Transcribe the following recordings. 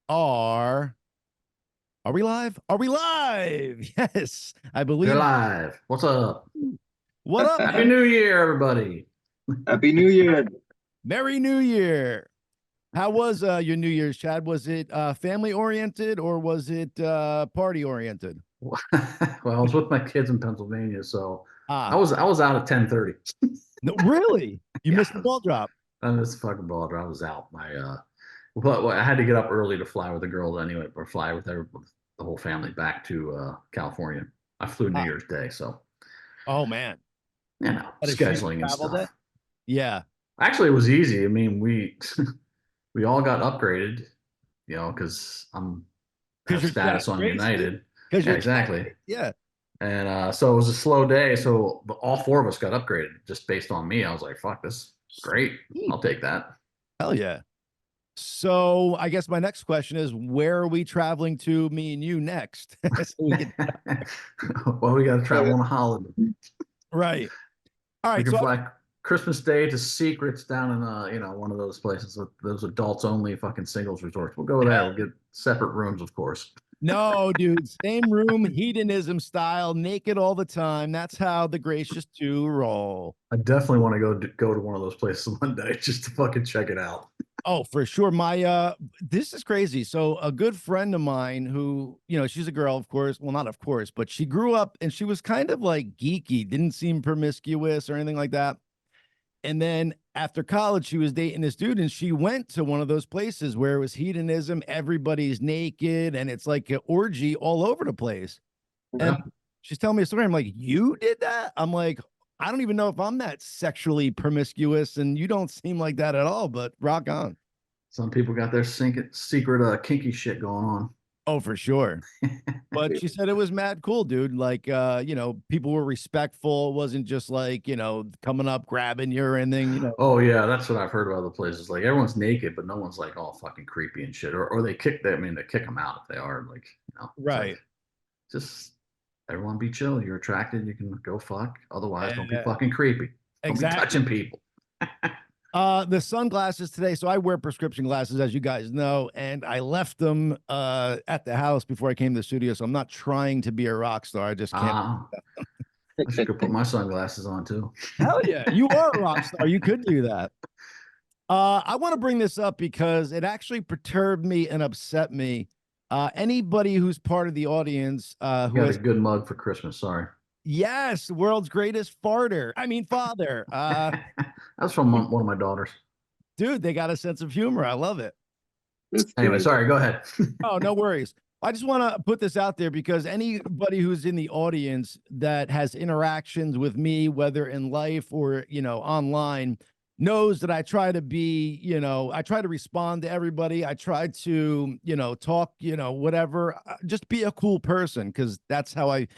are are we live? Are we live? Yes, I You're believe. live. What's up? What up, Happy man? New Year, everybody. Happy New Year. Merry New Year. How was your New Year's, Chad? Was it family oriented or was it party oriented? Well, I was with my kids in Pennsylvania, so I Ah, was I was out at 10:30. no, really? You Yeah, missed the ball drop. I missed the fucking ball drop. I was out. But I had to get up early to fly with the girls anyway, or fly with the whole family back to California. I flew New Ah, Year's Day, so oh man, that is she scheduling and travel day. stuff. Yeah, Actually, it was easy. I mean, we we all got upgraded, because I'm because have you're Chad status on Gracey. United. Because Yeah, you're Chad. exactly. Yeah. And so it was a slow day. So all four of us got upgraded just based on me. I was like, fuck, this is great. I'll take that. Hell yeah. So I guess my next question is, where are we traveling to, me and you next? So we can, Well, we got to Uh, travel on a holiday. right. All We right. can So fly Christmas Day to Secrets down in one of those places with those adults only fucking singles resorts. We'll go there. We'll get separate rooms, of course. no, dude, same room, hedonism style, naked all the time. That's how the gracious two roll. I definitely want to go to one of those places one day just to fucking check it out. Oh, for sure. My this is crazy. So a good friend of mine who, she's a girl, of course. Well, not of course, but she grew up and she was kind of like geeky, didn't seem promiscuous or anything like that. And then after college, she was dating this dude, and she went to one of those places where it was hedonism, everybody's naked, and it's like an orgy all over the place. And Yeah. she's telling me a story. I'm like, you did that? I'm like, I don't even know if I'm that sexually promiscuous, and you don't seem like that at all, but rock on. Some people got their secret kinky shit going on. Oh, for sure. But she said it was mad cool, dude. Like, people were respectful. It wasn't just like, coming up, grabbing you or anything. Oh yeah, that's what I've heard about other places. Like everyone's naked, but no one's like all fucking creepy and shit. Or they kick them. I mean, they kick them out if they are. Like, it's like Right. just everyone be chill. You're attracted, you can go fuck. Otherwise, don't be Yeah, fucking creepy. Don't be touching exactly. people. The sunglasses today. So I wear prescription glasses, as you guys know, and I left them at the house before I came to the studio. So I'm not trying to be a rock star. I just can't. Ah, I should go put my sunglasses on too. Hell yeah, you are a rock star. You could do that. I want to bring this up because it actually perturbed me and upset me. Anybody who's part of the audience who Got a has, good mug for Christmas. Sorry. yes, world's greatest farter. I mean, father. That's from one of my daughters. Dude, they got a sense of humor. I love it. That's Anyway, great. sorry. Go ahead. Oh, no worries. I just want to put this out there because anybody who's in the audience that has interactions with me, whether in life or, online, knows that I try to be, I try to respond to everybody. I try to, talk, whatever, just be a cool person because that's how I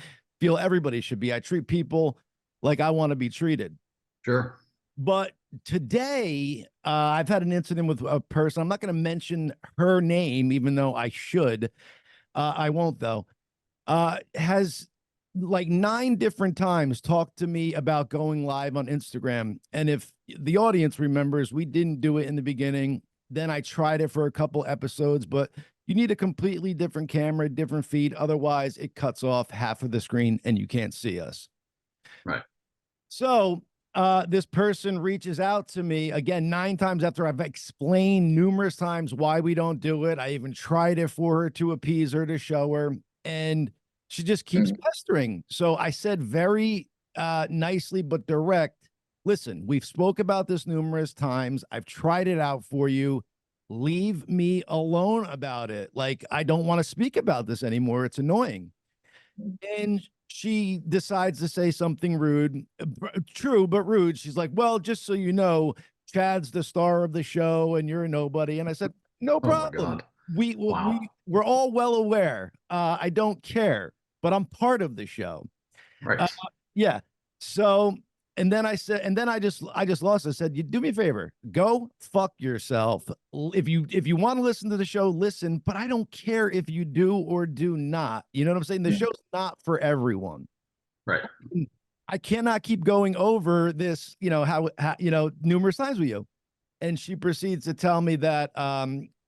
feel everybody should be. I treat people like I want to be treated. Sure. But today, I've had an incident with a person. I'm not going to mention her name, even though I should. I won't though. Has like 9 different times talked to me about going live on Instagram. And if the audience remembers, we didn't do it in the beginning. Then I tried it for a couple episodes, but you need a completely different camera, different feed. Otherwise, it cuts off half of the screen and you can't see us. Right. So this person reaches out to me again 9 times after I've explained numerous times why we don't do it. I even tried it for her to appease her, to show her, and she just keeps pestering. So I said very nicely but direct, listen, we've spoke about this numerous times. I've tried it out for you. Leave me alone about it. Like, I don't want to speak about this anymore. It's annoying. And she decides to say something rude, true, but rude. She's like, well, just so you know, Chad's the star of the show and you're a nobody. And I said, no Oh my problem. God. We Wow. we're all well aware. I don't care, but I'm part of the show. Uh, Right. yeah. So, and then I said, and then I just lost. I said, you do me a favor, go fuck yourself. If you want to listen to the show, listen, but I don't care if you do or do not. You know what I'm saying? The show's not for everyone. Right. I cannot keep going over this, how numerous times with you. And she proceeds to tell me that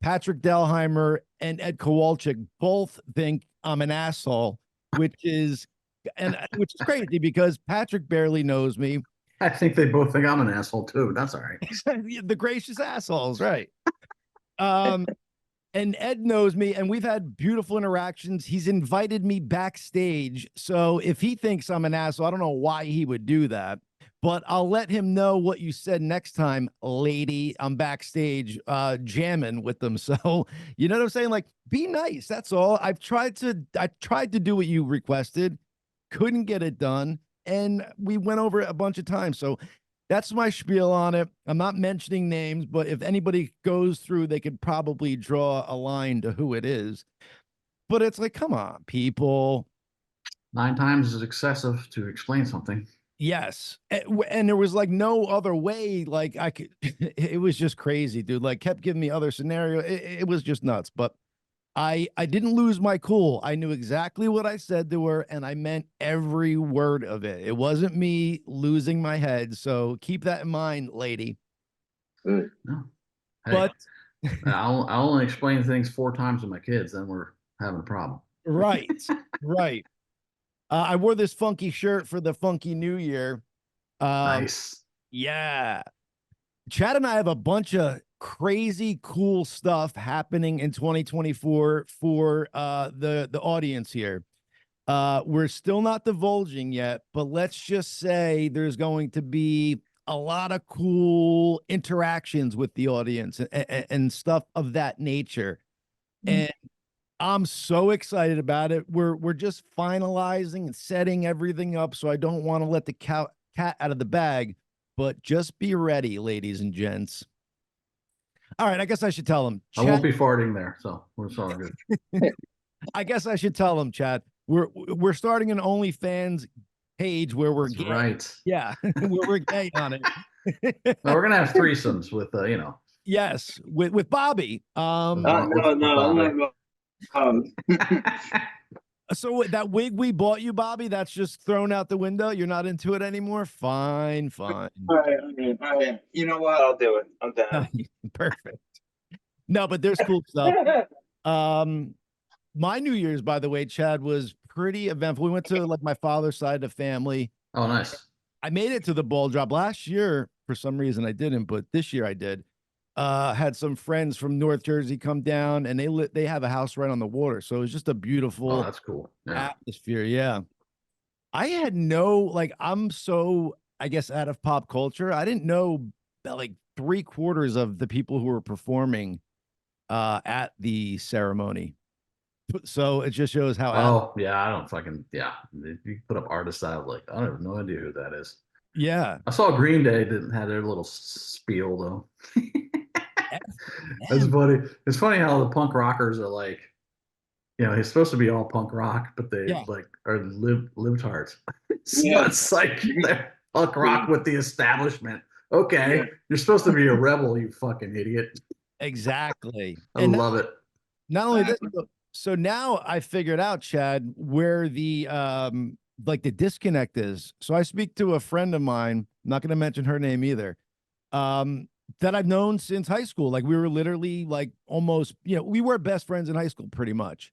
Patrick Delheimer and Ed Kowalczyk both think I'm an asshole, which is crazy because Patrick barely knows me. I think they both think I'm an asshole too. That's all right. The gracious assholes, right? Um, and Ed knows me, and we've had beautiful interactions. He's invited me backstage. So if he thinks I'm an asshole, I don't know why he would do that. But I'll let him know what you said next time, lady. I'm backstage jamming with them. So you know what I'm saying? Like, be nice. That's all. I tried to do what you requested, couldn't get it done. And we went over it a bunch of times. So that's my spiel on it. I'm not mentioning names, but if anybody goes through, they could probably draw a line to who it is. But it's like, come on, people. 9 times is excessive to explain something. Yes. And there was like no other way. Like I could, it was just crazy, dude. Like kept giving me other scenario. It was just nuts. But I didn't lose my cool. I knew exactly what I said to her, and I meant every word of it. It wasn't me losing my head. So keep that in mind, lady. Good. No. Hey, But I'll only explain things 4 times to my kids, then we're having a problem. right, right. I wore this funky shirt for the funky New Year. Nice. Yeah. Chad and I have a bunch of crazy cool stuff happening in 2024 for the audience here. We're still not divulging yet, but let's just say there's going to be a lot of cool interactions with the audience and stuff of that nature. And I'm so excited about it. We're just finalizing and setting everything up, so I don't want to let the cat out of the bag, but just be ready, ladies and gents. All right, I guess I should tell them. I won't be farting there, so we're all good. I guess I should tell them, Chad. We're starting an OnlyFans page where we're That's gay. right. Yeah, where we're gay on it. No, we're gonna have threesomes with Yes, with Bobby. No, no. So that wig we bought you, Bobby, that's just thrown out the window. You're not into it anymore. Fine. All right. You know what? I'll do it. I'm down. Perfect. No, but there's cool stuff. My New Year's, by the way, Chad, was pretty eventful. We went to like my father's side of the family. Oh, nice. I made it to the ball drop last year. For some reason I didn't, but this year I did. Had some friends from North Jersey come down, and they have a house right on the water. So it was just a beautiful Oh, that's cool. Yeah. atmosphere. Yeah. I had I'm so, I guess, out of pop culture. I didn't know that like 3/4 of the people who were performing at the ceremony. So it just shows how. Oh, yeah. I don't fucking, yeah. You put up artists out, like, I have no idea who that is. Yeah. I saw Green Day didn't have their little spiel though. That's funny. It's funny how the punk rockers are like, it's supposed to be all punk rock, but they like are libtards. So it's like they're punk rock with the establishment. Okay, you're supposed to be a rebel, you fucking idiot. Exactly. I love it. Not only this, so now I figured out, Chad, where the like the disconnect is. So I speak to a friend of mine, not going to mention her name either, that I've known since high school. Like we were literally like almost, we were best friends in high school pretty much.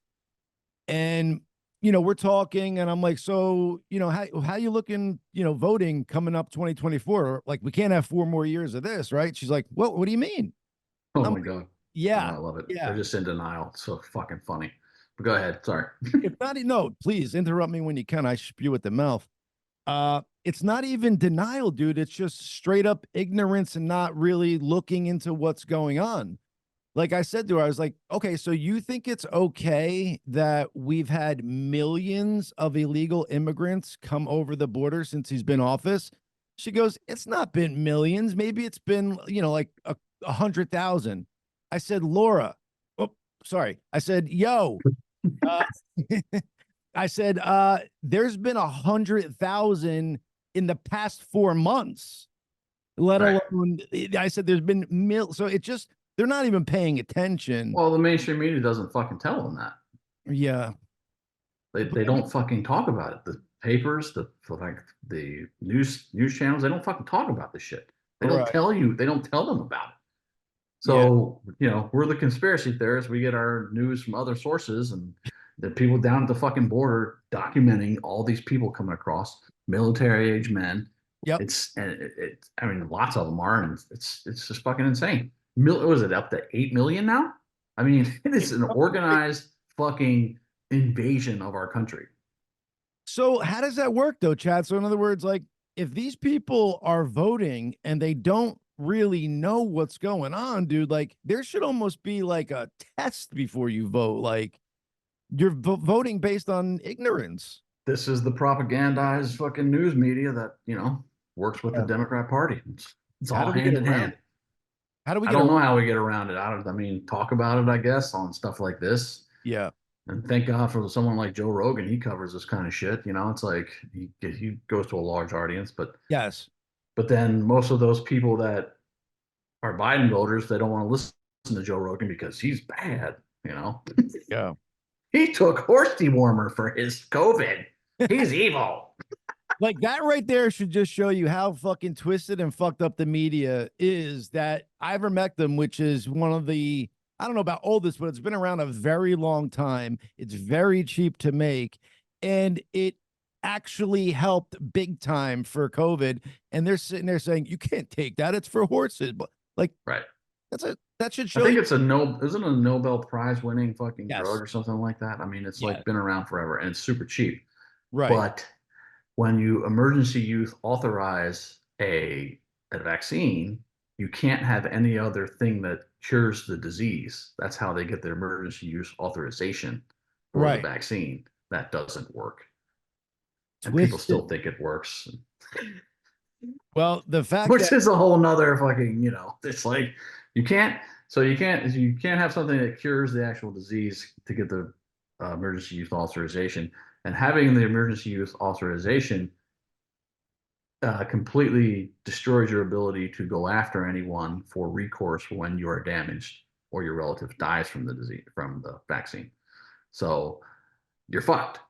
And, we're talking and I'm like, so, how you looking, voting coming up 2024? Like we can't have 4 more years of this, right? She's like, what do you mean? Oh my God. Yeah. I love it. Yeah. They're just in denial. So fucking funny. But go ahead. Sorry. If not, no, please interrupt me when you can. I spew at the mouth. It's not even denial, dude. It's just straight up ignorance and not really looking into what's going on. Like I said to her, I was like, okay, so you think it's okay that we've had millions of illegal immigrants come over the border since he's been in office? She goes, it's not been millions. Maybe it's been, like 100,000. I said, Laura, oh, sorry. I said, yo, I said, there's been 100,000 in the past 4 months, let alone, I said, there's been so it just, they're not even paying attention. Well, the mainstream media doesn't fucking tell them that. Yeah. They don't fucking talk about it. The papers, the news channels, they don't fucking talk about this shit. They don't tell you, they don't tell them about it. So, we're the conspiracy theorists. We get our news from other sources, and the people down at the fucking border documenting all these people coming across, military age men. Yep. I mean, lots of them are, and it's just fucking insane. Was it up to 8 million now? I mean, it is an organized fucking invasion of our country. So how does that work though, Chad? So in other words, like if these people are voting and they don't really know what's going on, dude, like there should almost be like a test before you vote. Like you're voting based on ignorance. This is the propagandized fucking news media that, works with the Democrat Party. It's all hand in hand. How do we I get don't know how we get around it. I mean, talk about it, I guess, on stuff like this. Yeah. And thank God for someone like Joe Rogan. He covers this kind of shit. It's like he goes to a large audience, but yes. But then most of those people that are Biden voters, they don't want to listen to Joe Rogan because he's bad. Yeah. He took horse dewormer for his COVID. He's evil. Like that right there should just show you how fucking twisted and fucked up the media is. That ivermectin, which is one of the, I don't know about oldest, but it's been around a very long time. It's very cheap to make, and it actually helped big time for COVID. And they're sitting there saying, you can't take that. It's for horses. But like, right. That should show. I think isn't a Nobel Prize winning fucking yes. drug or something like that. I mean, it's like been around forever and it's super cheap. Right. But when you emergency use authorize a vaccine, you can't have any other thing that cures the disease. That's how they get their emergency use authorization for the vaccine. That doesn't work. And people still think it works. Well, the fact which is a whole nother fucking, it's like you can't have something that cures the actual disease to get the emergency use authorization. And having the emergency use authorization completely destroys your ability to go after anyone for recourse when you are damaged or your relative dies from the disease, from the vaccine. So you're fucked.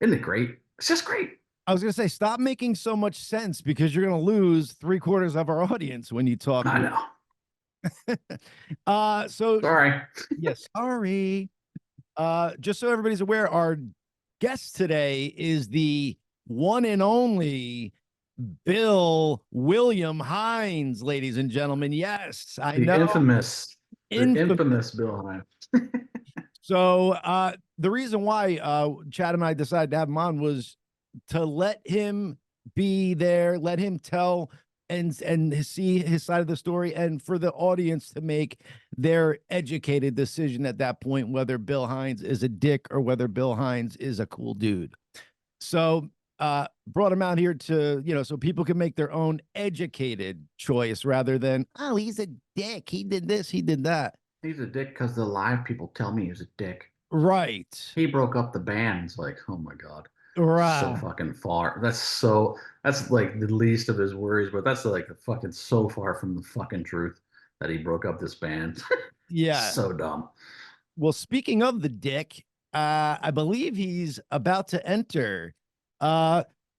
Isn't it great? It's just great. I was going to say, stop making so much sense because you're going to lose 3/4 of our audience when you talk. I know. So sorry. Yes, sorry. Just so everybody's aware, our guest today is the one and only Bill William Hynes, ladies and gentlemen. Yes, I know. Infamous Bill Hynes. So the reason why Chad and I decided to have him on was to let him be there, let him tell and see his side of the story, and for the audience to make their educated decision at that point, whether Bill Hynes is a dick or whether Bill Hynes is a cool dude. So brought him out here to, so people can make their own educated choice rather than, oh, he's a dick. He did this, he did that. He's a dick because the live people tell me he's a dick. Right. He broke up the band. It's like, oh my God. Right. So fucking far. That's like the least of his worries, but that's like fucking so far from the fucking truth that he broke up this band. Yeah. So dumb. Well, speaking of the dick, I believe he's about to enter.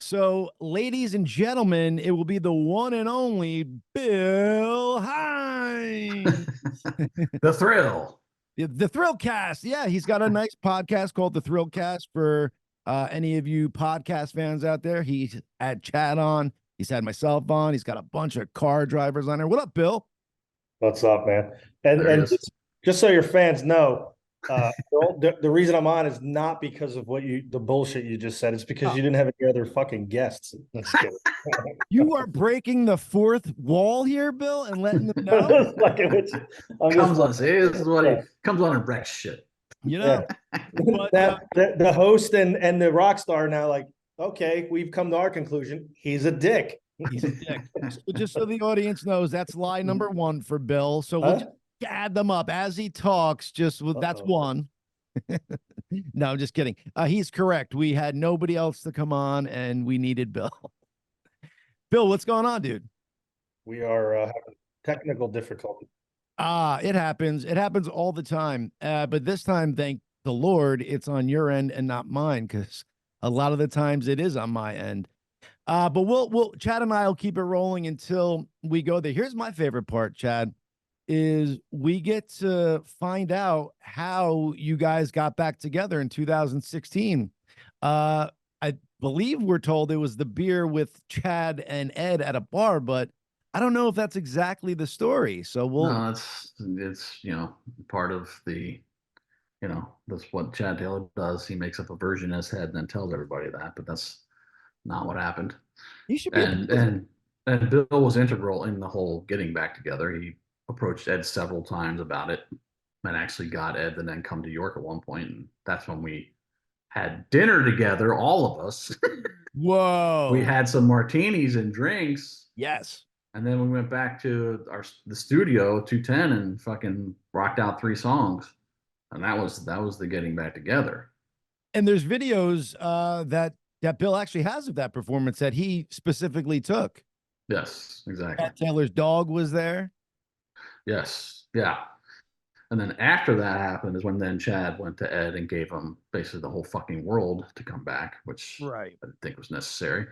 So ladies and gentlemen, it will be the one and only Bill Hynes. The Thrill. The ThrillCast. Yeah, he's got a nice podcast called the ThrillCast for any of you podcast fans out there. He's had Chad on. He's had myself on. He's got a bunch of car drivers on there. What up, Bill? What's up, man? And just so your fans know, the reason I'm on is not because of the bullshit you just said. It's because you didn't have any other fucking guests. You are breaking the fourth wall here, Bill, and letting them know. Comes on and wrecks shit. But, the host and the rock star now, like, okay, we've come to our conclusion. He's a dick. He's a dick. So just so the audience knows, that's lie number one for Bill. So we'll just add them up as he talks. That's one. No, I'm just kidding. He's correct. We had nobody else to come on, and we needed Bill. Bill, what's going on, dude? We are having technical difficulty. It happens. It happens all the time. But this time, thank the Lord, it's on your end and not mine, because a lot of the times it is on my end. But we'll Chad and I will keep it rolling until we go there. Here's my favorite part, Chad. is we get to find out how you guys got back together in 2016. I believe we're told it was the beer with Chad and Ed at a bar, but I don't know if that's exactly the story. So No, it's part of the that's what Chad Taylor does. He makes up a version in his head and then tells everybody that, but that's not what happened. he should be And Bill was integral in the whole getting back together. He approached Ed several times about it and actually got Ed to then come to York at one point, and that's when we had dinner together, all of us. Whoa. We had some martinis and drinks. Yes. And then we went back to the studio 210 and fucking rocked out 3 songs. And that was the getting back together. And there's videos that Bill actually has of that performance that he specifically took. Yes, exactly. Chad Taylor's dog was there. Yes. Yeah. And then after that happened is when then Chad went to Ed and gave him basically the whole fucking world to come back, which I didn't think was necessary.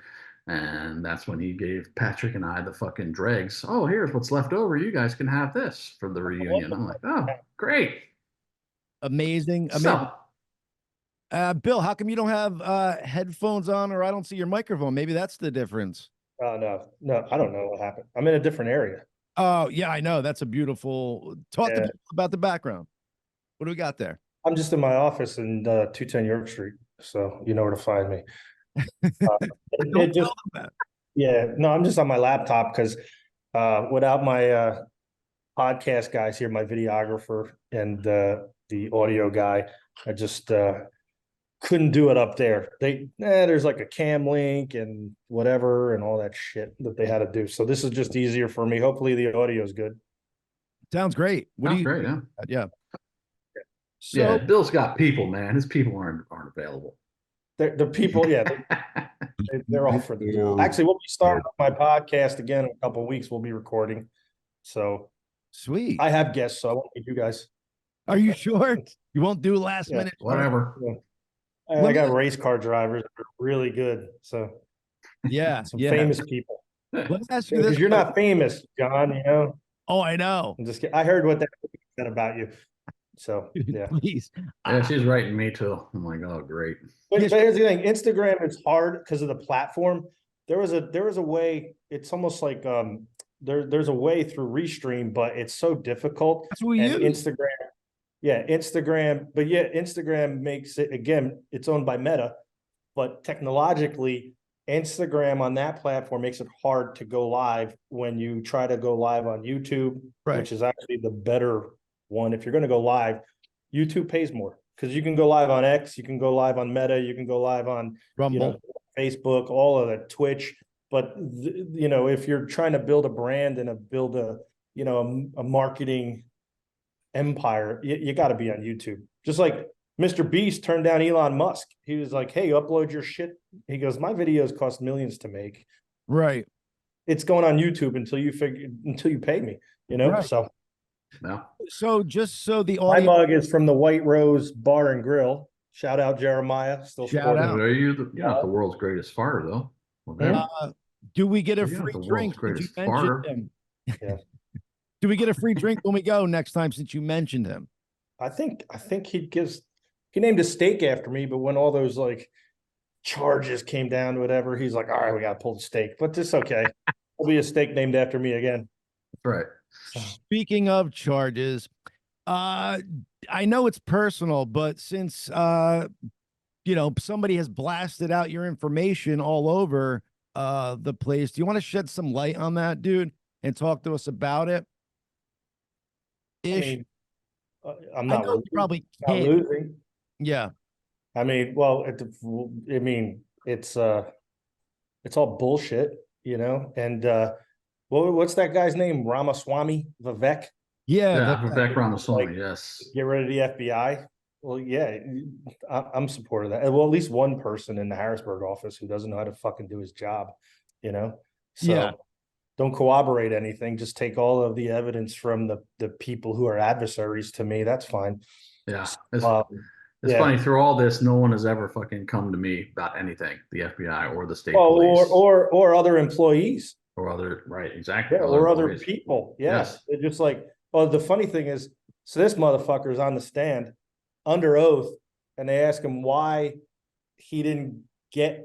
And that's when he gave Patrick and I the fucking dregs. Oh, here's what's left over. You guys can have this for the reunion. I'm like, oh, great. Amazing. So, Bill, how come you don't have headphones on, or I don't see your microphone? Maybe that's the difference. No, I don't know what happened. I'm in a different area. Oh, yeah, I know. That's a beautiful. Talk to people about the background. What do we got there? I'm just in my office in 210 York Street, so you know where to find me. I'm just on my laptop because without my podcast guys here, my videographer and the audio guy, I just couldn't do it up there. There's like a cam link and whatever and all that shit that they had to do. So this is just easier for me. Hopefully the audio is good. Sounds great. Sounds great, yeah. Yeah. So, yeah, Bill's got people, man. His people aren't available. The people, yeah, they're all for the. Actually, we'll be starting my podcast again in a couple of weeks. We'll be recording. So sweet. I have guests, so I won't need you guys. Are you sure? You won't do last minute? Whatever. Yeah. I got race car drivers that are really good. So some famous people. Let's ask you this. Because you're not famous, John, you know. Oh, I know. I'm just kidding. I heard what that said about you. So yeah. Please. Yeah, she's writing me too. I'm like, oh, great. But here's the thing: Instagram is hard because of the platform. There was a way. It's almost like there's a way through Restream, but it's so difficult. That's what we use. Instagram. Yeah, Instagram, but yeah, Instagram makes it, again, it's owned by Meta, but technologically, Instagram on that platform makes it hard to go live when you try to go live on YouTube, which is actually the better one. If you're going to go live, YouTube pays more because you can go live on X, you can go live on Meta, you can go live on Facebook, all of that, Twitch. But if you're trying to build a brand and build a marketing empire, you got to be on YouTube. Just like Mr. Beast turned down Elon Musk. He was like, hey, upload your shit. He goes, my videos cost millions to make. Right. It's going on YouTube until you pay me, Right. So no. So just so the audience. My mug is from the White Rose Bar and Grill. Shout out Jeremiah. Still shout out. Are you not the world's greatest farter though? Well, do we get a free drink? Did you mention him? Yeah. Do we get a free drink when we go next time since you mentioned him? I think he named a steak after me, but when all those like charges came down, whatever, he's like, all right, we got to pull the steak, but it's okay. There'll be a steak named after me again. Right. Speaking of charges, I know it's personal, but since somebody has blasted out your information all over the place, do you want to shed some light on that, dude, and talk to us about it? I'm not probably not losing. Yeah. I mean, well, it's all bullshit, and what's that guy's name? Ramaswamy Vivek? Yeah, Vivek Ramaswamy, yes. Get rid of the FBI. Well, yeah, I'm supportive of that. Well, at least one person in the Harrisburg office who doesn't know how to fucking do his job, So don't corroborate anything. Just take all of the evidence from the people who are adversaries to me. That's fine. Yeah. It's funny, through all this, no one has ever fucking come to me about anything, the FBI or the state police. Or other employees. Or other, right, exactly. Yeah, or other people. Yes. They're just like, Well, the funny thing is, so this motherfucker is on the stand under oath, and they ask him why he didn't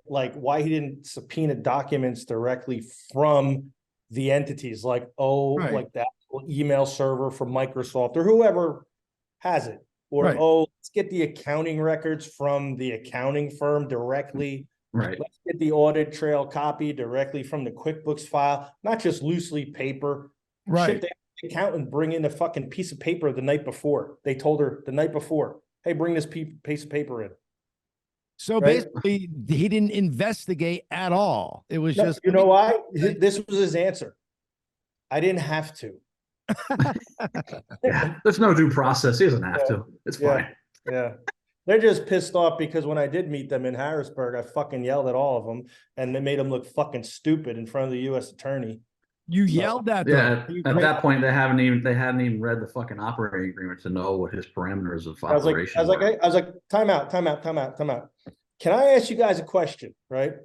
why he didn't subpoena documents directly from the entities, like, Right. like that email server from Microsoft or whoever has it. Or, Right. let's get the accounting records from the accounting firm directly. Right. Let's get the audit trail copy directly from the QuickBooks file, not just loosely paper. Right. Shit, the accountant bring in a fucking piece of paper the night before. They told her the night before, hey, bring this piece of paper in. So Right? basically, he didn't investigate at all. It was just, you know why? This was his answer. I didn't have to. Yeah, there's no due process. He doesn't have to. It's fine. Yeah. They're just pissed off because when I did meet them in Harrisburg, I fucking yelled at all of them, and they made them look fucking stupid in front of the U.S. attorney. You yelled at them. Yeah, at that point, they hadn't even read the fucking operating agreement to know what his parameters of operation were. I was like, time out. Can I ask you guys a question? Right.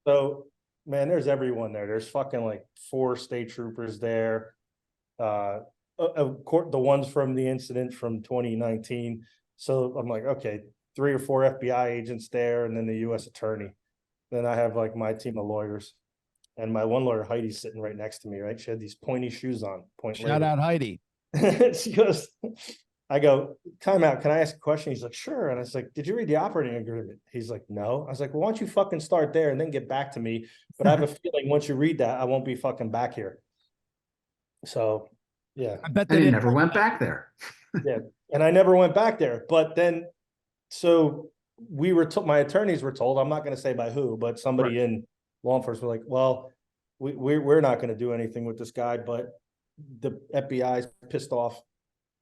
So, man, there's everyone there. There's fucking like 4 state troopers there. Of course, the ones from the incident from 2019. So I'm like, okay, 3 or 4 FBI agents there, and then the U.S. attorney. Then I have like my team of lawyers. And my one lawyer, Heidi's sitting right next to me, right? She had these pointy shoes on. Shout out Heidi. She goes, I go, time out. Can I ask a question? He's like, sure. And I was like, did you read the operating agreement? He's like, no. I was like, well, why don't you fucking start there and then get back to me? But I have a feeling once you read that, I won't be fucking back here. So, yeah. I bet they never went back there. Yeah. And I never went back there. But then, so we were my attorneys were told, I'm not going to say by who, but somebody in law enforcement were like, well, we're not going to do anything with this guy, but the FBI's pissed off.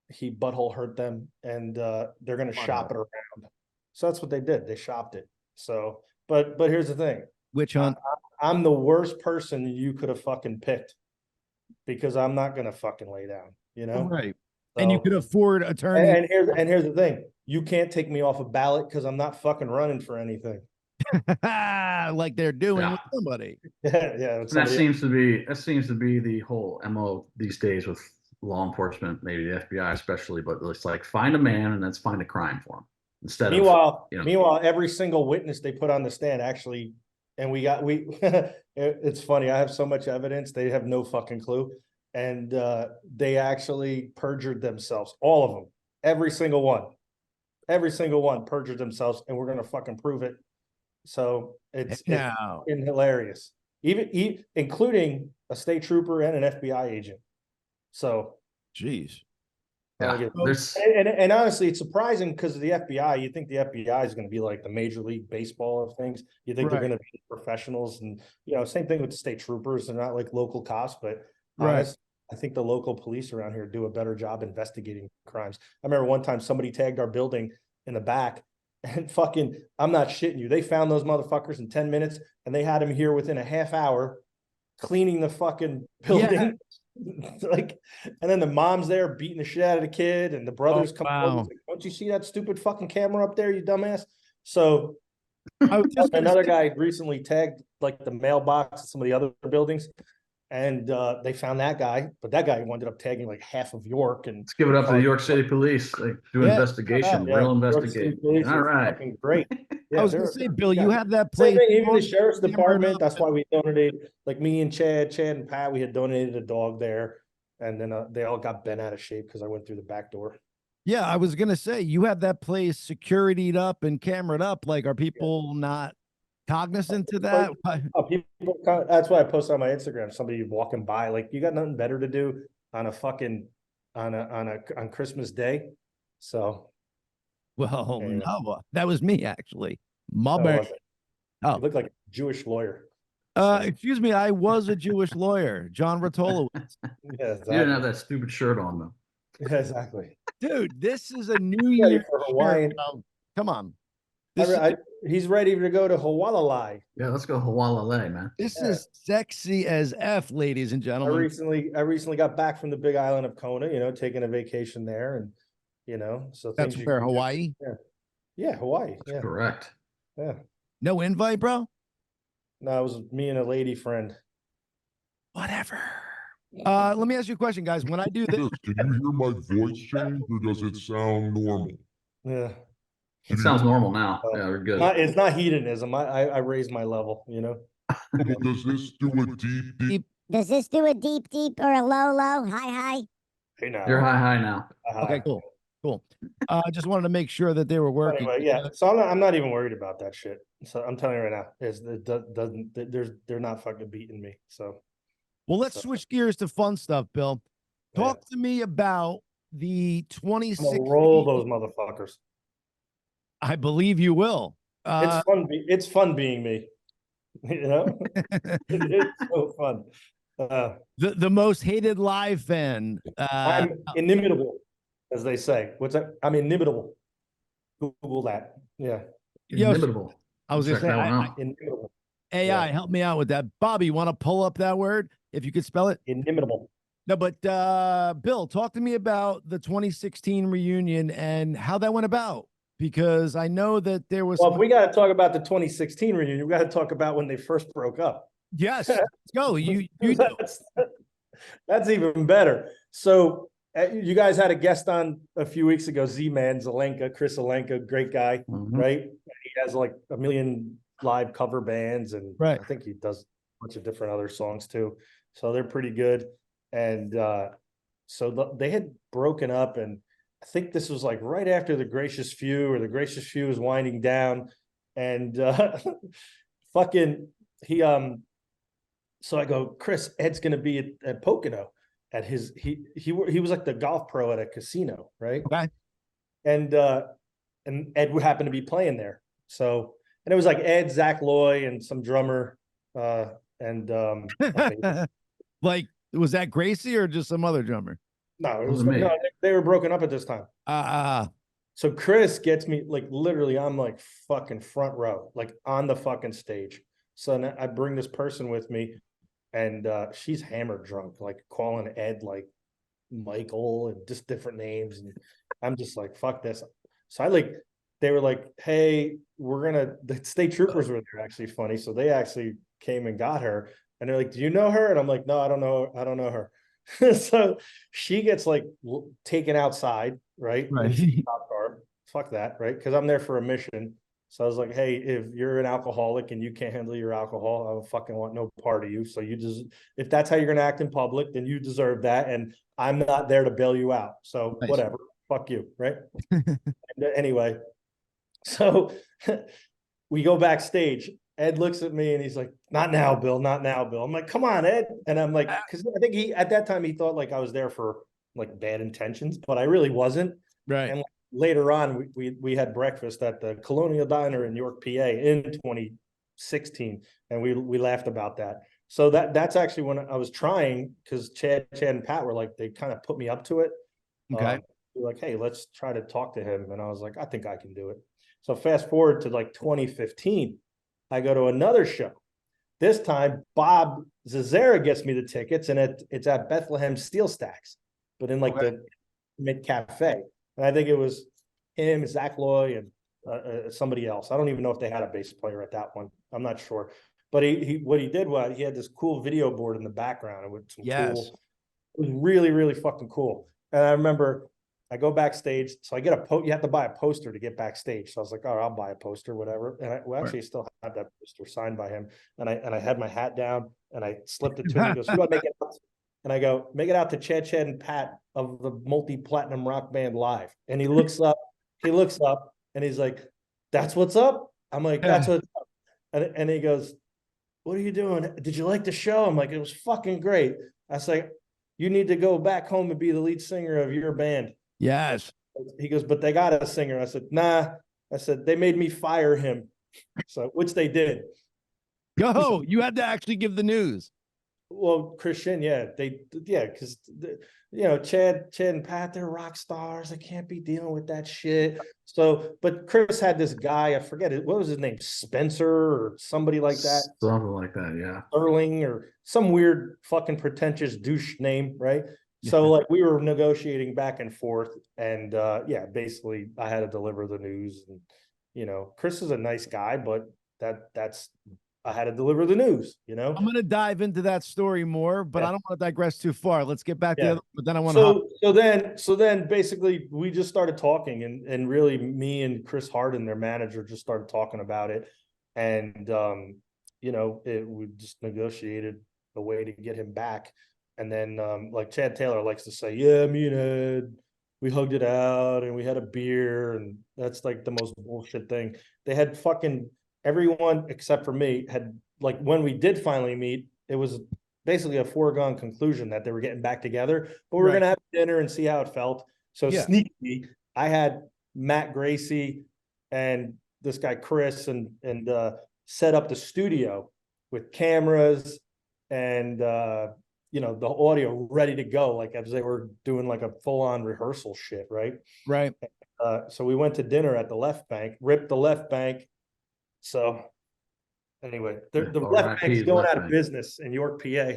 He butthole hurt them, and they're going to shop it around. So that's what they did. They shopped it. So, but here's the thing. Witch hunt. I'm the worst person you could have fucking picked, because I'm not going to fucking lay down, you know? Right. So, and you could afford attorney. And here's the thing. You can't take me off a ballot because I'm not fucking running for anything. Like they're doing with somebody. Yeah. That seems to be the whole MO these days with law enforcement, maybe the FBI especially, but it's like find a man and let's find a crime for him. Meanwhile, every single witness they put on the stand actually, and it's funny, I have so much evidence, they have no fucking clue. And they actually perjured themselves, all of them, every single one perjured themselves, and we're gonna fucking prove it. So it's hilarious, even including a state trooper and an FBI agent. So, jeez. Yeah, and honestly, it's surprising because of the FBI. You think the FBI is going to be like the Major League Baseball of things. You think they're going to be professionals, and same thing with the state troopers. They're not like local cops, but honestly, I think the local police around here do a better job investigating crimes. I remember one time somebody tagged our building in the back, and fucking, I'm not shitting you. They found those motherfuckers in 10 minutes, and they had them here within a half hour, cleaning the fucking building. Yeah. Like, and then the mom's there beating the shit out of the kid, and the brothers come over. Like, don't you see that stupid fucking camera up there, you dumbass? So another guy recently tagged like the mailbox at some of the other buildings, and they found that guy, but that guy ended up tagging like half of York. And let's give it up to the York City police. Like, do investigation, real investigation. All right, great. Yeah, I was going to say, Bill, you have that place. Even the sheriff's department. That's why we donated. Like me and Chad and Pat, we had donated a dog there, and then they all got bent out of shape because I went through the back door. Yeah, I was going to say, you have that place securityed up and cameraed up. Like, are people not cognizant to that? People, that's why I posted on my Instagram. Somebody walking by, like, you got nothing better to do on a fucking on Christmas Day. So, well, no, that was me actually. My bad. Oh, you look like a Jewish lawyer. Excuse me, I was a Jewish lawyer. John Rotolo. Yeah, exactly. You didn't have that stupid shirt on though. Yeah, exactly. Dude, this is a New Year for Hawaiian. Come on. He's ready to go to Hawaii. Yeah, let's go Hawaii, man. This is sexy as F, ladies and gentlemen. I recently got back from the big island of Kona, taking a vacation there, and so that's where Hawaii. Yeah, Hawaii. That's correct. Yeah. No invite, bro? No, it was me and a lady friend. Whatever. Let me ask you a question, guys. When I do this, Can you hear my voice change or does it sound normal? Yeah. It sounds normal now. Yeah, we're good. It's not hedonism. I raise my level, you know. But does this do a deep? Does this do a deep or a low? High? Hey now. You're high now. okay, cool. I just wanted to make sure that they were working. Anyway, yeah. So I'm not even worried about that shit. So I'm telling you right now, they're not fucking beating me. So. Well, let's switch gears to fun stuff, Bill. Talk to me about the 2016. Roll those motherfuckers. I believe you will. It's fun. It's fun being me. You know, it's so fun. The most hated live fan. I'm inimitable, as they say. What's that? I'm inimitable. Google that. Yeah. Inimitable. I was going to say, inimitable. AI, help me out with that. Bobby, you want to pull up that word? If you could spell it? Inimitable. No, but Bill, talk to me about the 2016 reunion and how that went about. Because I know that there was. Well, if we got to talk about the 2016 reunion, we got to talk about when they first broke up. Yes, let's go. You that's even better. So you guys had a guest on a few weeks ago, Z-Man Zelenka, Chris Zelenka, great guy, right? He has like 1 million live cover bands, and I think he does a bunch of different other songs too. So they're pretty good. And so they had broken up, and I think this was like right after the Gracious Few, or the Gracious Few was winding down, and fucking he so I go, Chris, Ed's gonna be at Pocono at his he was like the golf pro at a casino, right? Okay. And Ed would happen to be playing there. So, and it was like Ed, Zach Loy, and some drummer, and like, was that Gracey or just some other drummer? No, it was no, they were broken up at this time. So Chris gets me, like, literally, I'm like fucking front row, like on the fucking stage. So now I bring this person with me, and she's hammered drunk, like calling Ed like Michael and just different names. And I'm just like, fuck this. So they were like, hey, the state troopers were there, actually funny. So they actually came and got her, and they're like, do you know her? And I'm like, no, I don't know her. So she gets like taken outside, right? Top car. Fuck that, right? Because I'm there for a mission. So I was like, hey, if you're an alcoholic and you can't handle your alcohol, I don't fucking want no part of you. So you just, if that's how you're gonna act in public, then you deserve that. And I'm not there to bail you out. So whatever, fuck you, right? Anyway, so we go backstage. Ed looks at me and he's like, not now, Bill, not now, Bill. I'm like, come on, Ed. And I'm like, because I think at that time he thought like I was there for like bad intentions, but I really wasn't. Right. And later on, we had breakfast at the Colonial Diner in York, PA in 2016. And we laughed about that. So that's actually when I was trying, because Chad and Pat were like, they kind of put me up to it. Okay. They're like, hey, let's try to talk to him. And I was like, I think I can do it. So fast forward to like 2015. I go to another show. This time, Bob Zazera gets me the tickets, and it's at Bethlehem Steel Stacks, but in like the Mid Cafe. And I think it was him, Zach Loy, and somebody else. I don't even know if they had a bass player at that one. I'm not sure. But what he did was he had this cool video board in the background with some cool. It was really, really fucking cool. And I remember I go backstage, so I get you have to buy a poster to get backstage. So I was like, oh, I'll buy a poster, whatever. And I actually still have that poster signed by him. And I had my hat down and I slipped it to him. He goes, who do I make it out to? And I go, make it out to Chad and Pat of the multi-platinum rock band live. And he looks up, and he's like, that's what's up? I'm like, that's what's up. And he goes, what are you doing? Did you like the show? I'm like, it was fucking great. I was like, you need to go back home and be the lead singer of your band. Yes. He goes, but they got a singer. I said, nah. I said, they made me fire him. So, which they did. Go. You had to actually give the news. Well, Christian, because Chad and Pat, they're rock stars. They can't be dealing with that shit. So, but Chris had this guy, I forget it, what was his name? Spencer or somebody like that. Something like that, yeah. Sterling or some weird fucking pretentious douche name, right? So like we were negotiating back and forth, and basically I had to deliver the news. And Chris is a nice guy, but that's I had to deliver the news, I'm going to dive into that story more, but I don't want to digress too far. Let's get back to the other, but then I want to. So then basically we just started talking, and really me and Chris Harden, their manager, just started talking about it. And, we just negotiated a way to get him back. And then, like Chad Taylor likes to say, yeah, me and Ed, we hugged it out and we had a beer, and that's like the most bullshit thing. They had fucking everyone except for me had, like, when we did finally meet, it was basically a foregone conclusion that they were getting back together, but we were gonna have dinner and see how it felt. So sneaky, I had Matt Gracey and this guy Chris and set up the studio with cameras and the audio ready to go, like as they were doing like a full-on rehearsal shit, right? Right. So we went to dinner at the Left Bank, ripped the Left Bank. So anyway, the Left Bank is going out of business in York, PA.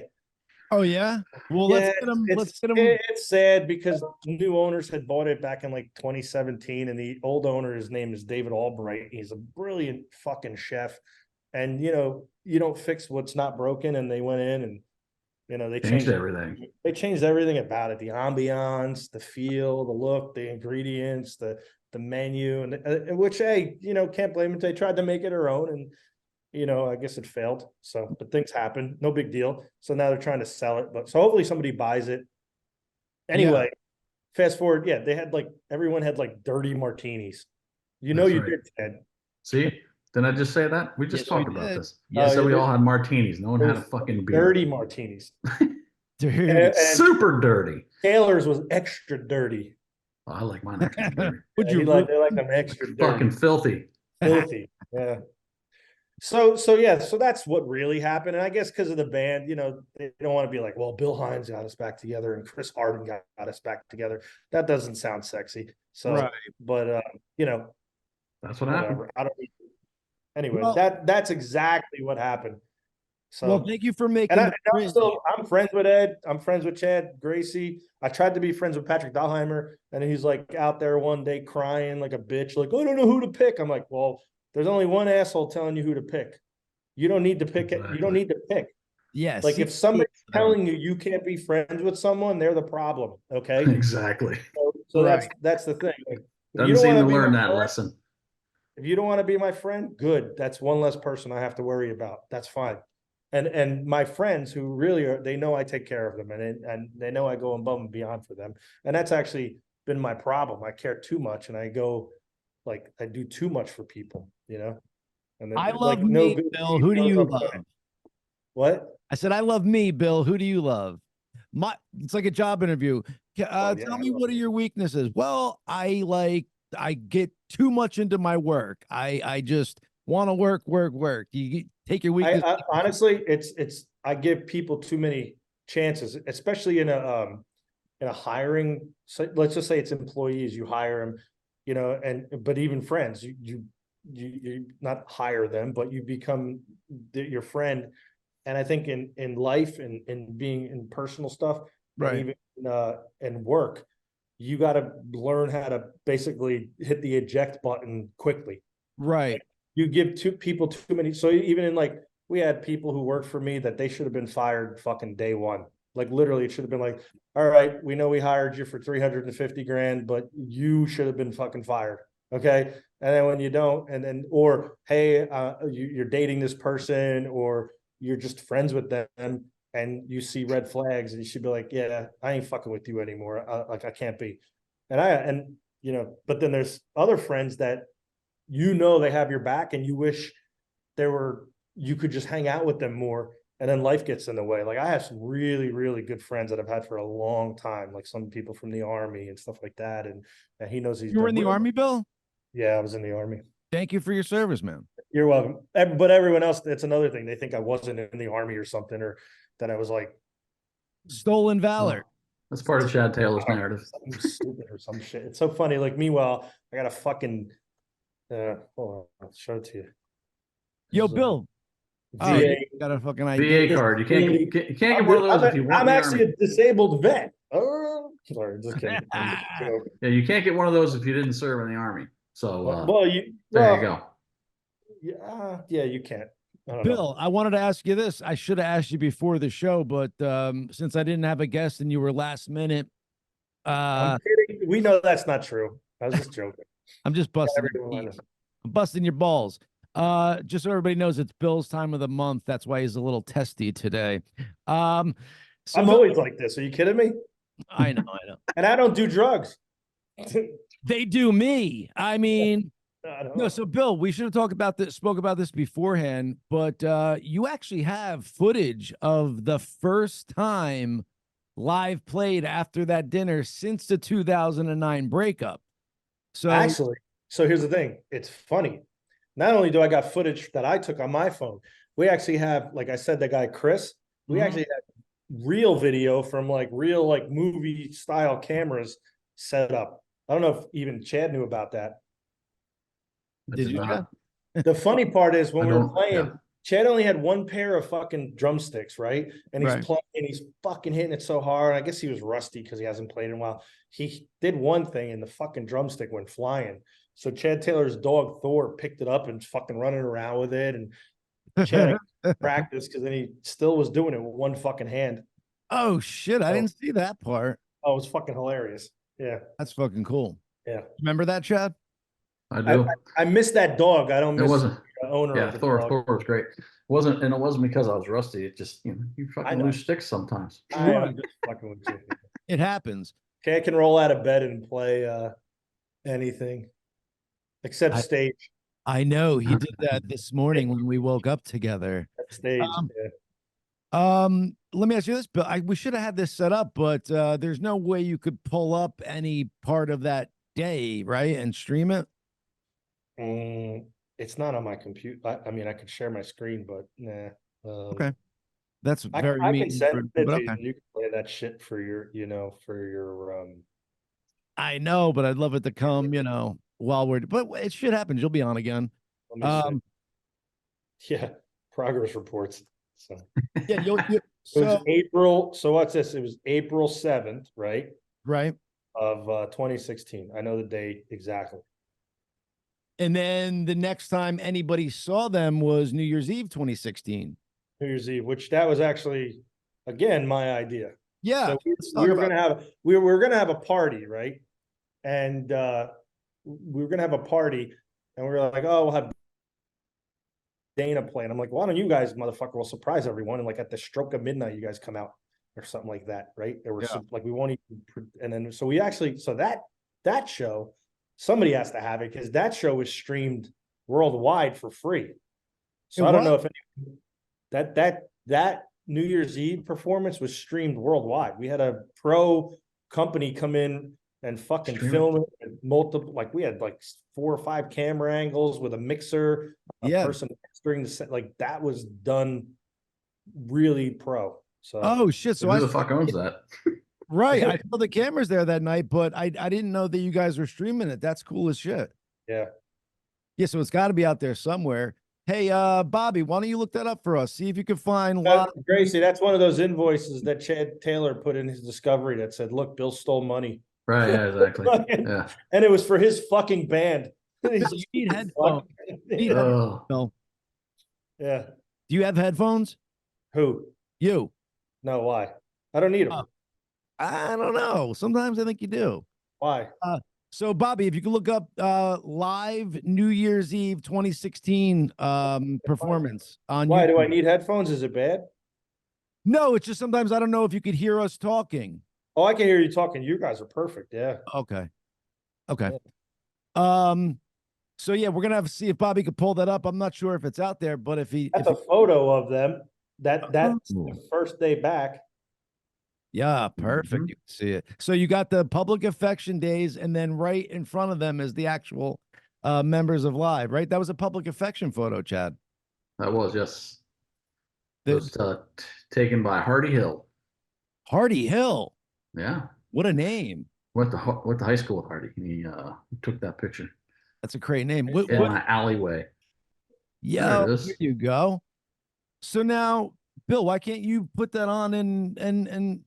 Oh yeah. Well, let's get them. It's sad because new owners had bought it back in like 2017, and the old owner, his name is David Albright. He's a brilliant fucking chef, and you don't fix what's not broken. And they went in and they changed everything. They changed everything about it: the ambiance, the feel, the look, the ingredients, the menu, and which, hey, can't blame it. They tried to make it their own, and I guess it failed. So, but things happen, no big deal. So now they're trying to sell it, but so hopefully somebody buys it. Anyway, fast forward, they had everyone had dirty martinis. You did, Ted. See, didn't I just say that? We just talked about this. Yeah, so we all had martinis. No one had a fucking beer. Dirty martinis. Dude, and super dirty. Taylor's was extra dirty. Oh, I like mine extra dirty. Would They like them extra dirty. Fucking filthy. Filthy. Yeah. So that's what really happened. And I guess because of the band, they don't want to be like, well, Bill Hynes got us back together and Chris Harden got us back together. That doesn't sound sexy. So, but that's what happened. I don't. Anyway, that's exactly what happened. So, well, thank you for making. And I'm friends with Ed. I'm friends with Chad Gracey. I tried to be friends with Patrick Dahlheimer, and he's like out there one day crying like a bitch, like, oh, I don't know who to pick. I'm like, well, there's only one asshole telling you who to pick. You don't need to pick it. You don't need to pick. Yes. Like if somebody's telling you can't be friends with someone, they're the problem. Okay. Exactly. So that's the thing. Like, doesn't seem to learn that lesson. If you don't want to be my friend, good. That's one less person I have to worry about. That's fine. And my friends who really are, they know I take care of them, and they know I go above and beyond for them. And that's actually been my problem. I care too much, and I go I do too much for people, And then, I love me, Bill. Who do you love? What? I said, I love me, Bill. Who do you love? It's like a job interview. Tell me, what are your weaknesses? Well, I get too much into my work. I just want to work. You take your weakness. Honestly, I give people too many chances, especially in a hiring. So let's just say it's employees. You hire them, but even friends, you not hire them, but you become your friend. And I think in life and being in personal stuff, right, and even in work, you got to learn how to basically hit the eject button quickly. Right. You give people too many. So even in we had people who worked for me that they should have been fired fucking day one. Like literally, it should have been like, all right, we know we hired you for $350,000, but you should have been fucking fired. Okay. And then when you don't, or hey, you're dating this person, or you're just friends with them, and you see red flags, and you should be like, yeah, I ain't fucking with you anymore. I can't be. But then there's other friends that they have your back, and you wish you could just hang out with them more, and then life gets in the way. Like I have some really, really good friends that I've had for a long time, like some people from the Army and stuff like that. And he knows you were in the Army, Bill? Yeah, I was in the Army. Thank you for your service, man. You're welcome. But everyone else, that's another thing. They think I wasn't in the Army or something, or that I was like stolen valor. That's part of Chad Taylor's narrative. Something stupid or some shit. It's so funny. Like meanwhile, I got a fucking hold on, I'll show it to you. Yo, Bill. VA, got a fucking ID. VA card. You can't get one of those if you want. I'm actually a disabled vet. Oh, sorry, just kidding. Yeah, you can't get one of those if you didn't serve in the Army. So there you go. Yeah, you can't. I don't know. Bill, I wanted to ask you this. I should have asked you before the show, but since I didn't have a guest and you were last minute, I'm kidding. We know that's not true. I was just joking. I'm just busting Everyone your, knows. I'm busting your balls. Just so everybody knows, it's Bill's time of the month. That's why he's a little testy today. So I'm always like this. Are you kidding me? I know. And I don't do drugs. They do me. I mean, I don't no. know. So Bill, we should have spoke about this beforehand, but you actually have footage of the first time live played after that dinner since the 2009 breakup. So Actually, so here's the thing. It's funny. Not only do I got footage that I took on my phone, we actually have, like I said, the guy Chris, we Mhm. actually have real video from like real like movie style cameras set up. I don't know if even Chad knew about that. I Did you, not. The funny part is when I we were don't- playing, yeah. Chad only had one pair of fucking drumsticks, right? And he's Right. playing, and he's fucking hitting it so hard. I guess he was rusty because he hasn't played in a while. He did one thing, and the fucking drumstick went flying. So Chad Taylor's dog Thor picked it up and fucking running around with it, and Chad practiced because then he still was doing it with one fucking hand. Oh shit! I didn't see that part. Oh, it was fucking hilarious. Yeah, That's fucking cool. yeah. Remember that, Chad? I do. I miss that dog. I don't It miss wasn't. the owner Yeah, of the Thor dog. was great. And it wasn't because I was rusty. It just, you fucking know. lose sticks sometimes. I'm just fucking with you. It happens. Okay, I can roll out of bed and play anything except stage. I know he did that this morning when we woke up together. Stage. Yeah. Let me ask you this, Bill. We should have had this set up, but there's no way you could pull up any part of that day, right, and stream it. It's not on my computer. I mean, I could share my screen, but nah. Okay. That's I very can mean. send it But to you. okay. You can play that shit for your, for your I know, but I'd love it to come, while we're. But it should happen. You'll be on again. let me see. Yeah, progress reports. So Yeah, it was April. So what's this? It was April 7th, right? Right. Of 2016. I know the date exactly. And then the next time anybody saw them was New Year's Eve 2016. New Year's Eve, which that was actually again my idea. Yeah. So we were gonna have a party, right? And we were gonna have a party, and we were like, oh, we'll have Dana play. And I'm like, why don't you guys, motherfucker, will surprise everyone, and like at the stroke of midnight, you guys come out or something like that, right? There was like we won't even, and then so we actually that show, somebody has to have it because that show was streamed worldwide for free. So I don't know if that New Year's Eve performance was streamed worldwide. We had a pro company come in and fucking film it and multiple, like we had like 4 or 5 camera angles with a mixer, a person mixing the set, like that was done really pro. So oh shit! So who the fuck owns that? Right, I saw the cameras there that night, but I didn't know that you guys were streaming it. That's cool as shit. Yeah. So it's got to be out there somewhere. Hey, Bobby, why don't you look that up for us? See if you can find Gracey, that's one of those invoices that Chad Taylor put in his discovery that said, look, Bill stole money. Right, yeah, exactly. Yeah. And it was for his fucking band. You need headphones. No. Yeah. Do you have headphones? Who? You. No, why? I don't need them. I don't know. Sometimes I think you do. Why? So Bobby, if you could look up live New Year's Eve 2016 performance on Why YouTube. do I need headphones? Is it bad? No, it's just sometimes I don't know if you could hear us talking. Oh, I can hear you talking. You guys are perfect. Yeah. Okay. So yeah, we're gonna have to see if Bobby could pull that up. I'm not sure if it's out there, but if That's a photo of them. That's the first day back. Yeah, perfect. You can see it. So you got the public affection days, and then right in front of them is the actual members of Live, right? That was a public affection photo, Chad. That was, yes. It was taken by Hardy Hill. Hardy Hill. Yeah. What a name. Went to high school with Hardy. He took that picture. That's a great name. In an alleyway. Yeah, there you go. So now, Bill, why can't you put that on and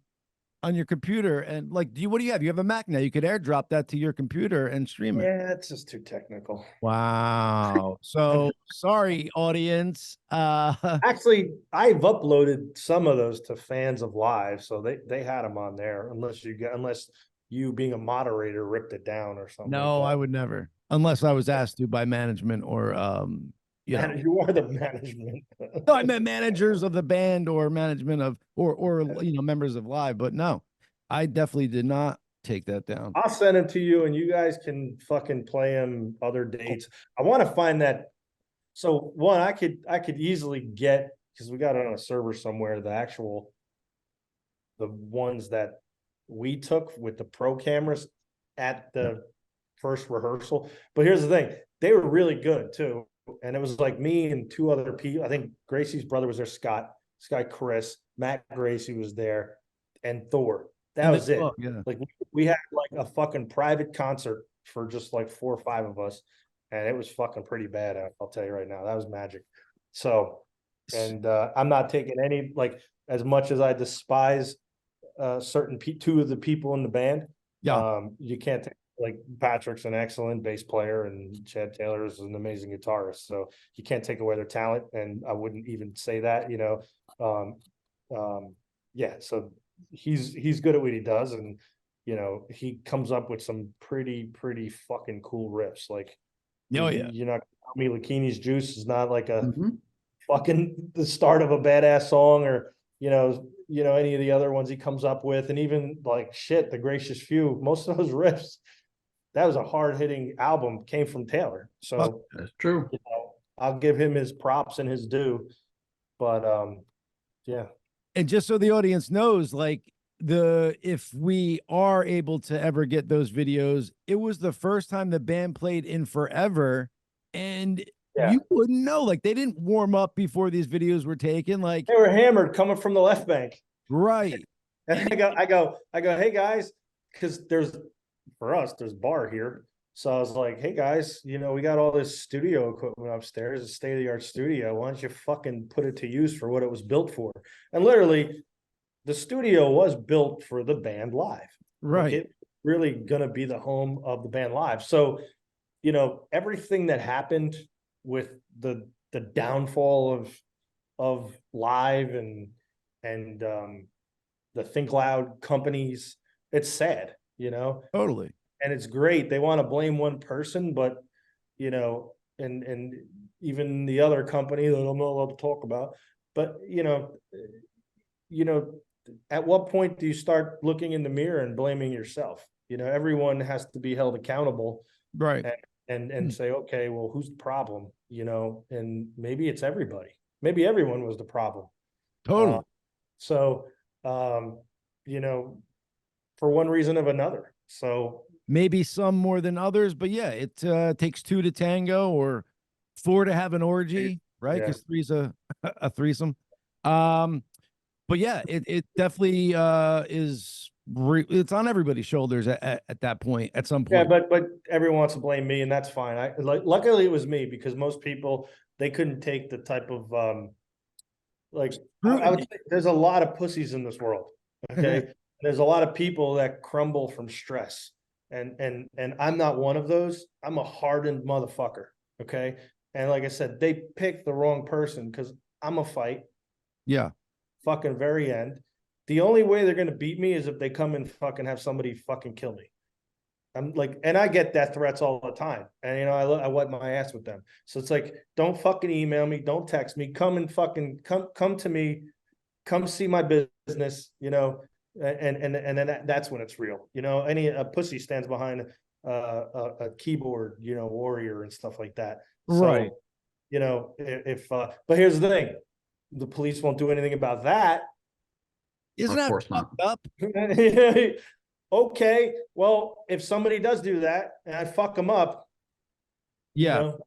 on your computer. And like, what do you have? You have a Mac now. You could airdrop that to your computer and stream it. Yeah, it's just too technical. Wow. So sorry, audience. Actually, I've uploaded some of those to fans of live, so they had them on there. Unless you being a moderator ripped it down or something. No, like I would never, unless I was asked to by management or you know. You are the management. No, I meant managers of the band or management of or you know, members of live, but no, I definitely did not take that down. I'll send them to you, and you guys can fucking play them other dates. I want to find that. So one, I could easily get, because we got it on a server somewhere, the ones that we took with the pro cameras at the first rehearsal. But here's the thing, they were really good too. And it was like me and two other people. I think Gracey's brother was there, Scott, this guy Chris, Matt Gracey was there, and Thor. That was it. Yeah. Like we had like a fucking private concert for just like 4 or 5 of us, and it was fucking pretty bad. I'll tell you right now, that was magic. So, and I'm not taking any, like, as much as I despise two of the people in the band. Yeah. You can't take, like, Patrick's an excellent bass player and Chad Taylor is an amazing guitarist, so you can't take away their talent, and I wouldn't even say that, you know. Yeah, so he's good at what he does, and you know, he comes up with some pretty fucking cool riffs. Like, Oh yeah. you're not, Mila Lakini's Juice is not like a Mhm. fucking the start of a badass song, or you know any of the other ones he comes up with, and even like shit, The Gracious Few, most of those riffs, that was a hard-hitting album, came from Taylor. So That's true. you know, I'll give him his props and his due. But yeah. And just so the audience knows, like, if we are able to ever get those videos, it was the first time the band played in forever, and Yeah. you wouldn't know. Like, they didn't warm up before these videos were taken. Like, They were hammered coming from the left bank. right. And I go, hey guys, because there's bar here. So I was like, hey guys, you know, we got all this studio equipment upstairs, a state-of-the-art studio. Why don't you fucking put it to use for what it was built for? And literally, the studio was built for the band live. Right. Like, it really gonna be the home of the band live. So, you know, everything that happened with the downfall of live and the Think Loud companies, it's sad, you know. Totally. And it's great. They want to blame one person, but you know, and even the other company that I'm not allowed to talk about. But you know, at what point do you start looking in the mirror and blaming yourself? You know, everyone has to be held accountable, Right. and say, okay, well, who's the problem? You know, and maybe it's everybody. Maybe everyone was the problem. Totally. So, you know, for one reason or another. So Maybe some more than others, but yeah, it takes 2 to tango or 4 to have an orgy, right? Yeah. Because 3's a threesome. But yeah, it definitely it's on everybody's shoulders at that point, at some point. yeah, but everyone wants to blame me, and that's fine. Luckily it was me, because most people, they couldn't take the type of like, I would say there's a lot of pussies in this world. Okay. There's a lot of people that crumble from stress. And I'm not one of those. I'm a hardened motherfucker. Okay. And like I said, they picked the wrong person, because I'm a fight. Yeah. Fucking very end. The only way they're gonna beat me is if they come and fucking have somebody fucking kill me. I'm like, and I get death threats all the time, and you know, I wipe my ass with them. So it's like, don't fucking email me, don't text me, come and fucking come to me, come see my business, you know. And then that's when it's real, you know. A pussy stands behind a keyboard, you know, warrior and stuff like that. Right. So, you know, but here's the thing, the police won't do anything about that. Isn't Of that course not. fucked up? Okay, well, if somebody does do that and I fuck them up, Yeah. you know,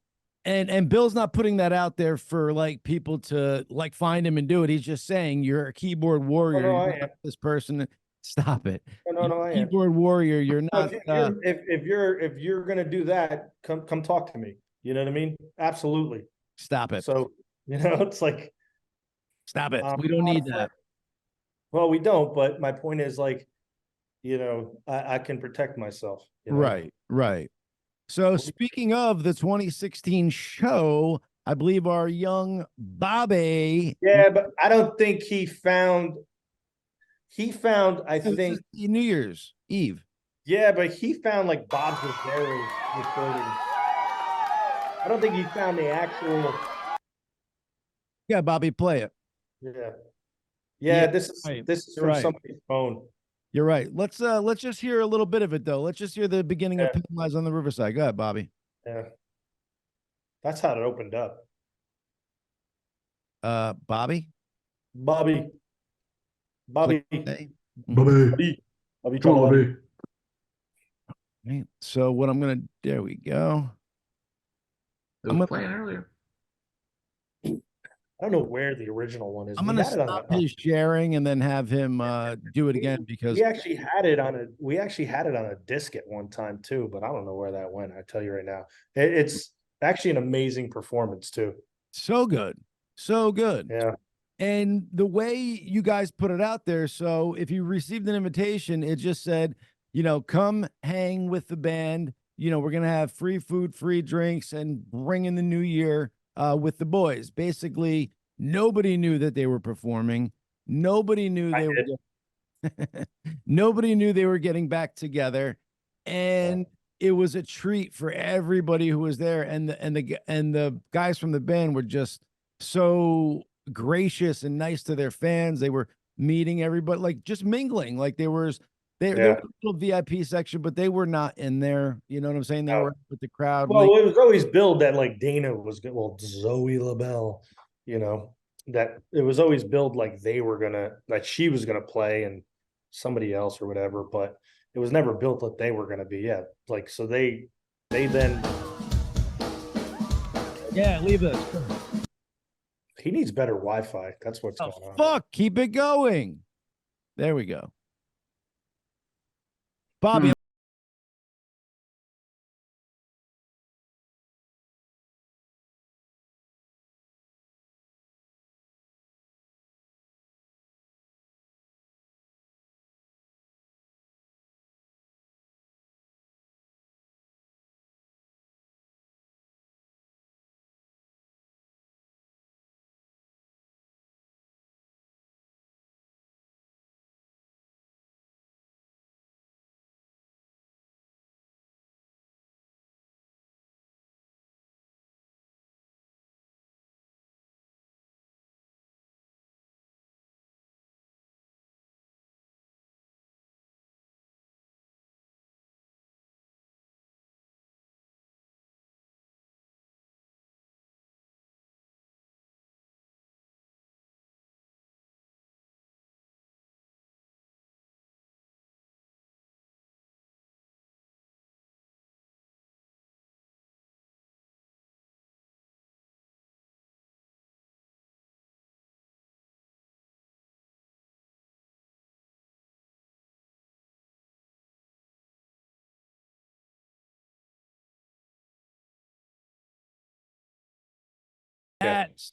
And Bill's not putting that out there for like people to like find him and do it. He's just saying you're a keyboard warrior. no, I You're am. not this person. Stop it. no, You're a I am. keyboard warrior. You're not. If you're gonna do that, come talk to me. You know what I mean? Absolutely. Stop it. So, you know, it's like, Stop it. We don't need that. Well, we don't, but my point is like, I can protect myself. Right, right. So speaking of the 2016 show, I believe our young Bobby. Yeah, but I don't think he found, I This think, is New Year's Eve. yeah, but he found like Bob's Rivera's recording. I don't think he found the actual. Yeah, Bobby, play it. Yeah. Yeah, This right. is You're from right. somebody's phone. You're right. Let's just hear a little bit of it though. Let's just hear the beginning of Yeah. Pin Lies on the Riverside. Go ahead, Bobby. Yeah. That's how it opened up. Bobby. Bobby. Bobby. Bobby. Bobby. Come on, Bobby. Right. So what I'm gonna there we go. It was playing earlier. I don't know where the original one is. I'm We gonna had it on stop a- his sharing and then have him do it again because we actually had it on a disc at one time too, but I don't know where that went. I tell you right now, it's actually an amazing performance too. so good. So good. Yeah. And the way you guys put it out there, so if you received an invitation, it just said, come hang with the band. We're gonna have free food, free drinks, and bring in the new year with the boys. Basically, nobody knew that they were performing. Nobody knew they were. Nobody knew they were getting back together, and it was a treat for everybody who was there. And the guys from the band were just so gracious and nice to their fans. They were meeting everybody, like just mingling. Like there was a little VIP section, but they were not in there. You know what I'm saying? They were with the crowd. Well, it was always billed that like Dana was good. Well, Zoe LaBelle, that it was always billed like that she was gonna play and somebody else or whatever, but it was never built that they were gonna be. Yeah, like so they then. Yeah, leave this. He needs better Wi-Fi. That's what's going on. Fuck, keep it going. There we go. Bobby.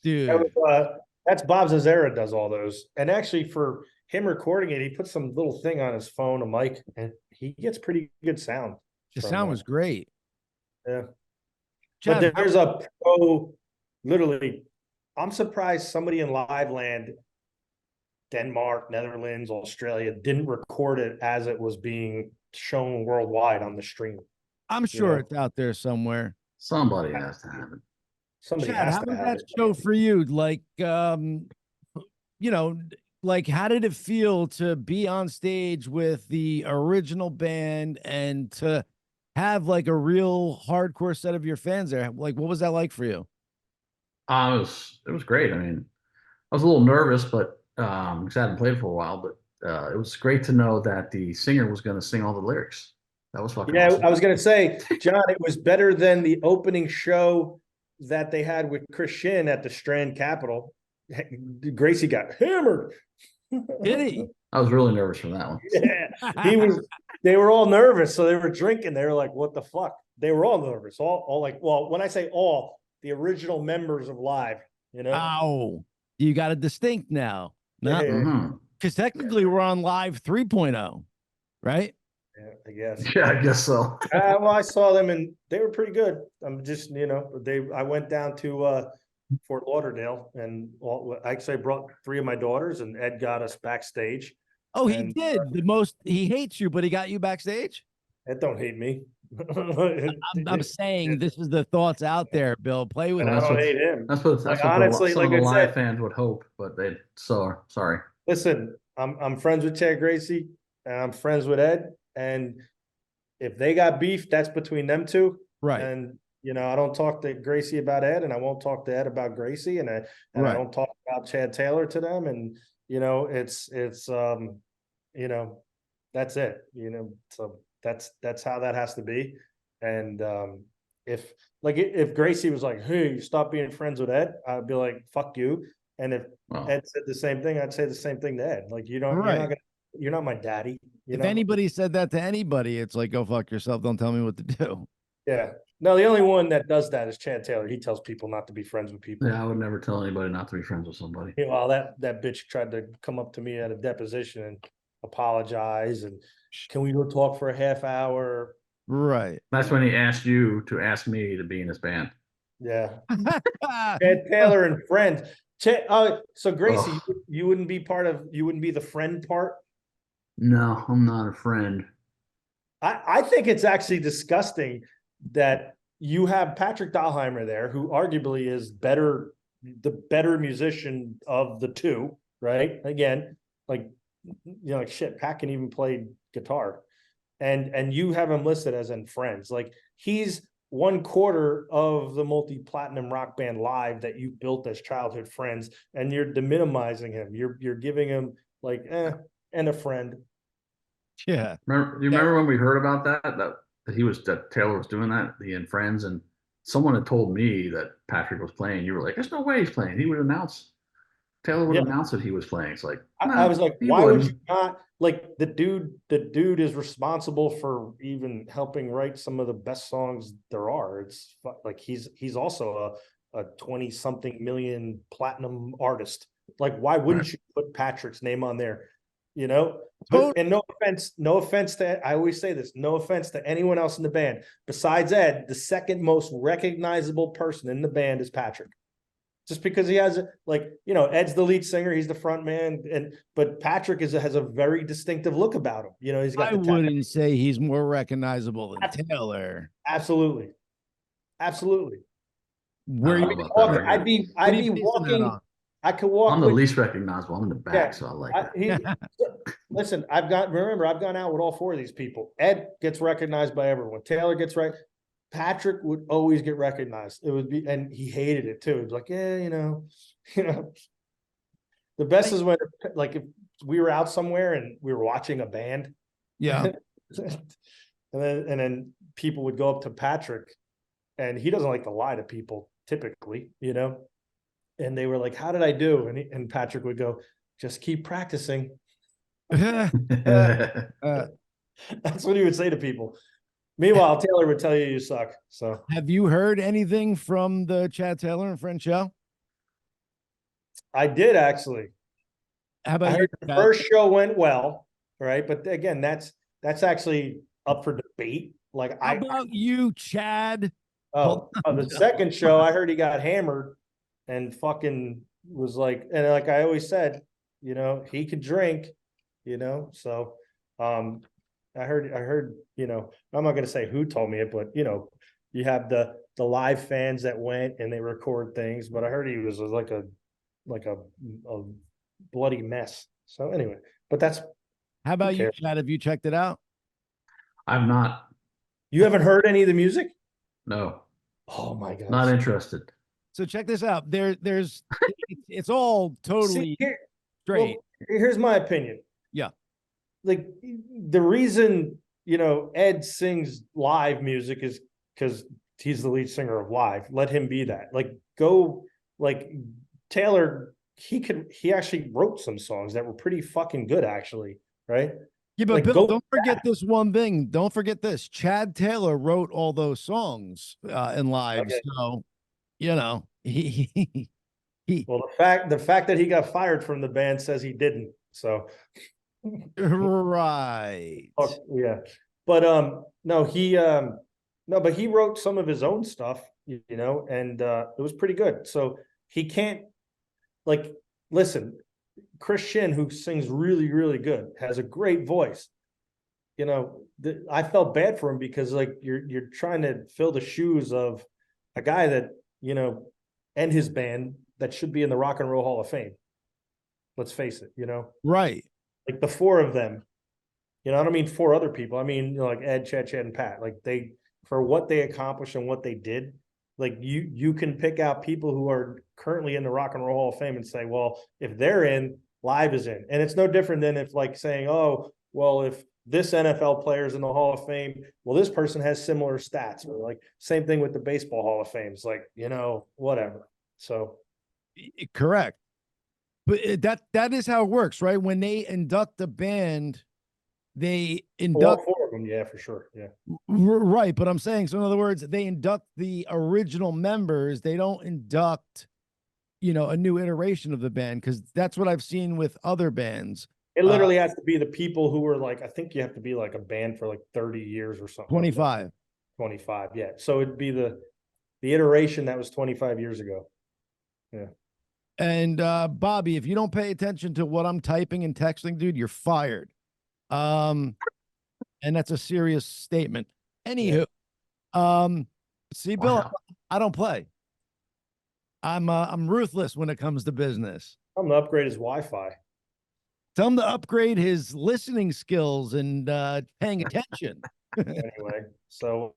Dude. That's Bob Zazera does all those, and actually for him recording it, he puts some little thing on his phone, a mic, and he gets pretty good sound. The sound was great. Yeah. Chad, but there's a pro, literally, I'm surprised somebody in live land, Denmark, Netherlands, Australia, didn't record it as it was being shown worldwide on the stream. I'm sure it's out there somewhere. Somebody has to have it. Somebody Chad, has how to did have that it. show for you? Like, like how did it feel to be on stage with the original band and to have like a real hardcore set of your fans there? Like, what was that like for you? It was great. I mean, I was a little nervous, but because I hadn't played for a while, but it was great to know that the singer was going to sing all the lyrics. That was fucking awesome. I was going to say, John, it was better than the opening show that they had with Chris Shin at the Strand Capitol. Gracey got hammered. Did he? I was really nervous for that one. Yeah, they were all nervous, so they were drinking. They were like, "What the fuck?" They were all nervous. All like, well, when I say all, the original members of Live, Oh, you got a distinct now. Yeah. Mm-hmm. Because technically we're on live 3.0, right? Yeah, I guess. Yeah, I guess so. Well, I saw them and they were pretty good. I'm just, I went down to Fort Lauderdale and actually I brought 3 of my daughters and Ed got us backstage. Oh, he And, did. He hates you, but he got you backstage. Ed don't hate me. I'm saying this is the thoughts out there, Bill. Play with And I it. don't hate him. That's what Like, honestly, some like of the I live said, fans would hope, but they sorry. listen, I'm friends with Chad Gracey and I'm friends with Ed. And if they got beef, that's between them two. Right. And I don't talk to Gracey about Ed, and I won't talk to Ed about Gracey, and I don't talk about Chad Taylor to them. And it's that's it. So that's how that has to be. And if Gracey was like, "Hey, stop being friends with Ed," I'd be like, "Fuck you." And if Ed said the same thing, I'd say the same thing to Ed. Like, you're not my daddy. If anybody said that to anybody, it's like, go fuck yourself. Don't tell me what to do. Yeah. No, the only one that does that is Chad Taylor. He tells people not to be friends with people. Yeah, I would never tell anybody not to be friends with somebody. Well, that bitch tried to come up to me at a deposition and apologize. And can we go talk for a half hour? Right. That's when he asked you to ask me to be in his band. Yeah. Chad Taylor and friends. So Gracey, you wouldn't be the friend part? No, I'm not a friend. I think it's actually disgusting that you have Patrick Dahlheimer there, who arguably is the better musician of the two, right? Again, like shit, Pat can even play guitar. And you have him listed as in friends. Like, he's 1/4 of the multi-platinum rock band Live that you built as childhood friends, and you're deminimizing him. You're giving him like and a friend. Yeah. Remember when we heard about that Taylor was doing that, he and friends, and someone had told me that Patrick was playing. You were like, "There's no way he's playing." Taylor would announce that he was playing. It's like, I was like, why would you not? Like, the dude is responsible for even helping write some of the best songs there are. It's like he's also a 20-something million platinum artist. Like, why wouldn't you put Patrick's name on there? And no offense to, I always say this, no offense to anyone else in the band. Besides Ed, the second most recognizable person in the band is Patrick. Just because he has Ed's the lead singer, he's the front man, but Patrick has a very distinctive look about him. He's got. I wouldn't say he's more recognizable than Taylor. Absolutely. Where you walking, I'd be walking. I could walk. I'm the least recognizable. I'm in the back, so I like it. Listen, I've gone out with all 4 of these people. Ed gets recognized by everyone. Taylor gets right. Patrick would always get recognized. It would be, and he hated it too. He'd be like, yeah, The best is when, like, if we were out somewhere and we were watching a band. Yeah. and then people would go up to Patrick, and he doesn't like to lie to people typically, and they were like, "How did I do?" And Patrick would go, "Just keep practicing." That's what he would say to people. Meanwhile, Taylor would tell you suck. So, have you heard anything from the Chad Taylor and Friend show? I did, actually. How about I heard the first show went well, right? But again, that's actually up for debate. Like, how about you, Chad? The second show, I heard he got hammered and fucking was like, and like I always said, he could drink, so I heard, I'm not going to say who told me it, but you have the live fans that went and they record things, but I heard he was like a bloody mess. So anyway, but that's. How about you, Chad? Have you checked it out? I've not. You haven't heard any of the music? No. Oh my God. Not interested. So check this out. There's it's all totally straight. Well, here's my opinion. Yeah. Like, the reason, Ed sings live music is because he's the lead singer of Live. Let him be that. Taylor, he actually wrote some songs that were pretty fucking good, actually, right? Yeah, but Bill, don't forget this one thing. Don't forget this. Chad Taylor wrote all those songs in Live. Okay. So, he well, the fact that he got fired from the band says he didn't. So Right. oh, yeah. But no, but he wrote some of his own stuff, you know, and it was pretty good. So he can't like listen, Chris Shin, who sings really, really good, has a great voice. You know, I felt bad for him because like you're trying to fill the shoes of a guy that, you know, and his band that should be in the Rock and Roll Hall of Fame. Let's face it, you know. Right. Like the four of them, you know, I don't mean four other people. I mean, you know, like Ed, Chet, and Pat. Like they, for what they accomplished and what they did, like you can pick out people who are currently in the Rock and Roll Hall of Fame and say, well, if they're in, Live is in. And it's no different than if like saying, oh, well, if this NFL player is in the Hall of Fame, well, this person has similar stats. Or like same thing with the Baseball Hall of Fame. It's like, you know, whatever. So correct. But that is how it works, right? When they induct a band, they induct all four of them, yeah, for sure. Yeah. Right. But I'm saying, so in other words, they induct the original members. They don't induct, you know, a new iteration of the band, because that's what I've seen with other bands. It literally has to be the people who were like, I think you have to be like a band for like 30 years or something. 25. Like 25, yeah. So it'd be the iteration that was 25 years ago. Yeah. And Bobby, if you don't pay attention to what I'm typing and texting, dude, you're fired. And that's a serious statement. Anywho, see, Bill, Wow. I don't play. I'm ruthless when it comes to business. I'm gonna upgrade his Wi-Fi. Tell him to upgrade his listening skills and paying attention. Anyway, so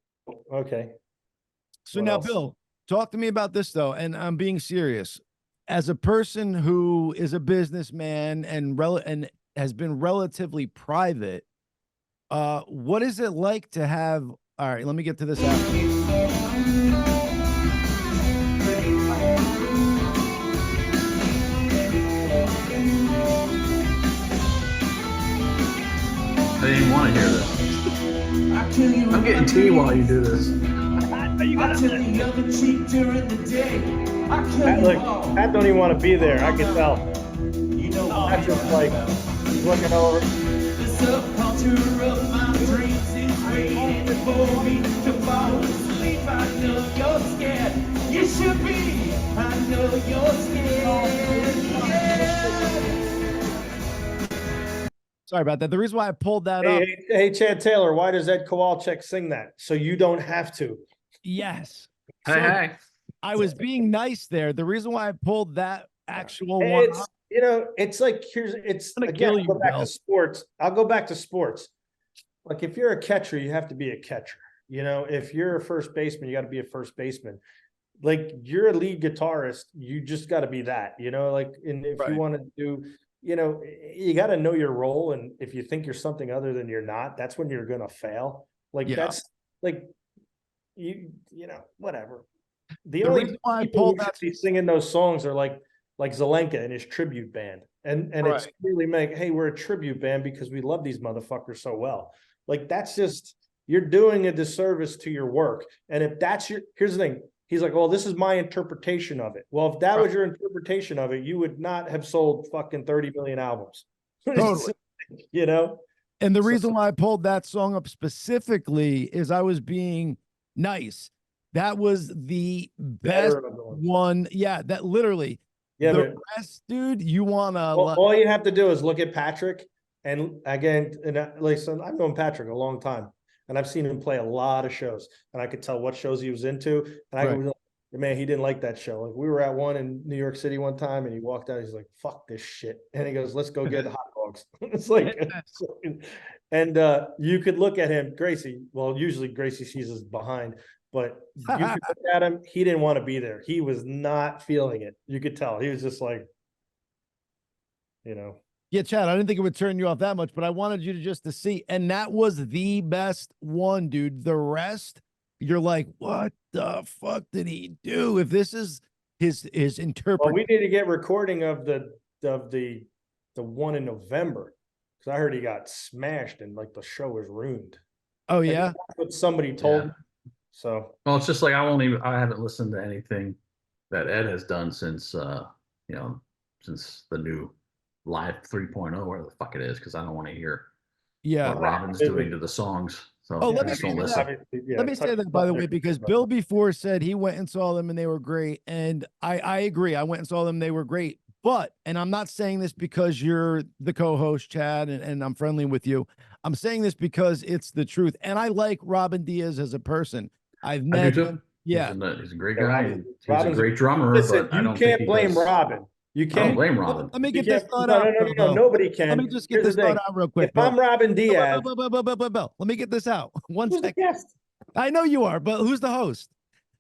okay. So What now, else? Bill, talk to me about this though, and I'm being serious. As a person who is a businessman and has been relatively private, what is it like to have? All right, let me get to this out. I didn't even want to hear this. I'm getting tea while you do this. Pat don't even want to be there. I can tell. Pat's just like looking over. You should be. I know you're scared. Sorry about that. The reason why I pulled that up. Hey, Chad Taylor, why does Ed Kowalczyk sing that? So you don't have to. Yes. Hey, So hey. I was being nice there. The reason why I pulled that actual one It's up, you know, it's like it's I'm gonna again. kill I'll go you, back Bill. to sports. I'll go back to sports. Like if you're a catcher, you have to be a catcher. You know, if you're a first baseman, you got to be a first baseman. Like you're a lead guitarist, you just got to be that. You know, like and if Right. you want to do, you know, you got to know your role. And if you think you're something other than you're not, that's when you're gonna fail. Like Yeah. that's like you know, whatever. The The only reason why I people pulled who that- should be singing those songs are like Zelenka and his tribute band. And it's Right. clearly like, hey, we're a tribute band because we love these motherfuckers so well. Like that's just you're doing a disservice to your work. And if that's here's the thing. He's like, well, this is my interpretation of it. Well, if that was your interpretation of it, you would not have sold fucking 30 million albums. Totally. You know? And the So- reason why I pulled that song up specifically is I was being nice. That was the best Better of the ones. one. Yeah, that literally. Yeah, the but rest, dude, you want to. all you have to do is look at Patrick. And again, listen, I've known Patrick a long time. And I've seen him play a lot of shows. And I could tell what shows he was into. And I Right. go, man, he didn't like that show. Like we were at one in New York City one time and he walked out, he's like, fuck this shit. And he goes, let's go get hot dogs. It's like, and you could look at him, Gracey. Well, usually Gracey sees us behind, but you could look at him. He didn't want to be there. He was not feeling it. You could tell. He was just like, you know. Yeah, Chad, I didn't think it would turn you off that much, but I wanted you to just to see. And that was the best one, dude. The rest, you're like, what the fuck did he do? If this is his Well, interpretation. we need to get recording of the one in November because I heard he got smashed and like the show was ruined. Oh, Like, yeah. that's what somebody told Yeah. me. So Well, it's just like I haven't listened to anything that Ed has done since since the new Live 3.0, whatever the fuck it is, because I don't want to hear Yeah. what Robin's doing to the songs. So Oh, I let me just say don't that. listen. Let me say that, by the way, because Bill before said he went and saw them and they were great. And I agree. I went and saw them. They were great. But, and I'm not saying this because you're the co-host, Chad, and I'm friendly with you. I'm saying this because it's the truth. And I like Robin Diaz as a person. I've I met do too. him. Yeah. He's a great Yeah, guy. Robin- He's Robin's a a- great drummer, Listen, but I you don't think can't he blame does. Robin. You I don't can't blame Robin. Let me You get this can't. thought No, out. no, no, no, Bill, no. though. Nobody can. Let me just get Here's this the thought thing. out real quick. If I'm Robin Diaz, Bill, let me get this out. One who's the second. guest? I know you are, but who's the host?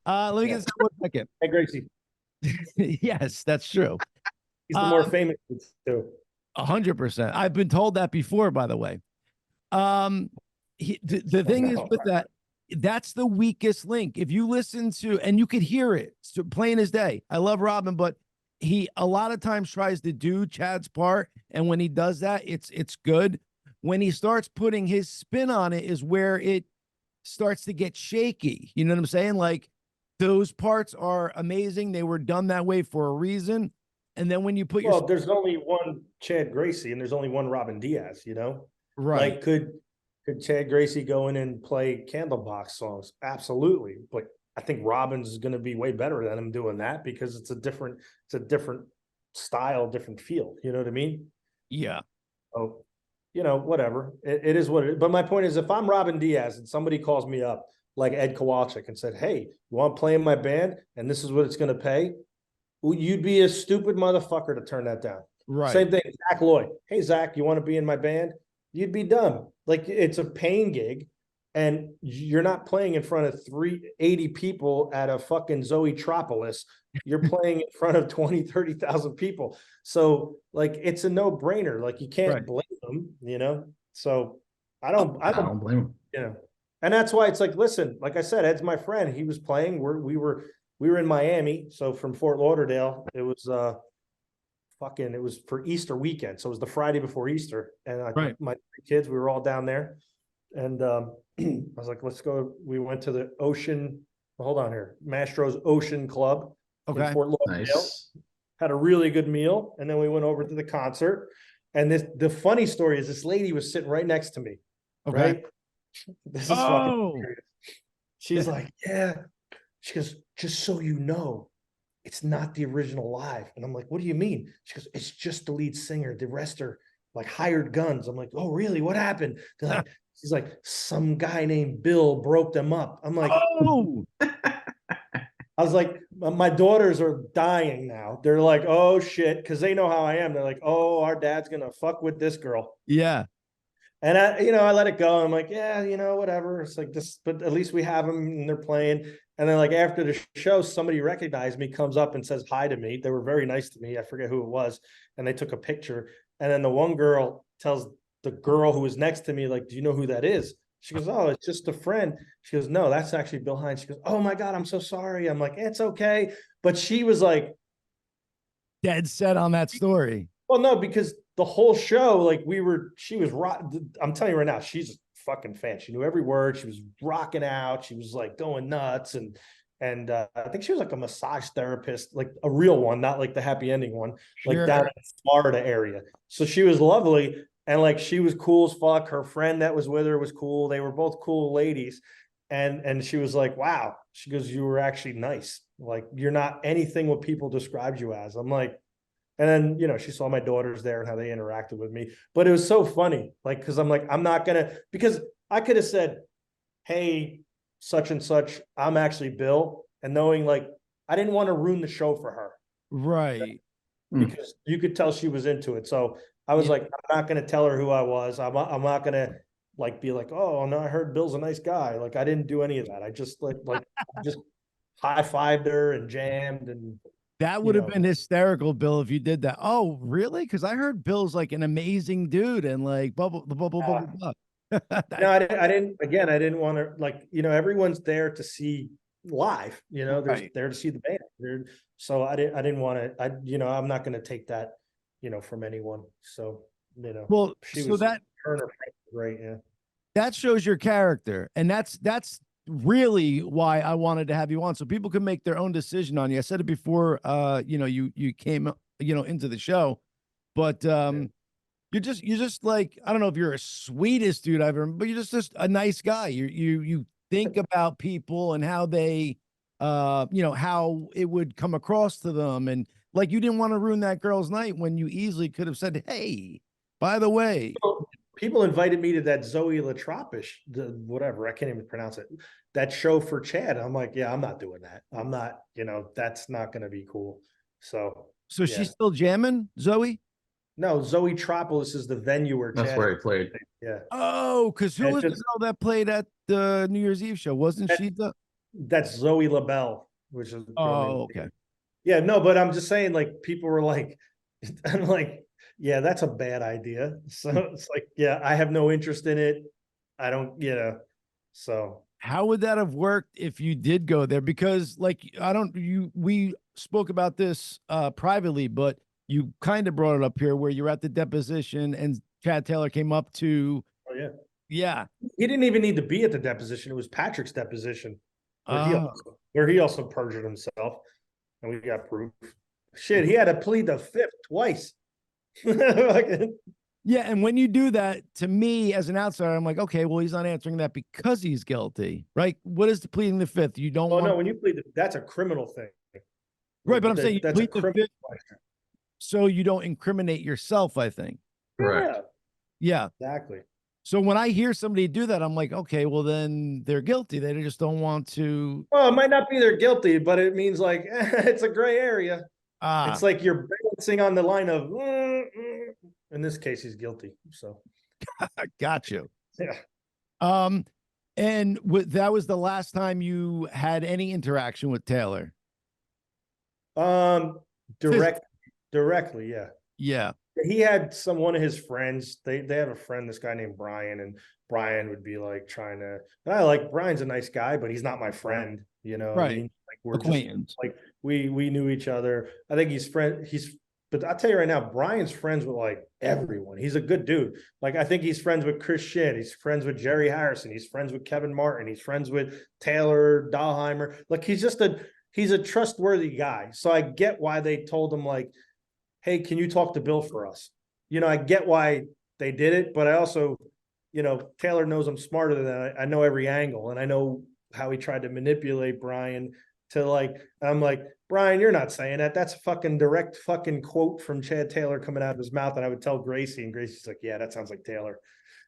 Let me Yeah. get this out 1 second. Hey, Gracey. Yes, that's true. He's the more famous too. 100%. I've been told that before, by the way. The thing is with that, that's the weakest link. If you listen to, and you could hear it, so plain as day. I love Robin, but he a lot of times tries to do Chad's part, and when he does that, it's good. When he starts putting his spin on it, is where it starts to get shaky. You know what I'm saying? Like those parts are amazing. They were done that way for a reason. And then when you put Well, your there's only one Chad Gracey and there's only one Robin Diaz, you know? right, Like, could Chad Gracey go in and play Candlebox songs? Absolutely. But I think Robin's going to be way better than him doing that because it's a different style, different feel. You know what I mean? yeah, Oh, you know, whatever. It is what it is. But my point is, if I'm Robin Diaz and somebody calls me up like Ed Kowalczyk and said, "Hey, you want to play in my band? And this is what it's going to pay," well, you'd be a stupid motherfucker to turn that down. right, Same thing, Zach Lloyd. Hey, Zach, you want to be in my band? You'd be dumb. Like, it's a paying gig, and you're not playing in front of 380 people at a fucking Zoe Tropolis. You're playing in front of 20, 30,000 people. So, like, it's a no-brainer. Like, you can't Right. blame them, you know? So I I don't, don't blame him. you know. And that's why it's like, listen, like I said, Ed's my friend. He was playing. We were in Miami. So from Fort Lauderdale, it was it was for Easter weekend. So it was the Friday before Easter. And Right. my kids, we were all down there. And I was like, let's go. We went to the Ocean, hold on here, Mastro's Ocean Club in Okay. Fort Lauderdale. Nice. Had a really good meal. And then we went over to the concert. And the funny story is this lady was sitting right next to me. Okay. Right? This is fucking Oh, serious. She's like, yeah. She goes, just so you know, it's not the original live. And I'm like, what do you mean? She goes, it's just the lead singer. The rest are like hired guns. I'm like, oh, really? What happened? They're like, she's like, some guy named Bill broke them up. I'm like, oh, I was like, my daughters are dying now. They're like, oh shit, because they know how I am. They're like, oh, our dad's gonna fuck with this girl. yeah, And I let it go. I'm like, yeah, whatever. It's like this, but at least we have them and they're playing. And then like after the show, somebody recognized me, comes up and says hi to me. They were very nice to me. I forget who it was. And they took a picture. And then the one girl tells the girl who was next to me, like, do you know who that is? She goes, oh, it's just a friend. She goes, no, that's actually Bill Hynes. She goes, oh my God, I'm so sorry. I'm like, it's okay. But she was like, dead set on that story. well, no, because the whole show, like she was I'm telling you right now, she's a fucking fan. She knew every word. She was rocking out. She was like going nuts. And I think she was like a massage therapist, like a real one, not like the happy ending one, like Sure. down in the Florida area. So she was lovely. And like, she was cool as fuck. Her friend that was with her was cool. They were both cool ladies. And she was like, wow. She goes, you were actually nice. Like, you're not anything what people described you as. I'm like, and then, she saw my daughters there and how they interacted with me. But it was so funny, like, because I'm like, I'm not going to, because I could have said, hey, such and such, I'm actually Bill. And knowing, like, I didn't want to ruin the show for her. Right. Because you could tell she was into it. So I was like, I'm not going to tell her who I was. I'm not going to, like, be like, oh, no, I heard Bill's a nice guy. Like, I didn't do any of that. I just, just high-fived her and jammed and. That would have been hysterical, Bill, if you did that. Oh, really? Because I heard Bill's like an amazing dude and like blah. No, I didn't want to, like, everyone's there to see live, they're Right. there to see the band. So I didn't want to, I'm not going to take that, from anyone. So, Well, she so was that great. Yeah. that shows your character, and that's really why I wanted to have you on, so people can make their own decision on you. I said it before, you came, into the show. But you're just like, I don't know if you're a sweetest dude I've ever, but you're just a nice guy. You think about people and how they how it would come across to them. And like, you didn't want to ruin that girl's night when you easily could have said, hey, by the way. People invited me to that Zoe Latropish, whatever, I can't even pronounce it, that show for Chad. I'm like, yeah, I'm not doing that. I'm not, that's not going to be cool. So yeah. She's still jamming, Zoe? No, Zoe Tropolis is the venue where That's Chad. where he played. Yeah. Oh, because who was the girl that played at the New Year's Eve show? Wasn't she the? That's Zoe LaBelle, which is. Oh, okay. Yeah, no, but I'm just saying, like, people were like, I'm like, yeah, that's a bad idea. So it's like, yeah, I have no interest in it. I don't, so. How would that have worked if you did go there? Because like, we spoke about this privately, but you kind of brought it up here where you're at the deposition and Chad Taylor came up to. Oh, yeah. Yeah. He didn't even need to be at the deposition. It was Patrick's deposition where he also perjured himself. And we got proof. Shit, he had to plead the fifth twice. Yeah, and when you do that, to me as an outsider, I'm like, okay, well, he's not answering that because he's guilty, right? What is the pleading the fifth? You don't. No, when you plead, that's a criminal thing, right? But I'm saying that's you plead the fifth, so you don't incriminate yourself. I think. Correct. Yeah, exactly. So when I hear somebody do that, I'm like, okay, well, then they're guilty. They just don't want to. Well, it might not be they're guilty, but it means like it's a gray area. It's like you're balancing on the line of. In this case, he's guilty. So, got you. Yeah. And that was the last time you had any interaction with Taylor. Directly, yeah. Yeah. He had one of his friends. They have a friend, this guy named Brian, and Brian would be like trying to. Brian's a nice guy, but he's not my friend. Right. I mean? Like we're acquaintance. Just, like we knew each other. I think but I'll tell you right now, Brian's friends with like everyone. He's a good dude. Like I think he's friends with Chris Shedd. He's friends with Jerry Harrison. He's friends with Kevin Martin. He's friends with Taylor Dahlheimer. Like he's a trustworthy guy. So I get why they told him like, hey, can you talk to Bill for us? I get why they did it, but I also, Taylor knows I'm smarter than that. I know every angle, and I know how he tried to manipulate Brian to like, I'm like, Brian, you're not saying that. That's a fucking direct fucking quote from Chad Taylor coming out of his mouth. And I would tell Gracey, and Gracey's like, yeah, that sounds like Taylor.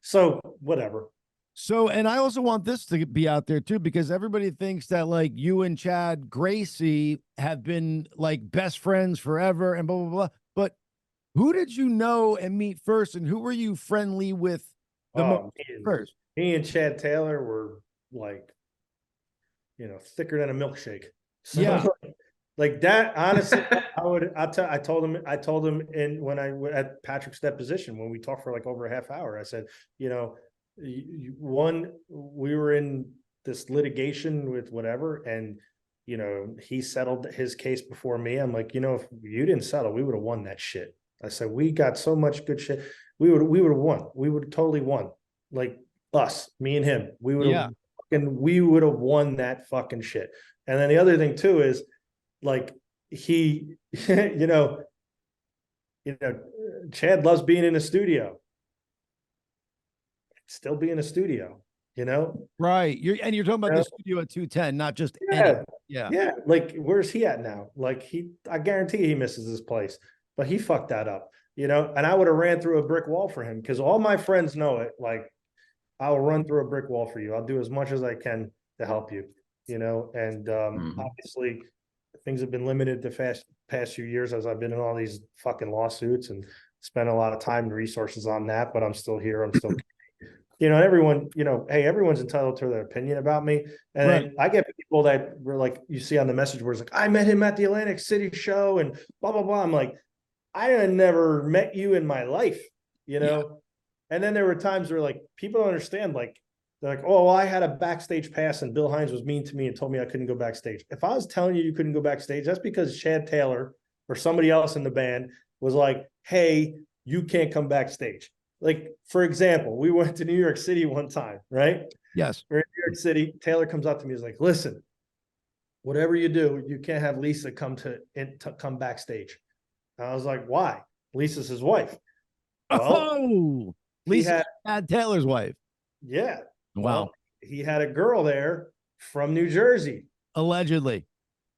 So whatever. So, and I also want this to be out there too, because everybody thinks that like you and Chad Gracey have been like best friends forever and blah, blah, blah. But who did you know and meet first? And who were you friendly with first? Me and Chad Taylor were like, thicker than a milkshake. So, yeah. Like that, honestly, I told him when I went at Patrick's deposition, when we talked for like over a half hour, I said, we were in this litigation with whatever, and he settled his case before me. I'm like, if you didn't settle, we would have won that shit. I said, we got so much good shit. We would have won. We would have totally won. Like us, me and him, we would have won that fucking shit. And then the other thing too is like he, Chad loves being in a studio. Still be in a studio, Right. You're talking about the studio at 210, not just yeah. Like where's he at now? Like I guarantee he misses this place, but he fucked that up, and I would have ran through a brick wall for him because all my friends know it. Like I'll run through a brick wall for you. I'll do as much as I can to help you, and obviously things have been limited the past few years as I've been in all these fucking lawsuits and spent a lot of time and resources on that, but I'm still here. I'm still, everyone, hey, everyone's entitled to their opinion about me. And right. Then I get people that were like, you see on the message where it's like, I met him at the Atlantic City show and blah, blah, blah. I'm like, I had never met you in my life, Yeah. And then there were times where like, people don't understand, like, they're like, oh, well, I had a backstage pass and Bill Hynes was mean to me and told me I couldn't go backstage. If I was telling you couldn't go backstage, that's because Chad Taylor or somebody else in the band was like, hey, you can't come backstage. Like, for example, we went to New York City one time, right? Yes. We're in New York City. Taylor comes up to me and is like, listen, whatever you do, you can't have Lisa come backstage. And I was like, why? Lisa's his wife. Well, Oh, he Lisa had, Taylor's wife. yeah. Wow. Well, he had a girl there from New Jersey. Allegedly.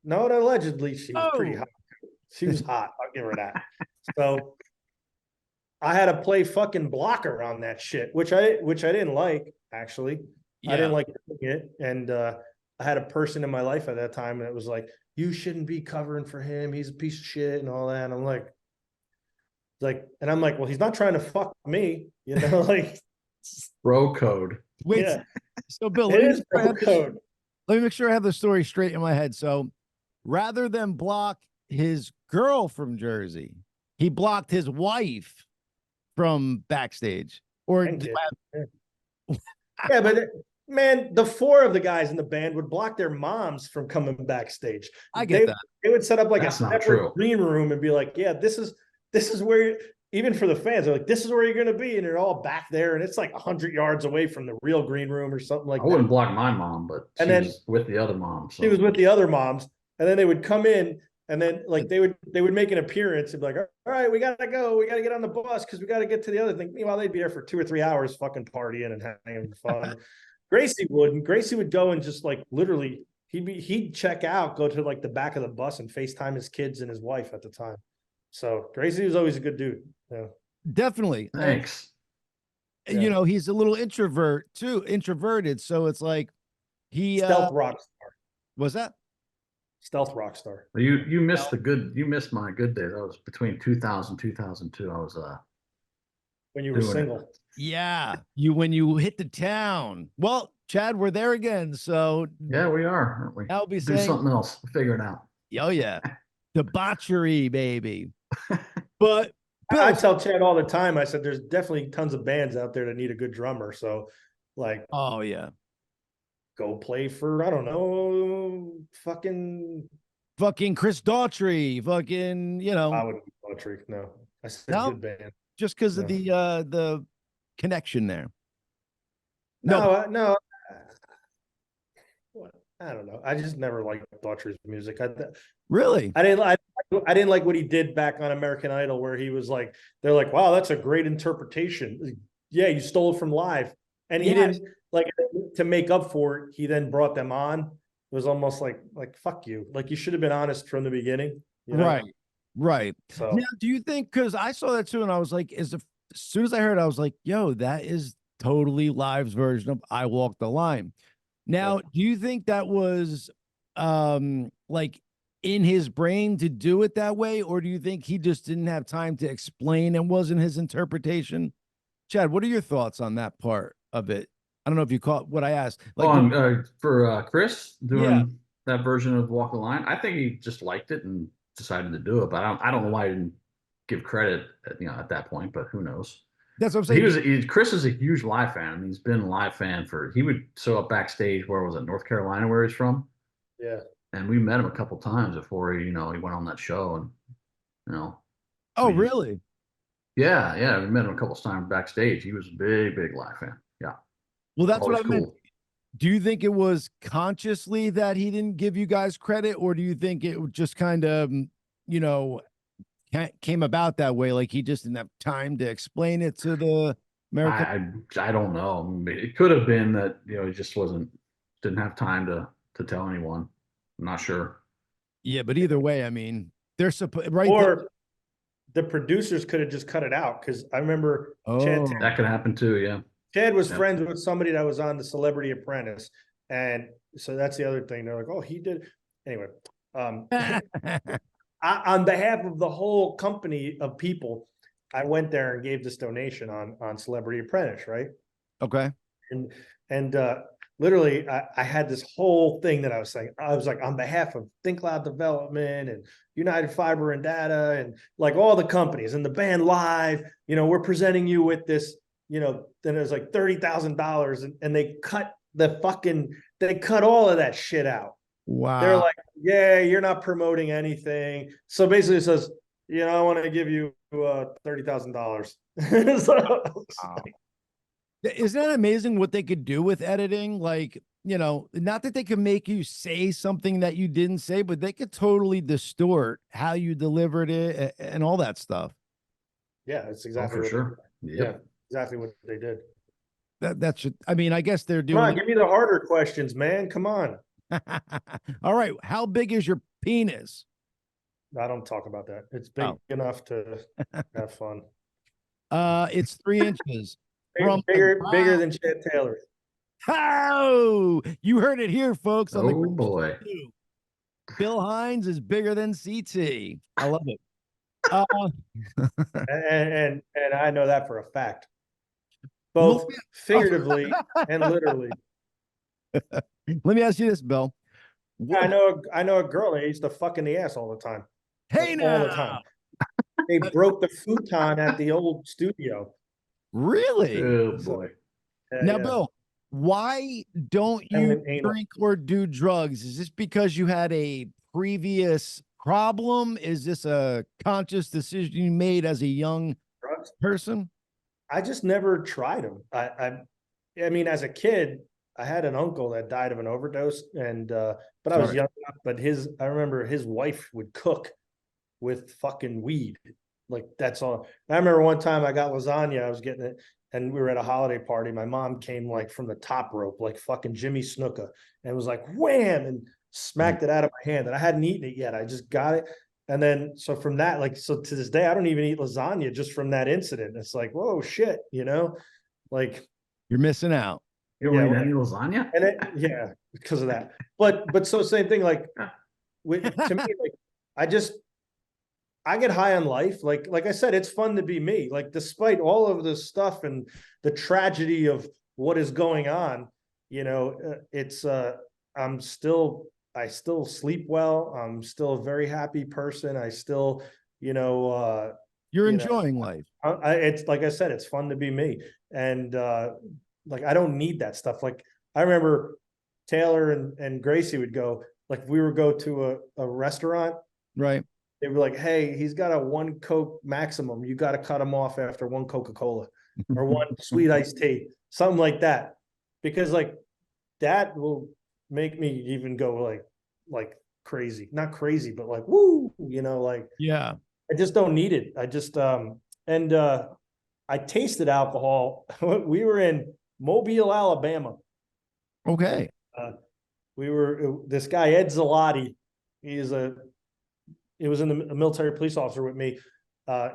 No, allegedly she was pretty Oh. hot. She was hot. I'll give her that. So I had to play fucking blocker on that shit, which I didn't like, actually. I Yeah. didn't like doing it. And I had a person in my life at that time that was like, you shouldn't be covering for him. He's a piece of shit and all that. And I'm like, well, he's not trying to fuck me, you know, like Bro code. Wait, yeah, so Bill, it is bro code. let me make sure I have the story straight in my head. So rather than block his girl from Jersey, he blocked his wife from backstage. Or And kid. Yeah, but man, the four of the guys in the band would block their moms from coming backstage. I get that. They would set up like That's a not separate true. green room and be like, yeah, this is where, even for the fans, they're like, this is where you're going to be. And they're all back there. And it's like 100 yards away from the real green room or something like I that. wouldn't block my mom, but And she then- was with the other mom. So. She was with the other moms. And then they would come in and then like they would make an appearance and be like, all right, we got to go. We got to get on the bus because we got to get to the other thing. Meanwhile, they'd be there for 2 or 3 hours fucking partying and having fun. Gracie would go and just like literally he'd check out, go to like the back of the bus and FaceTime his kids and his wife at the time. So Gracie was always a good dude. Yeah. Definitely. Thanks. And, you know, he's a little introverted. So it's like he Stealth rock star. was that? Stealth rock star. You missed you missed my good days. I was between 2000 2002. I was When you were doing it. single. Yeah. When you hit the town. Well, Chad, we're there again. So Yeah, we are, aren't we? I'll be Do saying something else. We'll figure it out. oh yeah. Debauchery, baby. But Bill, I tell Chad all the time, I said, there's definitely tons of bands out there that need a good drummer. So like, oh yeah. go play for, I don't know, Fucking Chris Daughtry, fucking, you know, I wouldn't be poetry. No, I said No? good band. just because of No. the connection there. No. I don't know. I just never liked Daughtry's music. Really? I didn't like what he did back on American Idol, where he was like, they're like, wow, that's a great interpretation. Yeah, you stole it from live. And he Yeah. didn't like to make up for it. He then brought them on. It was almost like fuck you. Like you should have been honest from the beginning. You know? Right. So Now, do you think, because I saw that too, and I was like, as soon as I heard it, I was like, yo, that is totally Live's version of I Walk the Line. Now, do you think that was like in his brain to do it that way, or do you think he just didn't have time to explain and wasn't his interpretation? Chad, what are your thoughts on that part of it? I don't know if you caught what I asked. Like For Chris doing Yeah. that version of Walk the Line, I think he just liked it and decided to do it. But I don't know why he didn't give credit, at that point. But who knows? that's what I'm saying. Chris is a huge Live fan. I mean, he's been a Live fan he would show up backstage. Where was it? North Carolina, where he's from. yeah. And we met him a couple times before he went on that show, and Oh, really? Yeah, we met him a couple times backstage. He was a big Live fan. Yeah. Well, that's Always what I meant. Do you think it was consciously that he didn't give you guys credit, or do you think it just kind of, came about that way? Like he just didn't have time to explain it to the American. I don't know. I mean, it could have been that he just didn't have time to tell anyone. I'm not sure. Yeah, but either way, I mean, they're supposed right. Or the producers could have just cut it out, because I remember Chad Oh. That could happen too. Yeah. Chad was Yeah. friends with somebody that was on the Celebrity Apprentice. And so that's the other thing. They're like, oh, he did. Anyway, on behalf of the whole company of people, I went there and gave this donation on Celebrity Apprentice, right? Okay. And literally, I had this whole thing that I was saying. I was like, on behalf of Think Loud Development and United Fiber and Data and like all the companies and the band Live, we're presenting you with this, then it was like $30,000 and they cut all of that shit out. Wow. They're like, yeah, you're not promoting anything. So basically it says, I want to give you $30,000. Wow. Isn't that amazing what they could do with editing? Like, not that they could make you say something that you didn't say, but they could totally distort how you delivered it and all that stuff. Yeah, it's Oh, exactly for what sure. they, Yep. yeah, exactly what they did. That should, I mean, I guess they're Come on, doing give me the harder questions, man. Come on. it. All right. How big is your penis? I don't talk about that. It's big Oh. enough to have fun. It's 3 inches from the Bigger ground. than Chad Taylor. Oh, you heard it here, folks. On the Oh boy. Bill Hynes is bigger than CT. I love it. And I know that for a fact. Well, Both figuratively and literally. let me ask you this, Bill. I know a girl that used to fuck in the ass all the time. Hey, Like, all the now. time. They broke the futon at the old studio. Really? Oh boy. Now, Yeah. Bill, why don't And you anal. drink or do drugs? Is this because you had a previous problem? Is this a conscious decision you made as a young Drugs? person? I just never tried them. I mean, as a kid, I had an uncle that died of an overdose, and but I was Sorry. young enough. But I remember his wife would cook with fucking weed. Like, that's all. I remember one time I got lasagna. I was getting it, and we were at a holiday party. My mom came like from the top rope, like fucking Jimmy Snuka, and was like wham, and smacked it out of my hand. And I hadn't eaten it yet. I just got it. And then, so from that, like, so to this day, I don't even eat lasagna just from that incident. It's like, whoa, shit, like, You're missing out. You don't Yeah, eat well, any lasagna? and yeah, because of that. But so same thing, like, to me, like, I get high on life. Like I said, it's fun to be me. Like, despite all of this stuff and the tragedy of what is going on, it's I still sleep well. I'm still a very happy person. I still, You're you know, enjoying life. it's like I said, it's fun to be me. And like, I don't need that stuff. Like, I remember Taylor and Gracey would go, like, we would go to a restaurant. Right. They were like, hey, he's got a 1 Coke maximum. You got to cut him off after 1 Coca-Cola or 1 sweet iced tea, something like that. Because like, that will make me even go like crazy, not crazy, but like, woo, like, Yeah. I just don't need it. I just, I tasted alcohol. We were in Mobile, Alabama. Okay. This guy, Ed Zalotti, he was in a military police officer with me.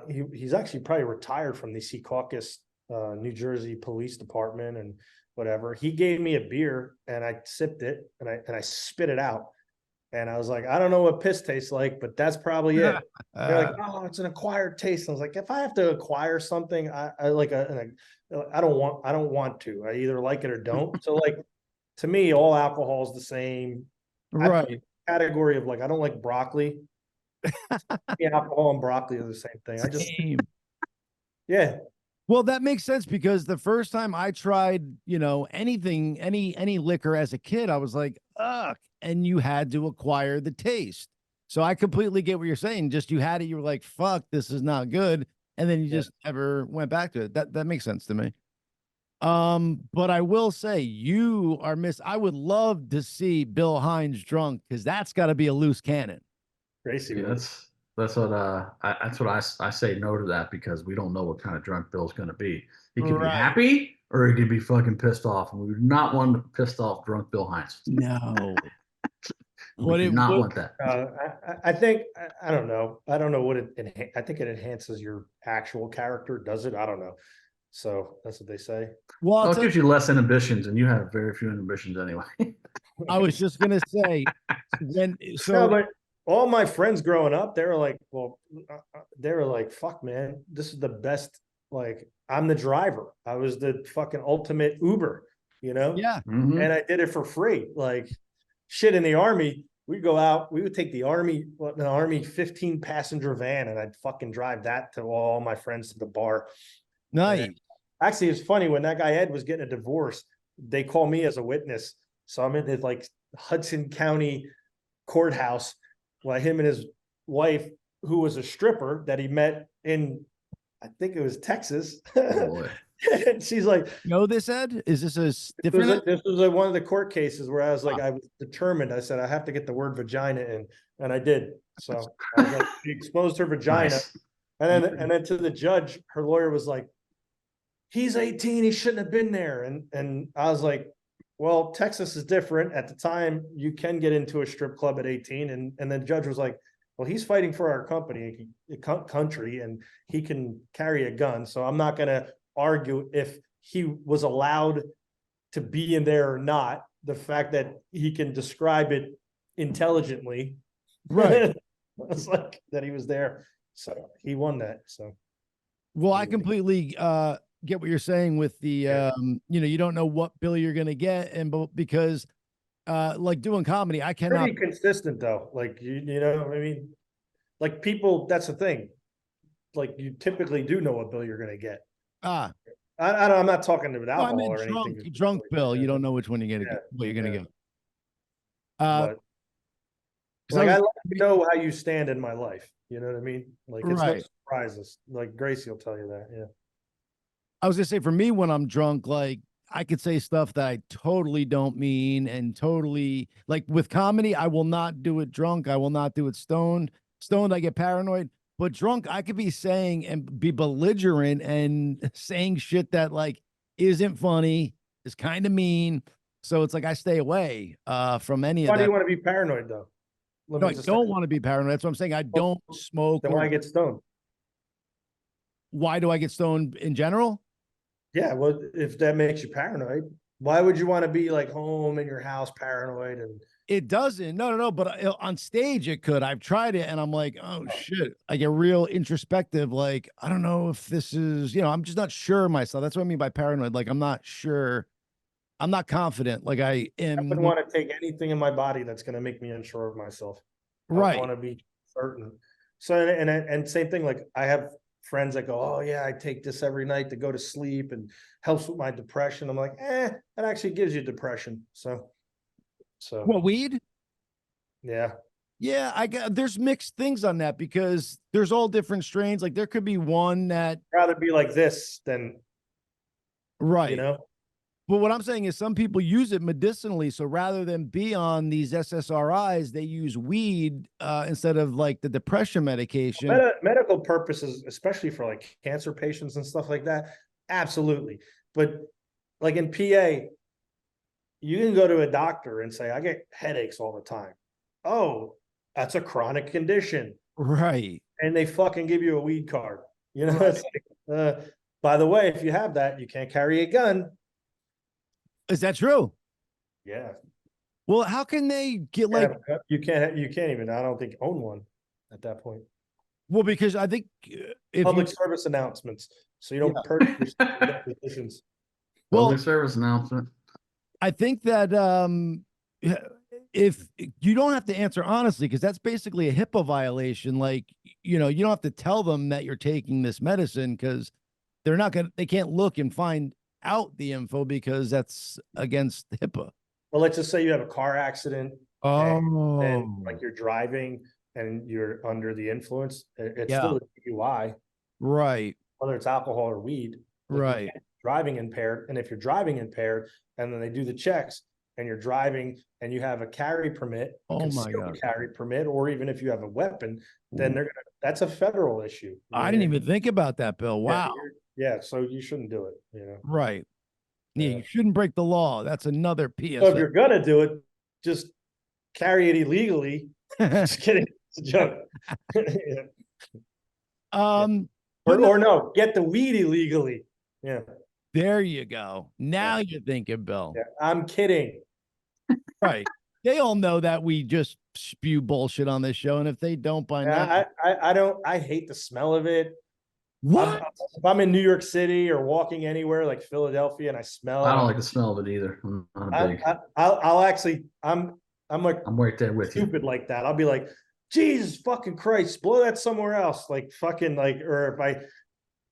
He's actually probably retired from the Secaucus, New Jersey Police Department and whatever. He gave me a beer and I sipped it and I spit it out. And I was like, I don't know what piss tastes like, but that's probably it. They're like, oh, it's an acquired taste. I was like, if I have to acquire something, I don't want to. I either like it or don't. So like, to me, all alcohol is the same. Right. Category of like, I don't like broccoli. Alcohol and broccoli are the same thing. Same. Yeah. Well, that makes sense because the first time I tried, anything, any liquor as a kid, I was like, ugh, and you had to acquire the taste. So I completely get what you're saying. Just you had it, you were like, fuck, this is not good. And then you just never went back to it. That makes sense to me. But I will say you are I would love to see Bill Hynes drunk because that's got to be a loose cannon. Gracey. Yeah, that's what I say no to that because we don't know what kind of drunk Bill's going to be. He could be happy or he could be fucking pissed off, and we would not want a pissed off drunk Bill Hynes. No, we do not want that. I think I don't know. I don't know what I think it enhances your actual character. Does it? I don't know. So that's what they say. Well, it gives you less inhibitions, and you have very few inhibitions anyway. I was just gonna say but all my friends growing up, they were like, fuck, man, this is the best. Like, I'm the driver. I was the fucking ultimate Uber, Yeah. Mm-hmm. And I did it for free. Like, shit, in the Army, we'd go out, we would take an Army 15 passenger van, and I'd fucking drive that to all my friends to the bar. Nice. Actually, it's funny, when that guy Ed was getting a divorce, they call me as a witness. So I'm in the like Hudson County courthouse while him and his wife, who was a stripper that he met in, I think it was Texas. Oh, boy. And she's like, this, Ed? Is this a different? This was one of the court cases where I was like, I was determined. I said, I have to get the word vagina in, and I did. So I was like, she exposed her vagina. Nice. And then to the judge, her lawyer was like, he's 18, he shouldn't have been there. And I was like, well, Texas is different. At the time, you can get into a strip club at 18. And the judge was like, well, he's fighting for our country, and he can carry a gun. So I'm not going to argue if he was allowed to be in there or not. The fact that he can describe it intelligently, Right. it's like that he was there. So he won that. So, Well, I completely get what you're saying with the you don't know what bill you're gonna get, and because like doing comedy, I cannot. pretty consistent though. Like you know, I mean, like people. That's the thing. Like you typically do know what bill you're going to get. I don't. I'm not talking about no, I alcohol meant or drunk, anything. drunk bill. You don't know which one you're gonna get, what you're gonna get. But, like I like to know how you stand in my life. You know what I mean? Like it's no surprises. Like Gracey will tell you that. Yeah. I was gonna say for me when I'm drunk, like I could say stuff that I totally don't mean, and totally like with comedy, I will not do it drunk. I will not do it stoned. Stoned, I get paranoid. But drunk, I could be saying and be belligerent and saying shit that like isn't funny, is kind of mean. So it's like I stay away from any of that. Why do you want to be paranoid though? No, I don't want to be paranoid. That's what I'm saying. I don't smoke. Then why get stoned? Why do I get stoned in general? Yeah, well, if that makes you paranoid, why would you want to be like home in your house paranoid? And it doesn't. No. But on stage, it could. I've tried it, and I'm like, oh shit. I get real introspective. Like, I don't know if this is, I'm just not sure of myself. That's what I mean by paranoid. Like, I'm not sure. I'm not confident. Like I am. I wouldn't want to take anything in my body that's going to make me unsure of myself. Right. I want to be certain. So, and same thing. Like I have friends that go, oh yeah, I take this every night to go to sleep and helps with my depression. I'm like, that actually gives you depression. So what, weed? Yeah. There's mixed things on that because there's all different strains. Like there could be one that rather be like this than right. But what I'm saying is some people use it medicinally. So rather than be on these SSRIs, they use weed instead of like the depression medication. Medical purposes, especially for like cancer patients and stuff like that. Absolutely. But like in PA, you can go to a doctor and say, I get headaches all the time. Oh, that's a chronic condition. Right. And they fucking give you a weed card. It's like, by the way, if you have that, you can't carry a gun. Is that true? Yeah. Well, how can they get like you can't even, I don't think, own one at that point. Well, because I think if public service announcements, so you don't purchase positions. Public service announcement. I think that if you don't have to answer honestly, because that's basically a HIPAA violation. Like, you don't have to tell them that you're taking this medicine because they can't look and find out the info because that's against HIPAA. Well, let's just say you have a car accident. And like you're driving and you're under the influence. It's still a DUI. Right. Whether it's alcohol or weed. Right. Driving impaired. And if you're driving impaired and then they do the checks and you're driving and you have a carry permit, carry permit, or even if you have a weapon, then that's a federal issue. I didn't even think about that, Bill. Wow. Yeah, so you shouldn't do it, Right. Yeah, you shouldn't break the law. That's another PSA. So if you're gonna do it, just carry it illegally. Just kidding. It's a joke. Or no, get the weed illegally. Yeah. There you go. Now you're thinking, Bill. Yeah, I'm kidding. Right. They all know that we just spew bullshit on this show, and if they don't by now, I hate the smell of it. What? If I'm in New York City or walking anywhere like Philadelphia and I smell, I don't like the smell of it either. I'm right there with you. Stupid like that. I'll be like, Jesus fucking Christ, blow that somewhere else. Like fucking like, or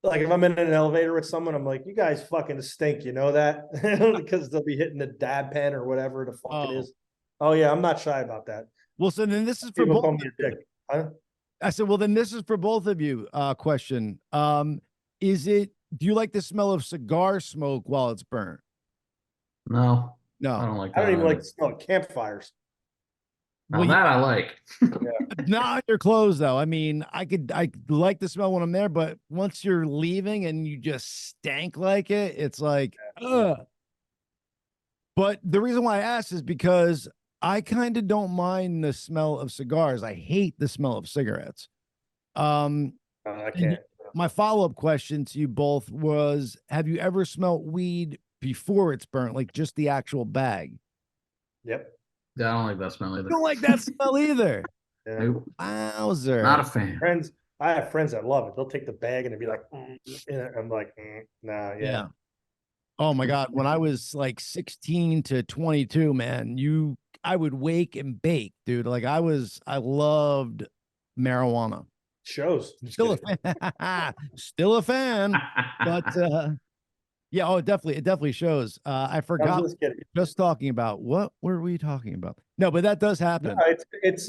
if I'm in an elevator with someone, I'm like, you guys fucking stink, you know that? Because they'll be hitting the dab pen or whatever the fuck it is. Oh yeah, I'm not shy about that. Well, so then this is for both. I said, well, then this is for both of you. Question. Do you like the smell of cigar smoke while it's burnt? No. No. I don't like that. I don't even like the smell of campfires. Now Well, that I like. not on your clothes though. I mean, I like the smell when I'm there, but once you're leaving and you just stank like it, it's like, ugh. But the reason why I asked is because I kind of don't mind the smell of cigars. I hate the smell of cigarettes. I And can't. my follow-up question to you both was, have you ever smelt weed before it's burnt, like just the actual bag? Yep. Yeah, I don't like that smell either. I don't like that smell either. Yeah. Nope, Wowzer. not a fan. Friends, I have friends that love it. They'll take the bag and they'll be like, and I'm like, nah, Yeah. Oh my God. When I was like 16 to 22, man, I would wake and bake, dude. Like I loved marijuana. Shows. Just Still a kidding. fan. Still a fan. But yeah, oh, it definitely shows. I I'm forgot just kidding. just talking about what were we talking about? No, but that does happen. No, it's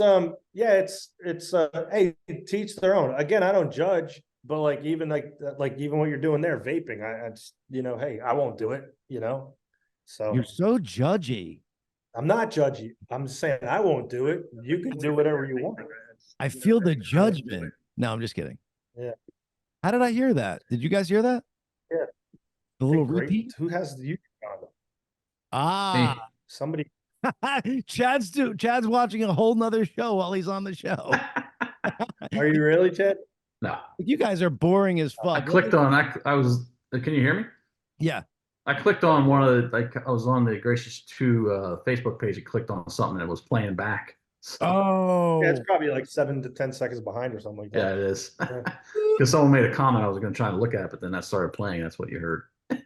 hey, teach their own. Again, I don't judge, but like even what you're doing there, vaping, I just, hey, I won't do it, So You're so judgy. I'm not judgy. I'm saying I won't do it. You can do whatever you want. I feel the judgment. No, I'm just kidding. Yeah. How did I hear that? Did you guys hear that? Yeah. The little Great. repeat? Who has the YouTube on? Ah. Somebody. Chad's watching a whole nother show while he's on the show. Are you really, Chad? No. You guys are boring as fuck. I clicked on. I was. Can you hear me? Yeah. I clicked on one of the. I was on the Gracey 2 Facebook page. I clicked on something that was playing back. So, Oh. Yeah, it's probably like 7 to 10 seconds behind or something like that. yeah, it is. Yeah. Because someone made a comment. I was going to try to look at it, but then that started playing. That's what you heard. Dude,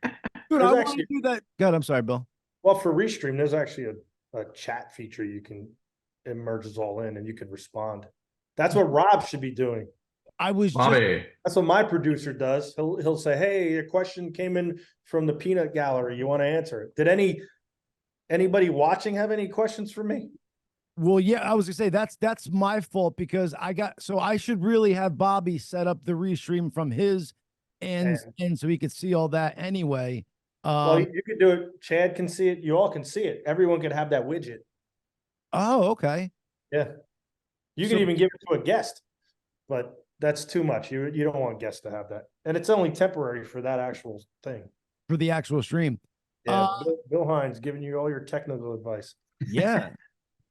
There's I want actually- to do that. God, I'm sorry, Bill. Well, for Restream, there's actually a chat feature it merges all in and you can respond. That's what Rob should be doing. I was Bobby. That's what my producer does. He'll say, "Hey, a question came in from the peanut gallery. You want to answer it?" Did anybody watching have any questions for me? Well, yeah, I was gonna say that's my fault because I should really have Bobby set up the restream from his end so he could see all that anyway. Well, you could do it. Chad can see it. You all can see it. Everyone can have that widget. Oh, okay. Yeah. You can even give it to a guest, but that's too much. You don't want guests to have that. And it's only temporary for that actual thing. For the actual stream. Yeah. Bill Hynes giving you all your technical advice. Yeah.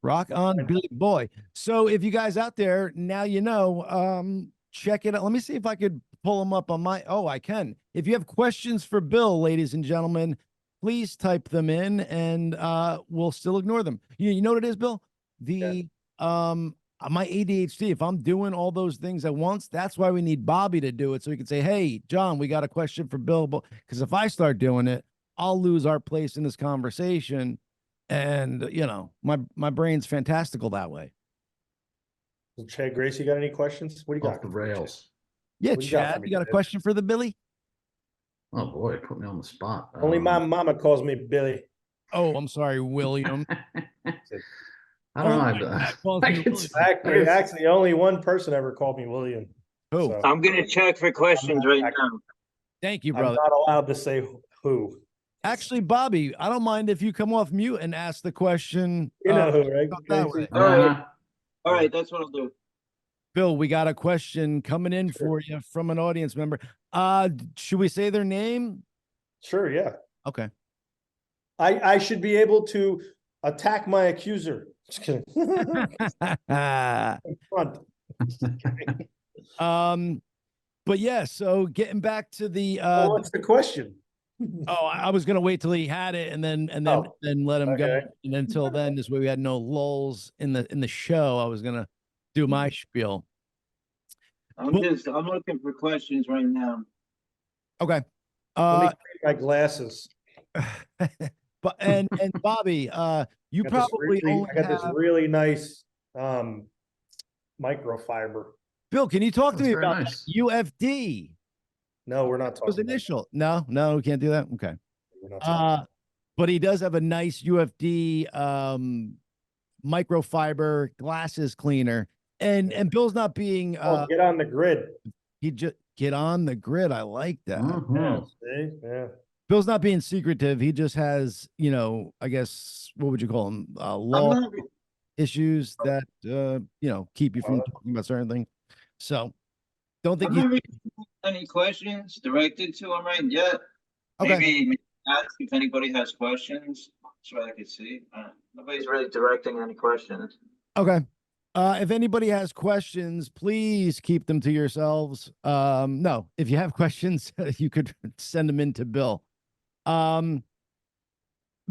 Rock on, Billy boy. So if you guys out there, now you know, check it out. Let me see if I could pull them up on I can. If you have questions for Bill, ladies and gentlemen, please type them in and we'll still ignore them. You know what it is, Bill? My ADHD, if I'm doing all those things at once, that's why we need Bobby to do it. So we can say, hey, John, we got a question for Bill. Because if I start doing it, I'll lose our place in this conversation. And, my brain's fantastical that way. Well, Chad Gracey, got any questions? What do you got? Off the rails. Yeah, What do you got Chad, for me, you got a Chad? question for the Billy? Oh boy, put me on the spot. Only my mama calls me Billy. Oh, I'm sorry, William. I don't know. Actually, only one person ever called me William. Who? So I'm gonna check for questions right now. Thank you, I'm brother. not allowed to say who. Actually, Bobby, I don't mind if you come off mute and ask the question. You know who, right? that Gracey? way. All right, that's what I'll do. Bill, we got a question coming in for you from an audience member. Should we say their name? Sure, yeah. Okay. I should be able to attack my accuser. Just kidding. Front. But yeah, so getting back to the Well, what's the question? I was gonna wait till he had it and then let him go. Okay. And until then, this way we had no lulls in the show. I was gonna do my spiel. I'm looking for questions right now. Okay. Let me clean my glasses. But and Bobby, you probably only I got this have, really nice microfiber. Bill, can you talk to That's me very about nice. that UFD? No, we're not Was talking about initial? No, we can't do that. Okay. that. We're not talking But he does have a nice UFD microfiber glasses cleaner. And Bill's not being get on the grid. he just get on the grid. I like that. Mhm. See? Yeah. Bill's not being secretive. He just has, I guess what would you call him? Law. issues that keep you from talking about certain things. So don't think I'm you not reading any questions directed to him right yet. okay. Maybe ask if anybody has questions so I could see. Nobody's really directing any questions. Okay. If anybody has questions, please keep them to yourselves. No, if you have questions, you could send them in to Bill.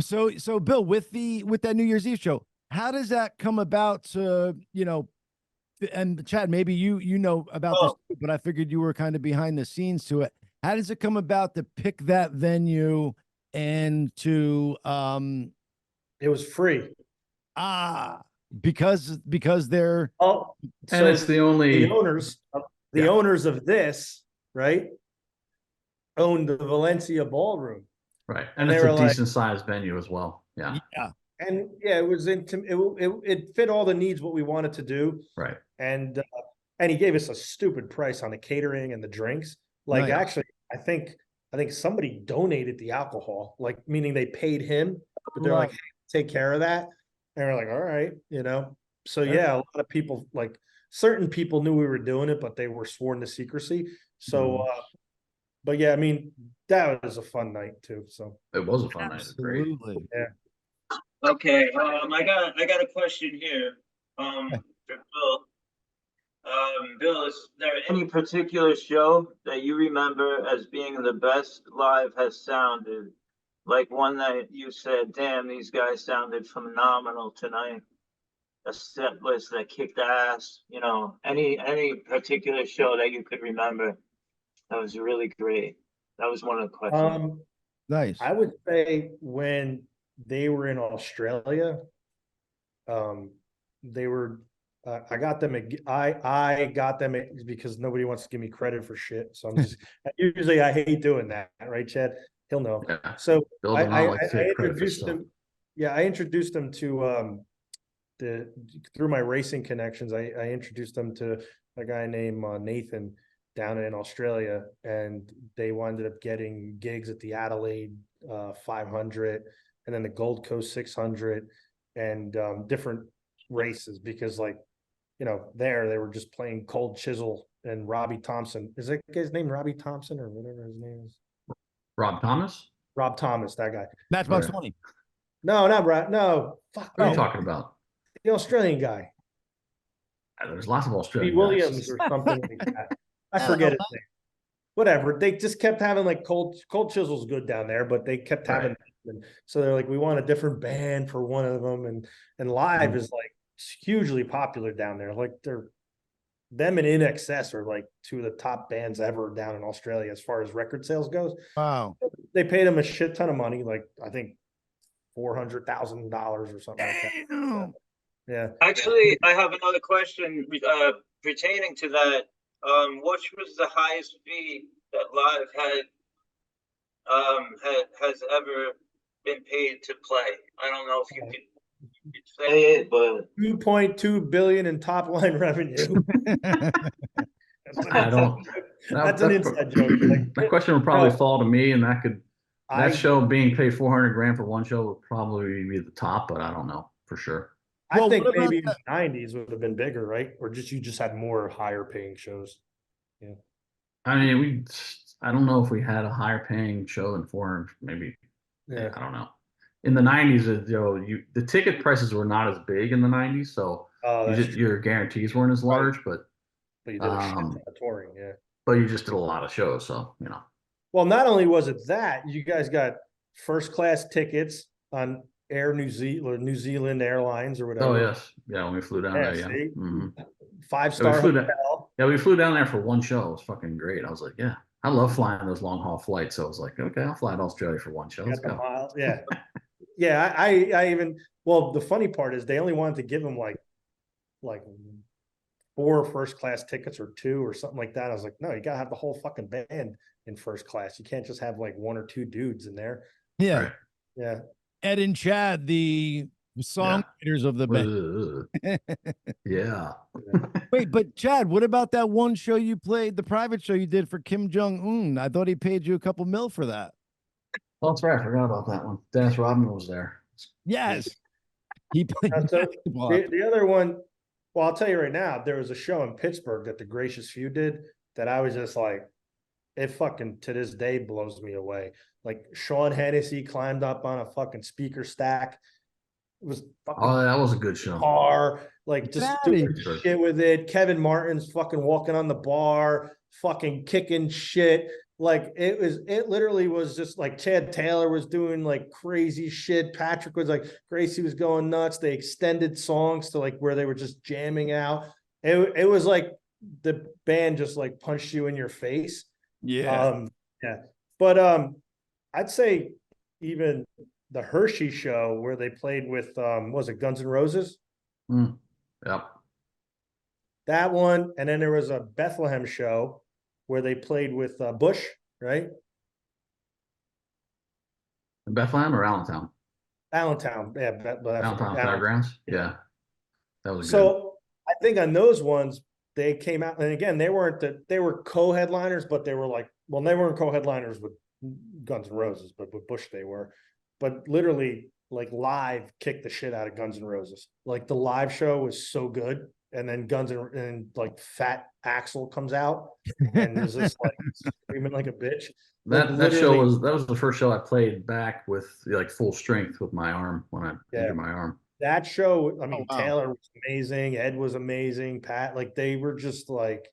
So Bill, with that New Year's Eve show, how does that come about to, and Chad, maybe you know about this, too, but I figured you were kind of behind the scenes to it. How does it come about to pick that venue and to It was free. because they're Oh, And so it's the only the owners of this, right, owned the Valencia Ballroom. right, And and they it's were a like- decent sized venue as well. Yeah, And yeah, it was it fit all the needs what we wanted to do. right. And he gave us a stupid price on the catering and the drinks. Like Nice. actually, I think somebody donated the alcohol, like meaning they paid him, but they're like, hey, take care of that. And we're like, all right, So yeah, a lot of people, like certain people knew we were doing it, but they were sworn to secrecy. So but yeah, I mean, that was a fun night too. So It was a fun night. It was great. absolutely. yeah. Okay, I got a question here. For Bill. Bill, is there any particular show that you remember as being the best live has sounded? Like one that you said, damn, these guys sounded phenomenal tonight. A set list that kicked ass, any particular show that you could remember that was really great. That was one of the questions. Nice. I would say when they were in Australia, they were. I got them. I got them because nobody wants to give me credit for shit. So I'm just usually I hate doing that, right, Chad? He'll know. Yeah. So Bill does not like to take credit for introduced stuff. them. Yeah, I introduced them to through my racing connections. I introduced them to a guy named Nathan down in Australia, and they wound up getting gigs at the Adelaide 500 and then the Gold Coast 600 and different races because there they were just playing Cold Chisel and Robbie Thompson. Is that guy's name Robbie Thompson or whatever his name is? Rob Thomas? Rob Thomas, that guy. Matchbox Right. 20. No, not Rob. No, fuck. What are you man. talking about? The Australian guy. There's lots of P. Australian Williams guys. or something like that. I I don't forget know. his name. Whatever. They just kept having like Cold Chisel's good down there, but they kept having. And so they're like, we want a different band for one of them, and live is like hugely popular down there. Like them and In Excess are like two of the top bands ever down in Australia as far as record sales goes. Wow. They paid them a shit ton of money, like I think $400,000 or something like that. Damn. Yeah. Actually, I have another question pertaining to that. Which was the highest fee that Live has ever been paid to play? I don't know if you could say it, but 2.2 billion in top line revenue. I don't. That's an inside joke. Like, That question would probably no. fall to me, and that I show being paid $400,000 for one show would probably be the top, but I don't know for sure. Well, think what about maybe in the 90s would have been bigger, right? Or you just had more higher paying shows. Yeah. I mean, I don't know if we had a higher paying show than 400, maybe. Yeah. I don't know. In the 90s, the ticket prices were not as big in the 90s, so your guarantees weren't as large, but you did a shit ton of touring, yeah. But you just did a lot of shows, so Well, not only was it that, you guys got first class tickets on Air New Zealand Airlines or whatever. Oh yes, yeah. When we flew down there, yeah. Mm-hmm. Yeah, 5-star hotel. we flew down there for one show. It was fucking great. I was like, yeah, I love flying those long haul flights. So I was like, okay, I'll fly to Australia for one show. Let's go. Yeah, yeah. I even the funny part is they only wanted to give them like 4 first class tickets or 2 or something like that. I was like, no, you gotta have the whole fucking band in first class. You can't just have like 1 or 2 dudes in there. Yeah. Right. Yeah. Ed and Chad, the songwriters of the band. Yeah. Wait, but Chad, what about that one show you played, the private show you did for Kim Jong-un? I thought he paid you a couple mil for that. Well, that's right. I forgot about that one. Dennis Rodman was there. Yes. He played So basketball. the other one, well, I'll tell you right now, there was a show in Pittsburgh that the Gracious Few did that I was just like, it fucking to this day blows me away. Like Sean Hennessy climbed up on a fucking speaker stack. It was fucking Oh, that was a good show. car, like just outta doing here. shit with it. Kevin Martin's fucking walking on the bar, fucking kicking shit. Like it literally was just like Chad Taylor was doing like crazy shit. Patrick was like, Gracey was going nuts. They extended songs to like where they were just jamming out. It was like the band just like punched you in your face. Yeah. Yeah. But I'd say even the Hershey show where they played with was it Guns N' Roses? Yep. That one, and then there was a Bethlehem show where they played with Bush, right? In Bethlehem or Allentown? Allentown, yeah, Allentown Fairgrounds. Yeah, that was good. So I think on those ones they came out, and again they were co-headliners, but they were like, well, they weren't co-headliners with Guns N' Roses, but with Bush they were. But literally, like live kicked the shit out of Guns N' Roses. Like the live show was so good, and then and like Fat Axel comes out and is just like screaming like a bitch. That show was the first show I played back with like full strength with my arm when I injured my arm. That show, I mean, wow. Taylor was amazing, Ed was amazing, Pat, like they were just like,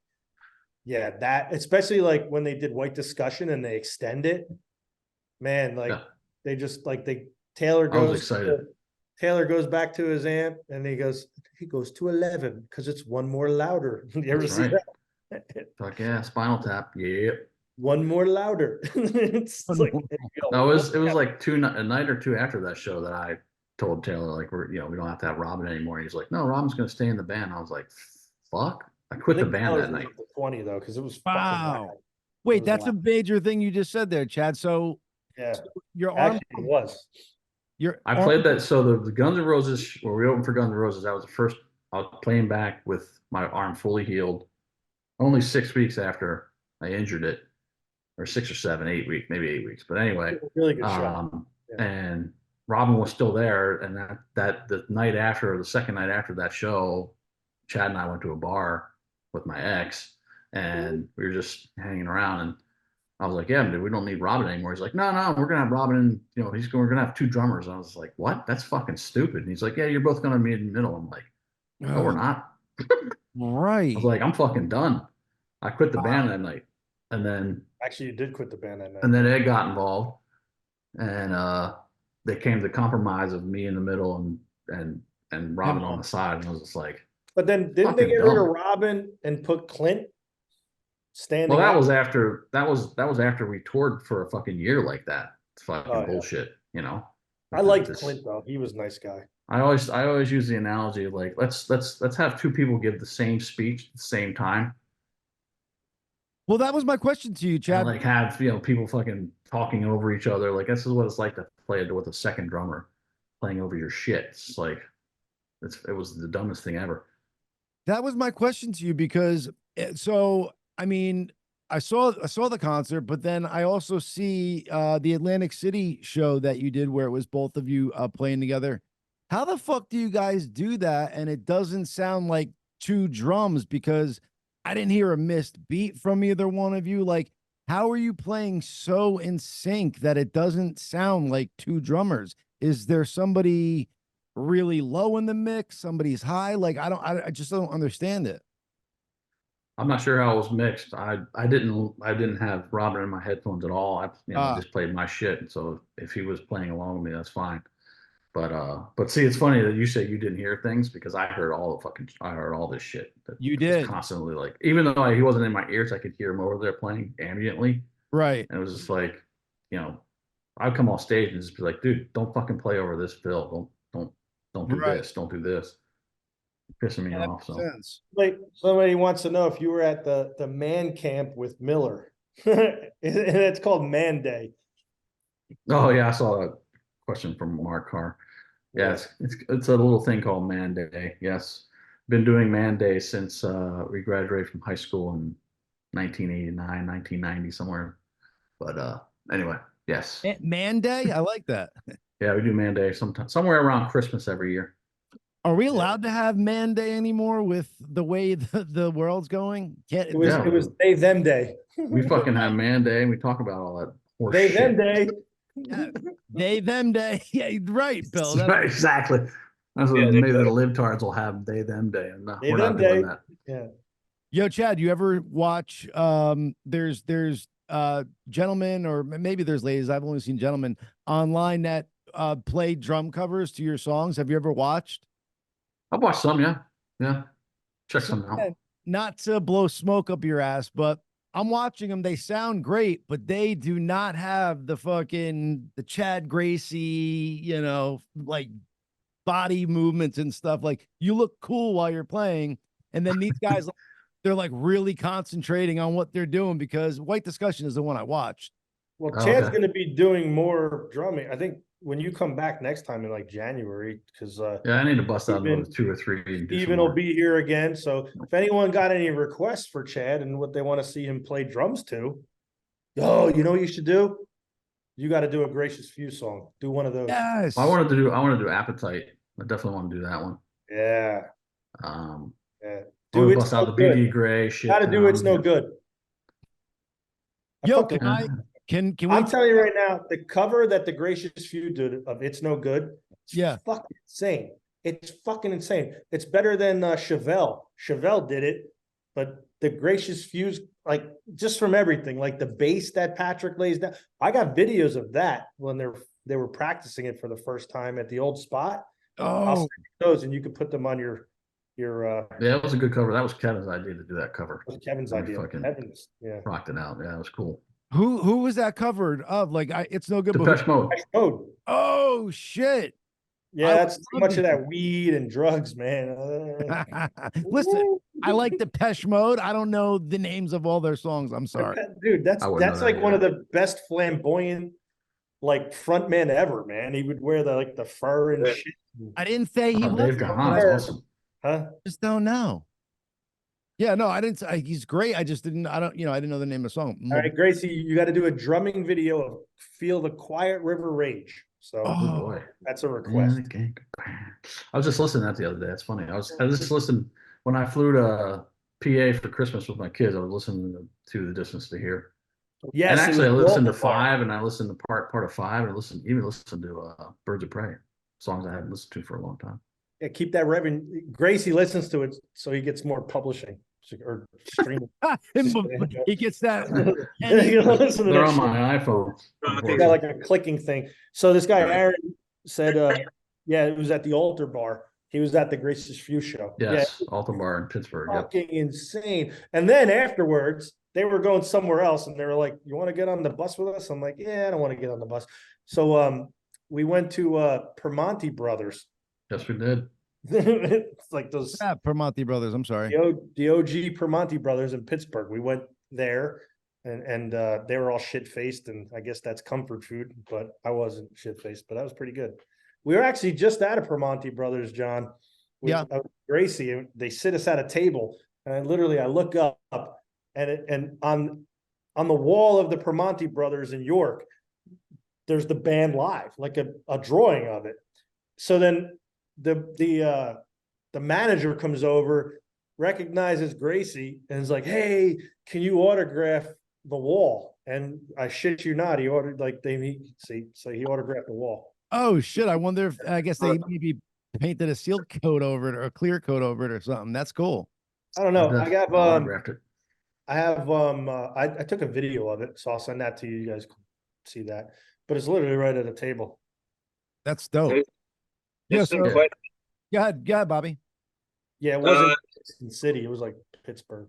yeah, that especially like when they did White Discussion and they extend it, man, like they just like Taylor goes back to his amp and he goes to 11 because it's one more louder. You ever see that? Fuck yeah, Spinal Tap. Yeah. One more louder. It's like, no, it was like a night or two after that show that I told Taylor like we don't have to have Robin anymore. He's like, no, Robin's gonna stay in the band. I was like, fuck. I quit the band that night. 20 though, because it was wow. Wait, that's a major thing you just said there, Chad. So yeah, your arm actually was. I played that. So the Guns N' Roses, where we opened for Guns N' Roses, that was the first I was playing back with my arm fully healed. Only 6 weeks after I injured it, or 6 or 7, 8 weeks, maybe 8 weeks. But anyway, really good shot. And Robin was still there. And that the night after, the second night after that show, Chad and I went to a bar with my ex, and we were just hanging around. And I was like, yeah, dude, we don't need Robin anymore. He's like, no, we're gonna have Robin, and we're gonna have 2 drummers. And I was like, what? That's fucking stupid. And he's like, yeah, you're both gonna be in the middle. I'm like, no, we're not. Right. I was like, I'm fucking done. I quit the band that night. And then actually you did quit the band that night. And then Ed got involved, and they came to the compromise of me in the middle and Robin on the side. And I was just like, but then didn't they get rid of Robin and put Clint standing? Well, that was after we toured for a fucking year like that. It's fucking bullshit, I liked Clint though. He was a nice guy. I always use the analogy of like let's have 2 people give the same speech at the same time. Well, that was my question to you, Chad. And like have people fucking talking over each other. Like this is what it's like to play with a second drummer playing over your shit. It's like it was the dumbest thing ever. That was my question to you because so I mean I saw the concert, but then I also see the Atlantic City show that you did where it was both of you playing together. How the fuck do you guys do that? And it doesn't sound like 2 drums because I didn't hear a missed beat from either one of you. Like, how are you playing so in sync that it doesn't sound like 2 drummers? Is there somebody really low in the mix? Somebody's high? Like, I just don't understand it. I'm not sure how it was mixed. I didn't have Robin in my headphones at all. I just played my shit. And so if he was playing along with me, that's fine. But see, it's funny that you say you didn't hear things because I heard all this shit. You did constantly, like, even though he wasn't in my ears, I could hear him over there playing ambiently. Right. And it was just like, I'd come off stage and just be like, dude, don't fucking play over this fill. Don't do this. Don't do this. Pissing me off. So like somebody wants to know if you were at the man camp with Miller. And it's called Man Day. Oh yeah, I saw that question from Mark Carr. Yes, it's a little thing called Man Day. Yes, been doing Man Day since we graduated from high school in 1989, 1990 somewhere. But anyway, yes. Man Day, I like that. Yeah, we do Man Day somewhere around Christmas every year. Are we allowed to have man day anymore with the way the world's going? It was Yeah. it was they them day. We fucking have man day and we talk about all that horse They shit. them day. Yeah, they them day. Yeah, right, Bill. That's Right, exactly. That's what Yeah, maybe the libtards will have they them day, and They we're them not doing day. that. Yeah. Yo, Chad, you ever watch there's gentlemen, or maybe there's ladies, I've only seen gentlemen online that play drum covers to your songs. Have you ever watched? I've watched some, yeah. Yeah. Check some out. Not to blow smoke up your ass, but I'm watching them. They sound great, but they do not have the Chad Gracey, like body movements and stuff. Like, you look cool while you're playing, and then these guys, they're like really concentrating on what they're doing, because White Discussion is the one I watched. Well, Oh, Chad's okay. going to be doing more drumming. I think when you come back next time in like January, because Yeah, I need to bust out Steven- another 2 or 3 and do some Steven will more. be here again. So if anyone got any requests for Chad and what they want to see him play drums to, you know what you should do? You got to do a Gracious Few song. Do one of those. Yes. I want to do Appetite. I definitely want to do that one. Yeah. Um, Yeah. I want Do to It's bust No out the Good. BD Gray shit. Got to do It's No Good. Yo, fucking- can we I'm telling you right now, the cover that the Gracious Few did of It's No Good, it's Yeah. fucking insane. It's fucking insane. It's better than Chevelle. Chevelle did it, but the Gracious Few's, like, just from everything, like the bass that Patrick lays down. I got videos of that when they were practicing it for the first time at the old spot. I'll Oh, send you those, and you can put them on your Yeah, that was a good cover. That was Kevin's idea to do that cover. Kevin's We idea. fucking Kevin's, yeah. rocked it out. Yeah, it was cool. who was that covered of? Like, It's No Good. But Depeche Mode. Oh, oh shit. yeah, I that's too love much these. of that weed and drugs, man. Listen, I like Depeche Mode. I don't know the names of all their songs. I'm sorry. Dude, that's I wouldn't know that like one of either. the best flamboyant like frontmen ever, man. He would wear the fur and Yeah. shit. I didn't say he Oh, was. Dave Gahan's I awesome. Huh? just don't know. Yeah, no, I didn't say he's great. I just didn't. I didn't know the name of the song. All right, Gracie, you got to do a drumming video of "Feel the Quiet River Rage." So Oh, Oh. boy. that's a request. I was just listening to that the other day. It's funny. I was just listening when I flew to PA for Christmas with my kids. I was listening to The Distance to Here. Yes, And it actually, I was listened to Walter Bar. 5, and I listened to part of 5, and even listened to Birds of Prey, songs I hadn't listened to for a long time. Yeah, keep that revenue. Gracie listens to it, so he gets more publishing or streaming. He gets that. You listen to They're that on shit. my iPhone. They got like a clicking thing. So this guy Aaron said, yeah, it was at the Altar Bar. He was at the Gracious Few show. Yes, Alton Bar in Pittsburgh. Yeah, Yep. fucking insane. And then afterwards, they were going somewhere else, and they were like, "You want to get on the bus with us?" I'm like, "Yeah, I don't want to get on the bus." So we went to Permonti Brothers. Yes, we did. It's like those Yeah, Permonti Brothers. I'm sorry. the OG Permonti Brothers in Pittsburgh. We went there, and they were all shit faced, and I guess that's comfort food, but I wasn't shit faced, but that was pretty good. We were actually just at a Permonti Brothers, John. With, Yeah. Gracey, and they sit us at a table, and I look up, and on the wall of the Permonti Brothers in York, there's the band live, like a drawing of it. So then the manager comes over, recognizes Gracey, and is like, "Hey, can you autograph the wall?" And I shit you not, he ordered he autographed the wall. Oh shit! I wonder if I guess they maybe painted a seal coat over it or a clear coat over it or something. That's cool. I don't know. I autographed it. I took a video of it, so I'll send that to you. You guys can see that. But it's literally right at a table. That's dope. Hey, Yeah, Just some so- que- Go ahead, Bobby. Yeah, it wasn't Houston City, it was like Pittsburgh.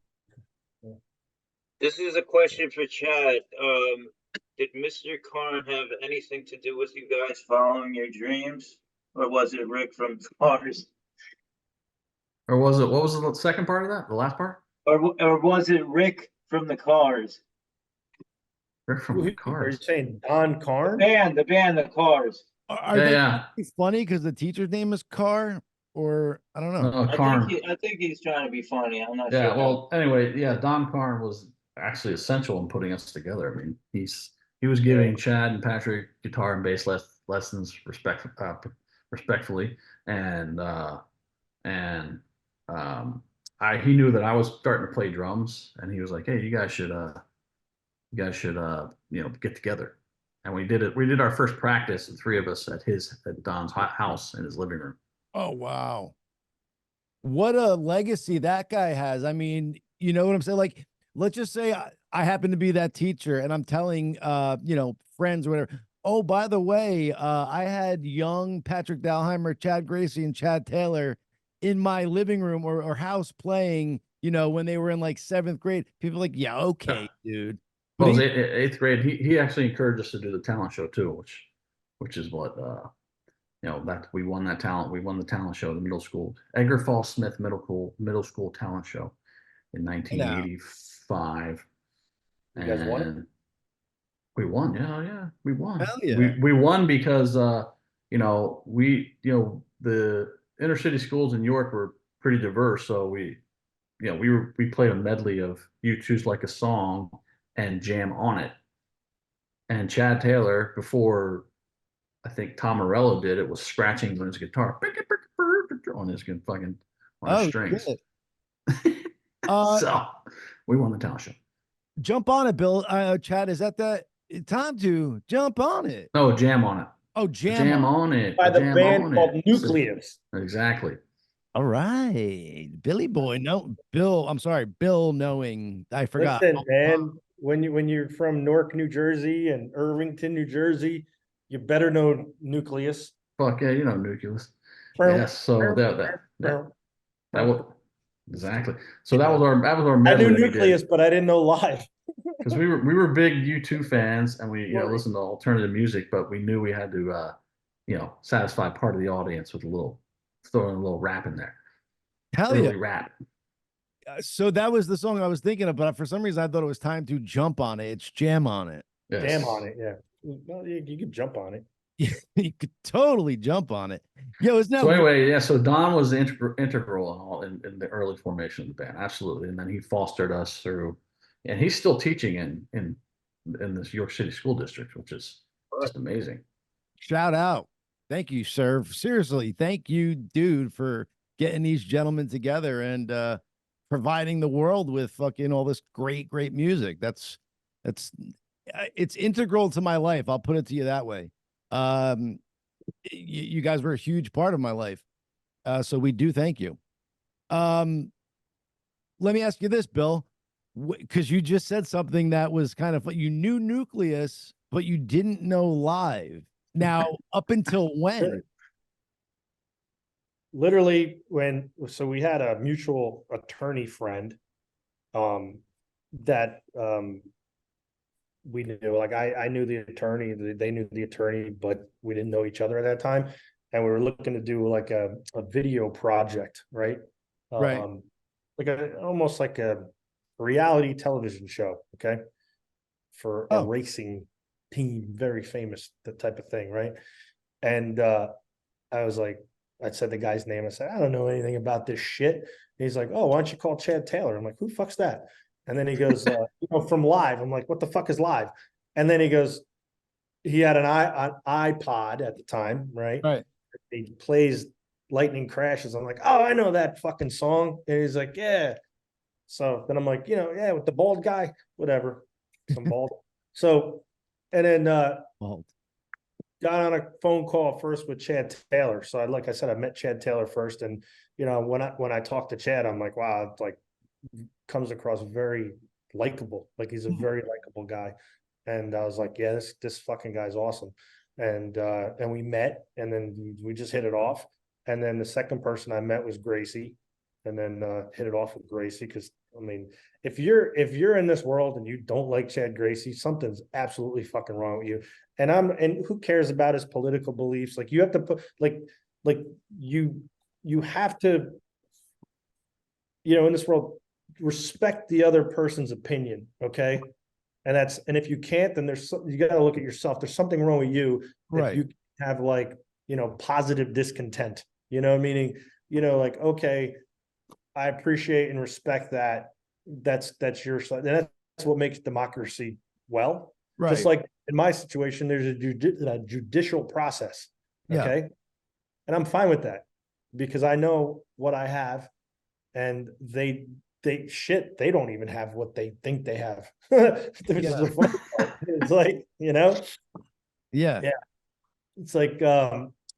This is a question for Chad. Did Mr. Karn have anything to do with you guys following your dreams? Or was it Rick from Cars? Or was it? What was the second part of that? The last part? Or was it Rick from the Cars? Rick from the Are you Cars. saying Don Karn? The band, the Cars. Are Yeah, they yeah. funny because the teacher's name is Carr, or I don't know. Karn. I think he's trying to be funny. I'm not Yeah. sure. Well, anyway, yeah. Don Karn was actually essential in putting us together. I mean, he was giving Chad and Patrick guitar and bass lessons respectfully, and and he knew that I was starting to play drums, and he was like, "Hey, you guys should get together." And we did it. We did our first practice, the three of us at Don's house in his living room. Oh, wow. What a legacy that guy has. I mean, you know what I'm saying? Like, let's just say I happen to be that teacher and I'm telling, friends or whatever. Oh, by the way, I had young Patrick Dalheimer, Chad Gracey, and Chad Taylor in my living room or house playing, when they were in like 7th grade. People are like, yeah, okay, dude. But Well, eighth grade, he actually encouraged us to do the talent show too, which is what that we won that talent. We won the talent show, the middle school Edgar Fall Smith middle school talent show in 1985. You guys won it? We won. Yeah, we won. Hell yeah. We won because the inner city schools in York were pretty diverse, so we played a medley of You Choose Like a Song and Jam on It. And Chad Taylor, before I think Tom Morello did it, was scratching on his guitar on his strings. So we won the talent show. Jump on it, Bill. Chad, is that time to jump on it? No, Jam on It. Oh, jam on it. By the band called Nucleus. Exactly. All right, Billy Boy. No, Bill. I'm sorry, Bill. Knowing I forgot. Listen, man, when you're from Newark, New Jersey, and Irvington, New Jersey, you better know Nucleus. Fuck yeah, Nucleus. Yes, so that was exactly. So that was our medley. I knew Nucleus, but I didn't know live. Because we were big U2 fans, and we listened to alternative music, but we knew we had to satisfy part of the audience with throwing a little rap in there. Hell yeah, rap. So that was the song I was thinking of, but for some reason I thought it was time to jump on it. It's Jam on It. Yes. Jam on it, yeah. Well, you could jump on it. You could totally jump on it. Yo, isn't that so anyway, yeah. So Don was integral in the early formation of the band, absolutely, and then he fostered us through, and he's still teaching in this York City School District, which is just amazing. Shout out. Thank you, sir. Seriously, thank you, dude, for getting these gentlemen together and providing the world with fucking all this great music. It's integral to my life. I'll put it to you that way. You guys were a huge part of my life. So we do thank you. Let me ask you this, Bill, because you just said something that was kind of, you knew Nucleus, but you didn't know live. Now, up until when? Literally so we had a mutual attorney friend that we knew. Like I knew the attorney, they knew the attorney, but we didn't know each other at that time. And we were looking to do like a video project, right? Right. Almost like a reality television show, okay? For a racing team, very famous, that type of thing, right? And I was like, I said the guy's name. I said, I don't know anything about this shit. And he's like, oh, why don't you call Chad Taylor? I'm like, who the fuck's that? And then he goes, from Live. I'm like, what the fuck is Live? And then he goes, he had an iPod at the time, right? Right. He plays Lightning Crashes. I'm like, oh, I know that fucking song. And he's like, yeah. So then I'm like, yeah, with the bald guy, whatever. Some bald. So, and then got on a phone call first with Chad Taylor. So like I said, I met Chad Taylor first. And, when I talked to Chad, I'm like, wow, it's like comes across very likable. Like he's a very likable guy. And I was like, yeah, this fucking guy's awesome. And we met, and then we just hit it off. And then the second person I met was Gracey, and then hit it off with Gracey. Because I mean, if you're in this world and you don't like Chad Gracey, something's absolutely fucking wrong with you. And who cares about his political beliefs? Like you have to put you have to, in this world, respect the other person's opinion. Okay. And if you can't, then you got to look at yourself. There's something wrong with you. Right. You have positive discontent, meaning, okay, I appreciate and respect that. That's your side. And that's what makes democracy well. Right. Just like in my situation, there's a judicial process. Okay. Yeah. And I'm fine with that. because I know what I have, and they don't even have what they think they have. Which is the funny part. It's like, Yeah. Yeah. It's like,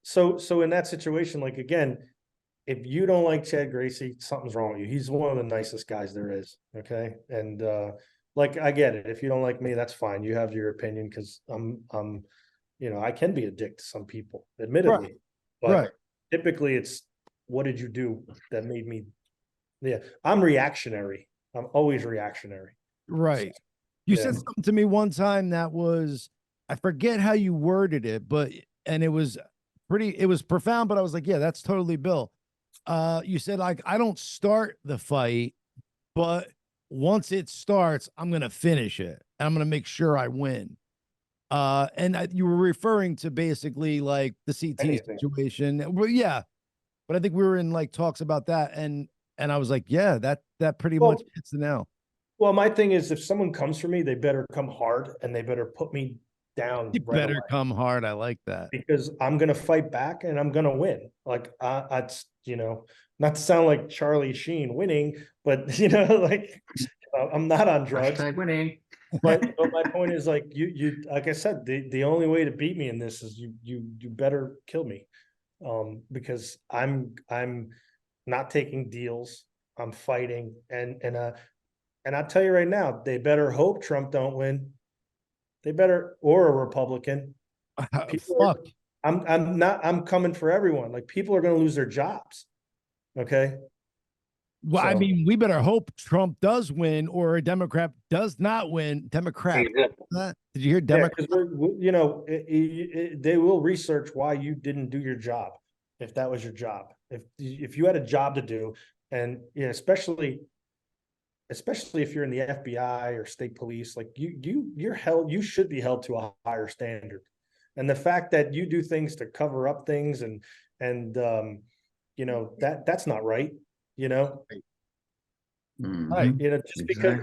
so in that situation, like, again, if you don't like Chad Gracey, something's wrong with you. He's one of the nicest guys there is. Okay. And, like, I get it. If you don't like me, that's fine. You have your opinion, because I can be a dick to some people, admittedly. But Right. typically it's, what did you do that made me, I'm reactionary. I'm always reactionary. Right. You Yeah. said something to me one time that was, I forget how you worded it, and it was profound, but I was like, yeah, that's totally Bill. You said, like, I don't start the fight, but once it starts, I'm going to finish it. And I'm going to make sure I win. And you were referring to basically like the CT Anything. situation. Well, yeah. But I think we were in like talks about that. And I was like, yeah, that pretty much hits the nail. Well, my thing is, if someone comes for me, they better come hard, and they better put me down You right better away, come hard. I like that. because I'm gonna fight back and I'm gonna win. Like, it's, not to sound like Charlie Sheen winning, but like, I'm not on drugs. Hashtag winning. But my point is, like, you like I said, the only way to beat me in this is you better kill me, because I'm not taking deals. I'm fighting, and I'll tell you right now, they better hope Trump don't win. They better, or a Republican. Fuck. I'm coming for everyone. Like, people are going to lose their jobs. Okay. Well, I So- mean, we better hope Trump does win, or a Democrat does not win. Democrat. Did you hear Yeah, Democrat? 'cause they will research why you didn't do your job, if that was your job. If you had a job to do, and especially if you're in the FBI or state police, like, you should be held to a higher standard. And the fact that you do things to cover up things, and that's not right. Right. Just because,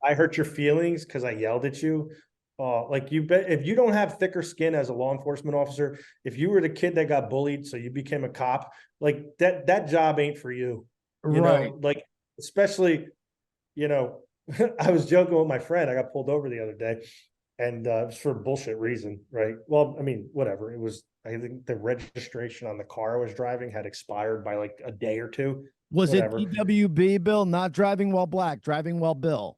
I hurt your feelings because I yelled at you. Like, you bet, if you don't have thicker skin as a law enforcement officer, if you were the kid that got bullied, so you became a cop, like, that job ain't for you. Right. Like, especially, I was joking with my friend. I got pulled over the other day, and it was for a bullshit reason, right? Well, I mean, whatever. It was, I think the registration on the car I was driving had expired by like a day or two. Was Whatever. it DWB, Bill? Not driving while black, driving while Bill.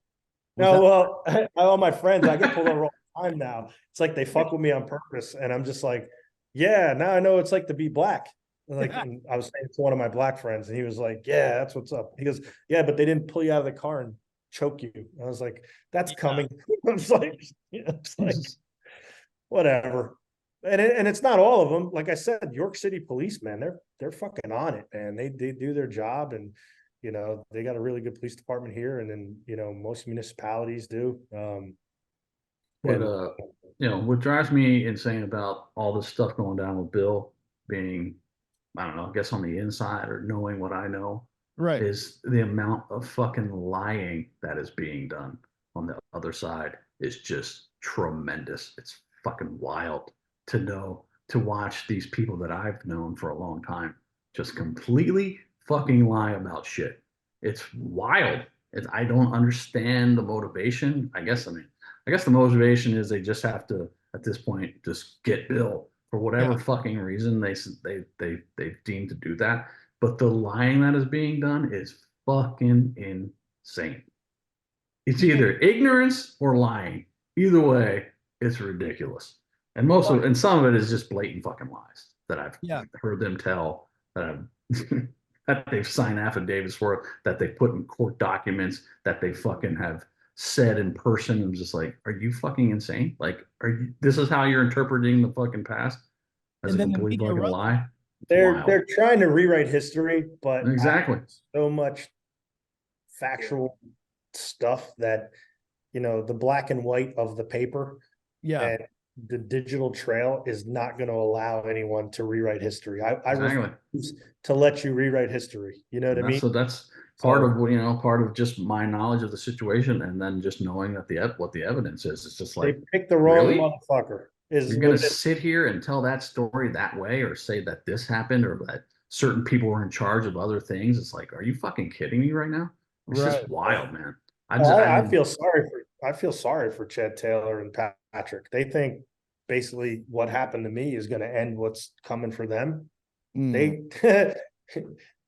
Was No, that- well, all my friends, I get pulled over all the time now. It's like they fuck with me on purpose, and I'm just like, yeah, now I know what it's like to be black. Like, and I was saying to one of my black friends, and he was like, yeah, that's what's up. He goes, yeah, but they didn't pull you out of the car and choke you. I was like, that's coming. It's like, it's like, whatever. And it's not all of them. Like I said, York City police, man, they're fucking on it, man. They do their job, and they got a really good police department here, and then most municipalities do. What drives me insane about all this stuff going down with Bill being, I don't know, I guess on the inside, or knowing what I know, right. is the amount of fucking lying that is being done on the other side is just tremendous. It's fucking wild to watch these people that I've known for a long time just completely fucking lie about shit. It's wild. I don't understand the motivation. I guess the motivation is they just have to, at this point, just get Bill for whatever fucking reason they deem to do that. But the lying that is being done is fucking insane. It's either ignorance or lying. Either way, it's ridiculous. And some of it is just blatant fucking lies that I've heard them tell, that they've signed affidavits for, that they put in court documents, that they fucking have said in person. I'm just like, are you fucking insane? Like, this is how you're interpreting the fucking past as a complete fucking lie? They're trying to rewrite history, but exactly, so much factual stuff that the black and white of the paper, and the digital trail is not going to allow anyone to rewrite history. I refuse to let you rewrite history. You know what I mean? So that's part of just my knowledge of the situation, and then just knowing that what the evidence is. It's just like, they picked the wrong motherfucker. You're going to sit here and tell that story that way, or say that this happened, or that certain people were in charge of other things. It's like, are you fucking kidding me right now? It's just wild, man. I feel sorry for Chad Taylor and Patrick. They think basically what happened to me is going to end what's coming for them. They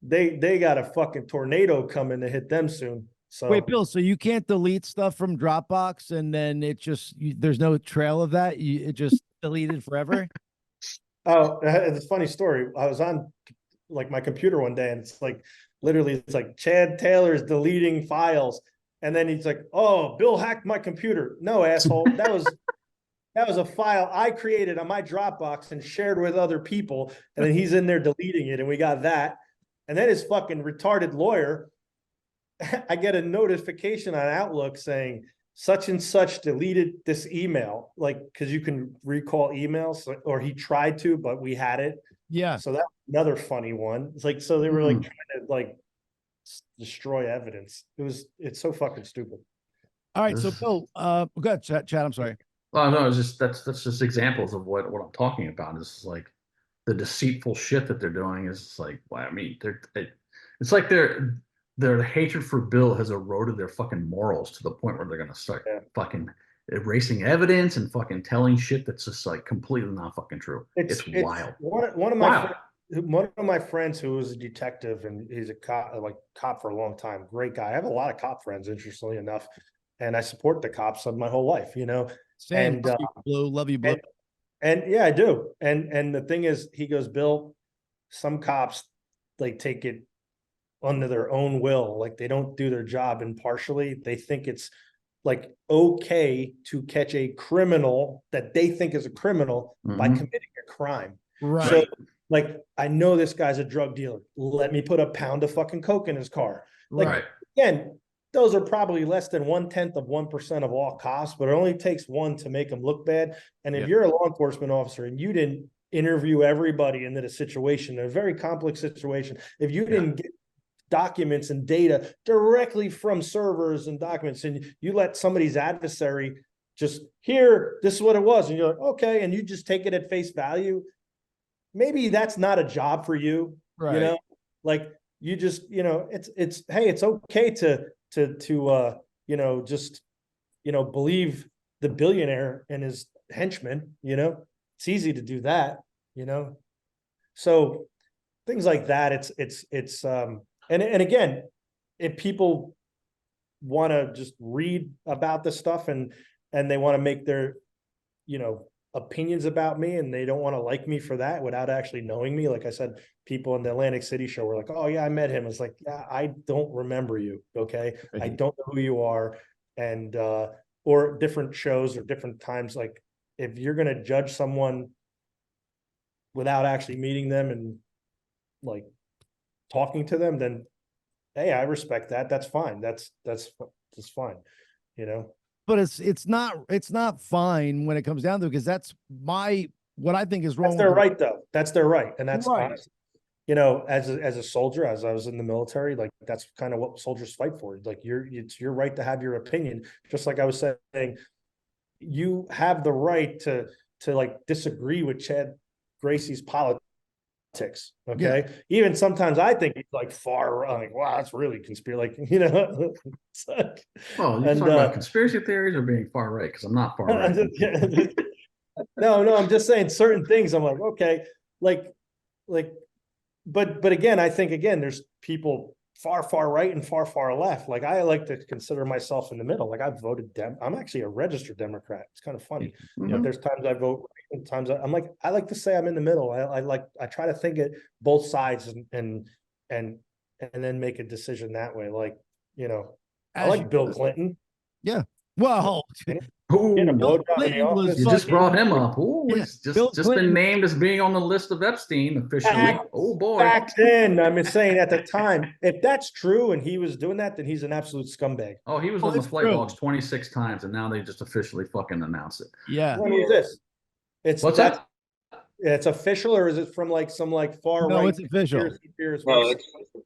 they got a fucking tornado coming to hit them soon. So wait, Bill, so you can't delete stuff from Dropbox and then it just there's no trail of that? It just deleted forever? Oh, it's a funny story. I was on like my computer one day and it's like literally it's like Chad Taylor's deleting files. And then he's like, "Oh, Bill hacked my computer." No, asshole. That was a file I created on my Dropbox and shared with other people. And then he's in there deleting it, and we got that. And then his fucking retarded lawyer, I get a notification on Outlook saying such and such deleted this email, like because you can recall emails, or he tried to, but we had it. Yeah. So that's another funny one. It's like so they were like trying to like destroy evidence. It's so fucking stupid. All right, so Bill, go ahead, Chad. I'm sorry. Well, no, it's just that's just examples of what I'm talking about. Is like the deceitful shit that they're doing is like, well, I mean, it's like their hatred for Bill has eroded their fucking morals to the point where they're gonna start fucking erasing evidence and fucking telling shit that's just like completely not fucking true. It's wild. One of my friends who was a detective and he's a cop for a long time, great guy. I have a lot of cop friends, interestingly enough, and I support the cops of my whole life, you know. Same. And Blue, love you, Blue. And yeah, I do. And the thing is, he goes, Bill, some cops like take it under their own will, like they don't do their job impartially. They think it's like okay to catch a criminal that they think is a criminal by committing a crime. Right. So like, I know this guy's a drug dealer. Let me put a pound of fucking coke in his car. Like, again, those are probably less than 1/10% of all costs, but it only takes one to make them look bad. And if you're a law enforcement officer and you didn't interview everybody into the situation, a very complex situation, if you didn't get documents and data directly from servers and documents, and you let somebody's adversary just here, this is what it was, and you're like, okay, and you just take it at face value, maybe that's not a job for you, right? You know, like you just, you know, it's hey, it's okay to you know, just, you know, believe the billionaire and his henchmen, you know, it's easy to do that, you know. So things like that, it's and again, if people want to just read about the stuff and they want to make their, you know, opinions about me and they don't want to like me for that without actually knowing me. Like I said, people in the Atlantic City show were like, "Oh yeah, I met him." It's like, yeah, I don't remember you. Okay. I don't know who you are. And, or different shows or different times. Like if you're going to judge someone without actually meeting them and like talking to them, then hey, I respect that. That's fine. That's fine. You know, but it's not fine when it comes down to it, because that's what I think is wrong. That's their right, though. That's their right. And that's right. Honestly, you know, as a soldier, as I was in the military, like that's kind of what soldiers fight for. Like it's your right to have your opinion. Just like I was saying, you have the right to like disagree with Chad Gracey's politics. Okay. Yeah. Even sometimes I think he's like far, like, wow, that's really conspiracy. Like, you know, it's like, well, you're talking about conspiracy theories or being far right? Because I'm not far right. No, I'm just saying certain things. I'm like, okay, like, but again, I think again, there's people far right and far left. Like I like to consider myself in the middle. Like I've voted I'm actually a registered Democrat. It's kind of funny. But there's times I vote right, and times I'm like, I like to say I'm in the middle. I try to think at both sides and then make a decision that way. Like, you know, I like Bill Clinton. Yeah. Well, you just brought him up. Oh, he's just been named as being on the list of Epstein officially. Oh boy. Back then, I'm saying at the time, if that's true and he was doing that, then he's an absolute scumbag. Oh, he was on the flight logs 26 times, and now they just officially fucking announce it. Yeah. When was this? What's that? It's official, or is it from like some like far right? No, it's official. No, it's official.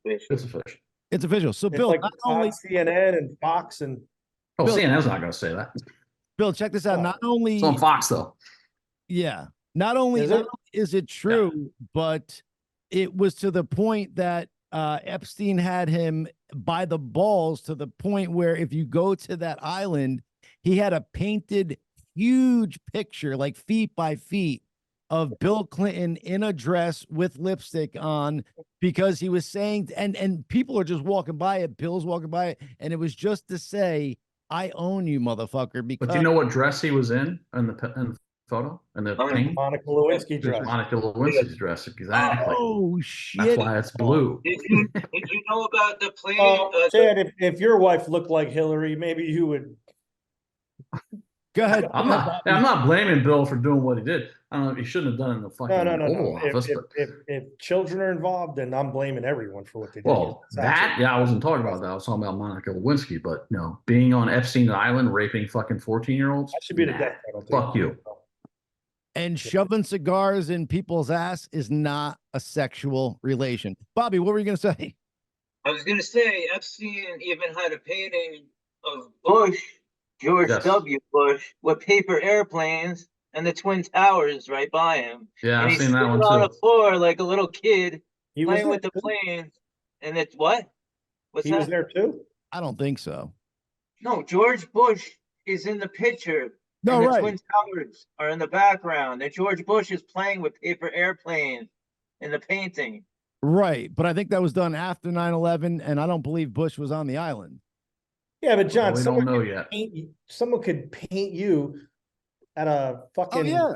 It's official. It's official. So it's Bill, like not only CNN and Fox and Bill, CNN's not going to say that. Bill, check this out. Not only it's on Fox though. Yeah. Not only is it true, but it was to the point that Epstein had him by the balls, to the point where if you go to that island, he had a painted huge picture, like feet by feet, of Bill Clinton in a dress with lipstick on, because he was saying, and people are just walking by it, Bill's walking by it, and it was just to say, I own you, motherfucker. Because But do you know what dress he was in the photo? And the pink? Monica Lewinsky It's dress. Monica Lewinsky's dress, exactly. oh That's shit, why it's blue. Did you know about the plane? Chad, if your wife looked like Hillary, maybe you would. go ahead. I'm not blaming Bill for doing what he did. I don't know. He shouldn't have done it in the fucking Oval Office. If children are involved, then I'm blaming everyone for what they did. Well, I wasn't talking about that. I was talking about Monica Lewinsky. But no, being on Epstein Island, raping fucking 14-year-olds. That should be the death penalty. Fuck you. And shoving cigars in people's ass is not a sexual relation. Bobby, what were you going to say? I was going to say Epstein even had a painting of Bush, George W. Bush, with paper airplanes and the Twin Towers right by him. Yeah, and I've seen that one he's on the too. floor like a little kid He was playing with there the too. planes. And it's what? What's He that? was there too. I don't think so. No, George Bush is in the picture. No, and the right. Twin Towers are in the background. And George Bush is playing with paper airplanes in the painting. Right. But I think that was done after 9/11, and I don't believe Bush was on the island. Yeah, but John, We don't know yet. Someone could paint you at a fucking yeah.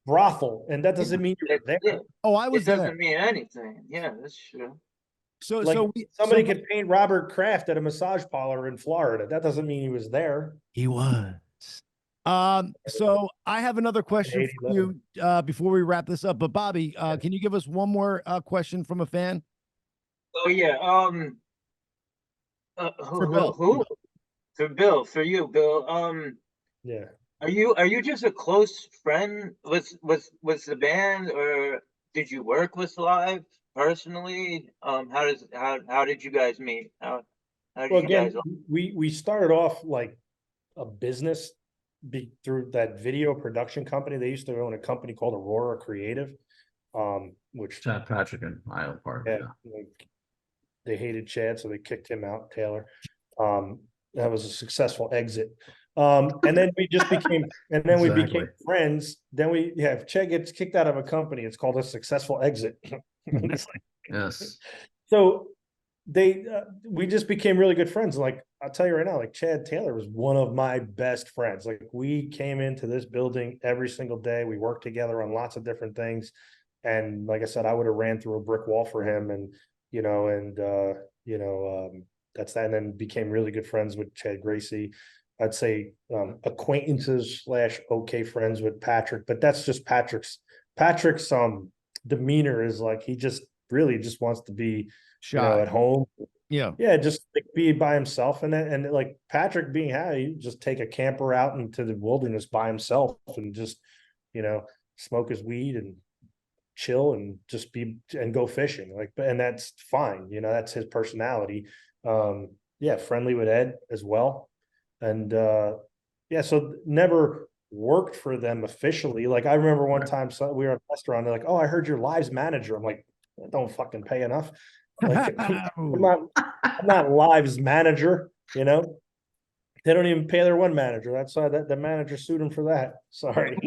brothel, and that doesn't mean you're there. Oh, I was It doesn't there. mean anything. Yeah, that's true. So, Like somebody somebody could paint Robert Kraft at a massage parlor in Florida. That doesn't mean he was there. He was. So I have another question for you before we wrap this up. But Bobby, can you give us one more question from a fan? Oh yeah. For Bill. Who? For Bill. For you, Bill. Yeah. Are you just a close friend with the band, or did you work with Live personally? How did you guys meet? How did Well, you again, guys? we started off like a business through that video production company. They used to own a company called Aurora Creative, which Chad Patrick and Island Park. yeah, like, they hated Chad, so they kicked him out, Taylor. That was a successful exit. And then we just became, and then we became friends. Then if Chad gets kicked out of a company, it's called a successful exit. Yes. So we just became really good friends. Like, I'll tell you right now, like Chad Taylor was one of my best friends. Like, we came into this building every single day. We worked together on lots of different things. And like I said, I would have ran through a brick wall for him, and that's that. And then became really good friends with Chad Gracey. I'd say acquaintances / okay friends with Patrick, but that's just Patrick's demeanor is like, he just really just wants to be at home. Yeah, just like be by himself. And like Patrick being how you just take a camper out into the wilderness by himself and just smoke his weed and chill and just be and go fishing, like, and that's fine. That's his personality. Friendly with Ed as well. And so never worked for them officially. Like, I remember one time we were at a restaurant, they're like, "Oh, I heard you're Live's manager." I'm like, "I don't fucking pay enough." Like, I'm not Live's manager, They don't even pay their one manager. That's why the manager sued him for that. Sorry.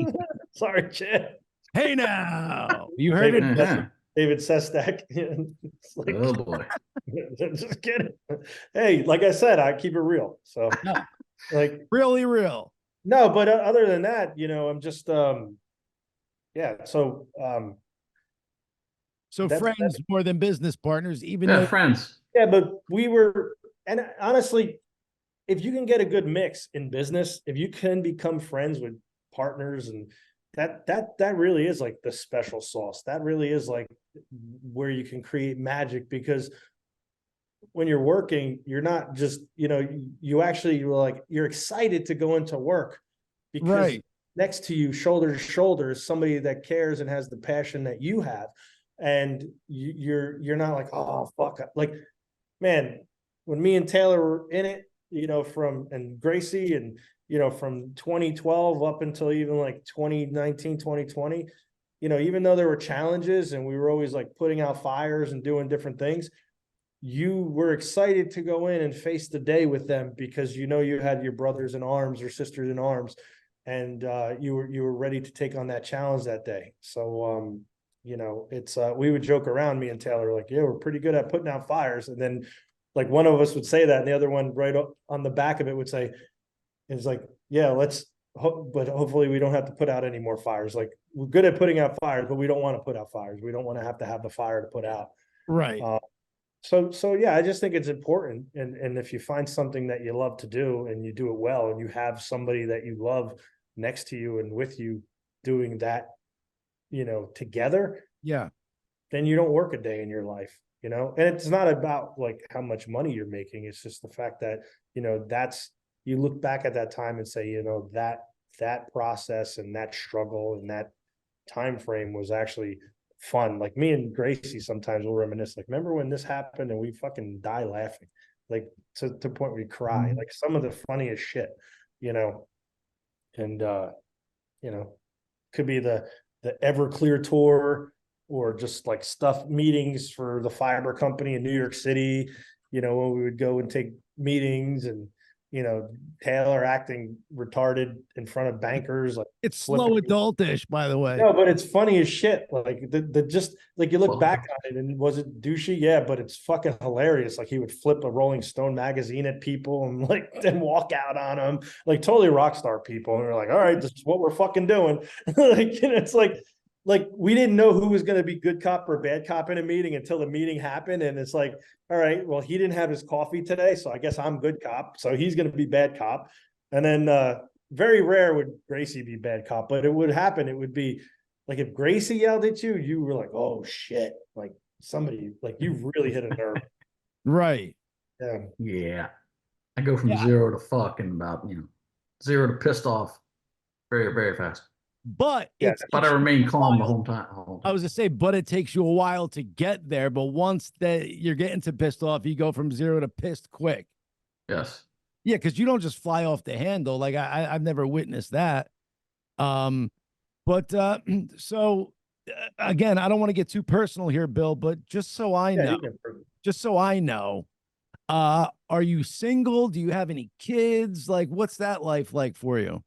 Sorry, Chad. Hey now. You heard it. David Sestak. Like, oh boy. Just kidding. Hey, like I said, I keep it real. So like really real. No, but other than that, I'm just So friends more than business partners, even though friends. Yeah, but we were, and honestly, if you can get a good mix in business, if you can become friends with partners, and that really is like the special sauce. That really is like where you can create magic, because when you're working, you're not just, you actually you're excited to go into work, because next to you, shoulder to shoulder, is somebody that cares and has the passion that you have. And you're not like, oh, fuck. Like, man, when me and Taylor were in it, and Gracey, and, from 2012 up until even like 2019, 2020, even though there were challenges and we were always like putting out fires and doing different things, you were excited to go in and face the day with them because you had your brothers in arms or sisters in arms, and you were ready to take on that challenge that day. So it's we would joke around, me and Taylor, like, yeah, we're pretty good at putting out fires, and then like one of us would say that and the other one right on the back of it would say, it's like, yeah, but hopefully we don't have to put out any more fires. Like, we're good at putting out fires, but we don't want to put out fires. We don't want to have the fire to put out. Right. So yeah, I just think it's important. And if you find something that you love to do and you do it well, and you have somebody that you love next to you and with you doing that, together, Yeah. then you don't work a day in your life, and it's not about like how much money you're making. It's just the fact that, you look back at that time and say, that process and that struggle and that time frame was actually fun. Like me and Gracey sometimes will reminisce, like, remember when this happened, and we fucking die laughing, like to the point we cry, like some of the funniest shit, and could be the Everclear tour, or just like meetings for the fiber company in New York City, when we would go and take meetings, and Taylor acting retarded in front of bankers, like It's slow flipping. adultish, by the way. No, but it's funny as shit. Like the just like you look back on it, and was it douchey? Yeah, but it's fucking hilarious. Like he would flip a Rolling Stone magazine at people and like then walk out on them, like totally rock star people. And we're like, all right, this is what we're fucking doing. It's like we didn't know who was going to be good cop or bad cop in a meeting until the meeting happened. And it's like, all right, well, he didn't have his coffee today, so I guess I'm good cop, so he's going to be bad cop. And then very rare would Gracey be bad cop, but it would happen. It would be like if Gracey yelled at you, you were like, oh shit, like somebody, like you really hit a nerve. Right. Yeah. Yeah. I go from 0 to fuck in about, 0 to pissed off very, very fast. But but I remain calm the whole time. I was to say, but it takes you a while to get there. But once that you're getting to pissed off, you go from 0 to pissed quick. Yes. Yeah, because you don't just fly off the handle. Like I've never witnessed that. So again, I don't want to get too personal here, Bill, but just so I know, are you single? Do you have any kids? Like, what's that life like for you?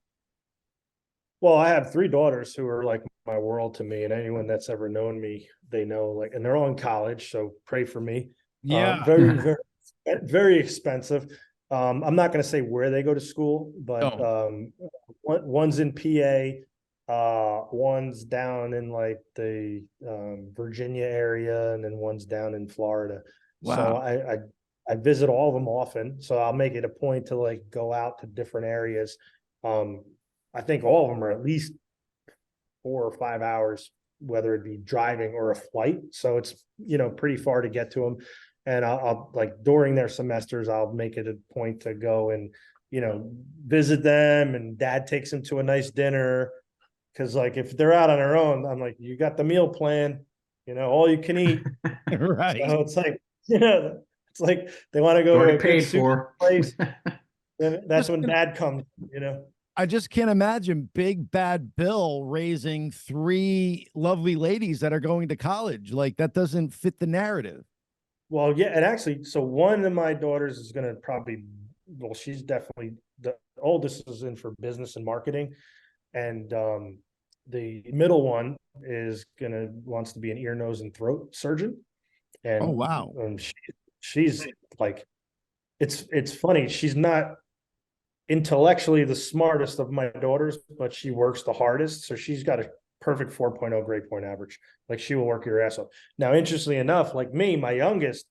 Well, I have 3 daughters who are like my world to me, and anyone that's ever known me, they know, like, and they're all in college, so pray for me. Yeah. Very, very, very expensive. I'm not going to say where they go to school, but one's in PA, one's down in like the Virginia area, and then one's down in Florida. Wow. So I visit all of them often, so I'll make it a point to like go out to different areas. I think all of them are at least 4 or 5 hours, whether it be driving or a flight. So it's, pretty far to get to them. And I'll like during their semesters, I'll make it a point to go and, visit them, and dad takes them to a nice dinner. Cause like, if they're out on their own, I'm like, you got the meal plan, all you can eat. Right. So it's like, it's like they want to go to a good soup place. Then that's when dad comes, I just can't imagine Big Bad Bill raising 3 lovely ladies that are going to college. Like that doesn't fit the narrative. Well, yeah, and actually, so one of my daughters is going to she's definitely, the oldest is in for business and marketing, and the middle one wants to be an ear, nose, and throat surgeon. And oh wow, she's like, it's funny. She's not intellectually the smartest of my daughters, but she works the hardest. So she's got a perfect 4.0 grade point average. Like she will work your ass off. Now, interestingly enough, like me, my youngest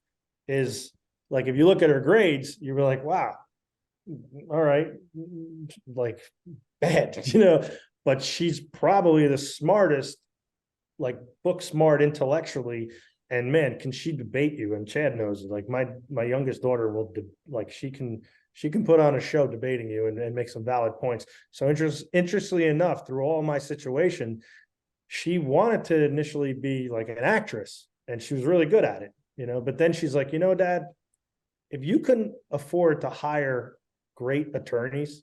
is like, if you look at her grades, you'll be like, wow, all right, like bad, but she's probably the smartest, like book smart intellectually. And man, can she debate you? And Chad knows it. Like my youngest daughter will she can put on a show debating you and make some valid points. So interestingly enough, through all my situation, she wanted to initially be like an actress, and she was really good at it, but then she's like, Dad, if you couldn't afford to hire great attorneys,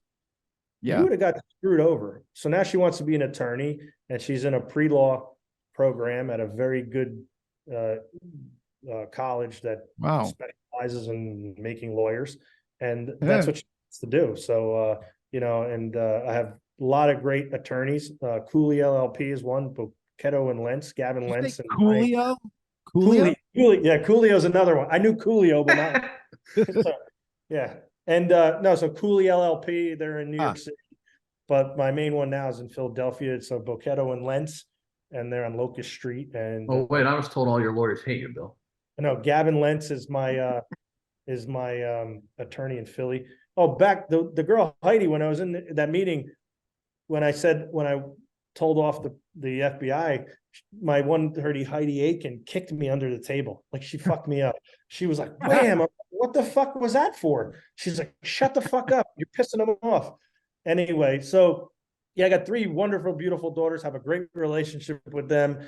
you would have got screwed over. So now she wants to be an attorney, and she's in a pre-law program at a very good college that Wow. specializes in making lawyers, and that's what she wants to do. So I have a lot of great attorneys. Cooley LLP is one, but Keto and Lentz, Gavin Lentz, and Coolio. Coolio. Yeah, Coolio's another one. I knew Coolio, but not. So, yeah, and so Cooley LLP, they're in New York City, but my main one now is in Philadelphia. It's Boqueto and Lentz, and they're on Locust Street. And oh wait, I was told all your lawyers hate you, Bill. No, Gavin Lentz is my attorney in Philly. Oh, back the girl Heidi, when I was in that meeting, when I told off the FBI, my one Heidi Aiken kicked me under the table. Like, she fucked me up. She was like, "Wham, what the fuck was that for?" She's like, "Shut the fuck up. You're pissing them off." Anyway, so yeah, I got 3 wonderful, beautiful daughters, have a great relationship with them.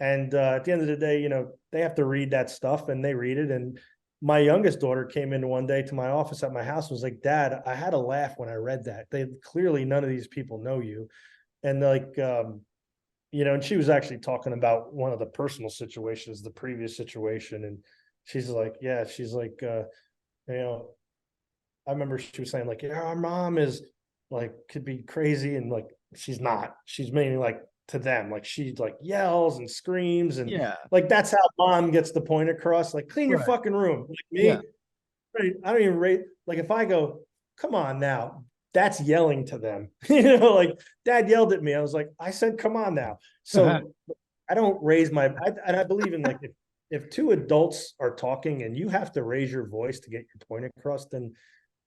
And at the end of the day, they have to read that stuff, and they read it. And my youngest daughter came in one day to my office at my house and was like, "Dad, I had a laugh when I read that. Clearly none of these people know you." And and she was actually talking about one of the personal situations, the previous situation. And she's like, I remember she was saying, like, "Yeah, our mom is like, could be crazy." And like, she's not. She's mainly like, to them, like, she like yells and screams, and like, that's how mom gets the point across. Like, clean your fucking room. Like me, I don't even rate. Like, if I go, "Come on now," that's yelling to them. Like, Dad yelled at me. I was like, I said, "Come on now." So I don't raise and I believe in, like, if 2 adults are talking and you have to raise your voice to get your point across, then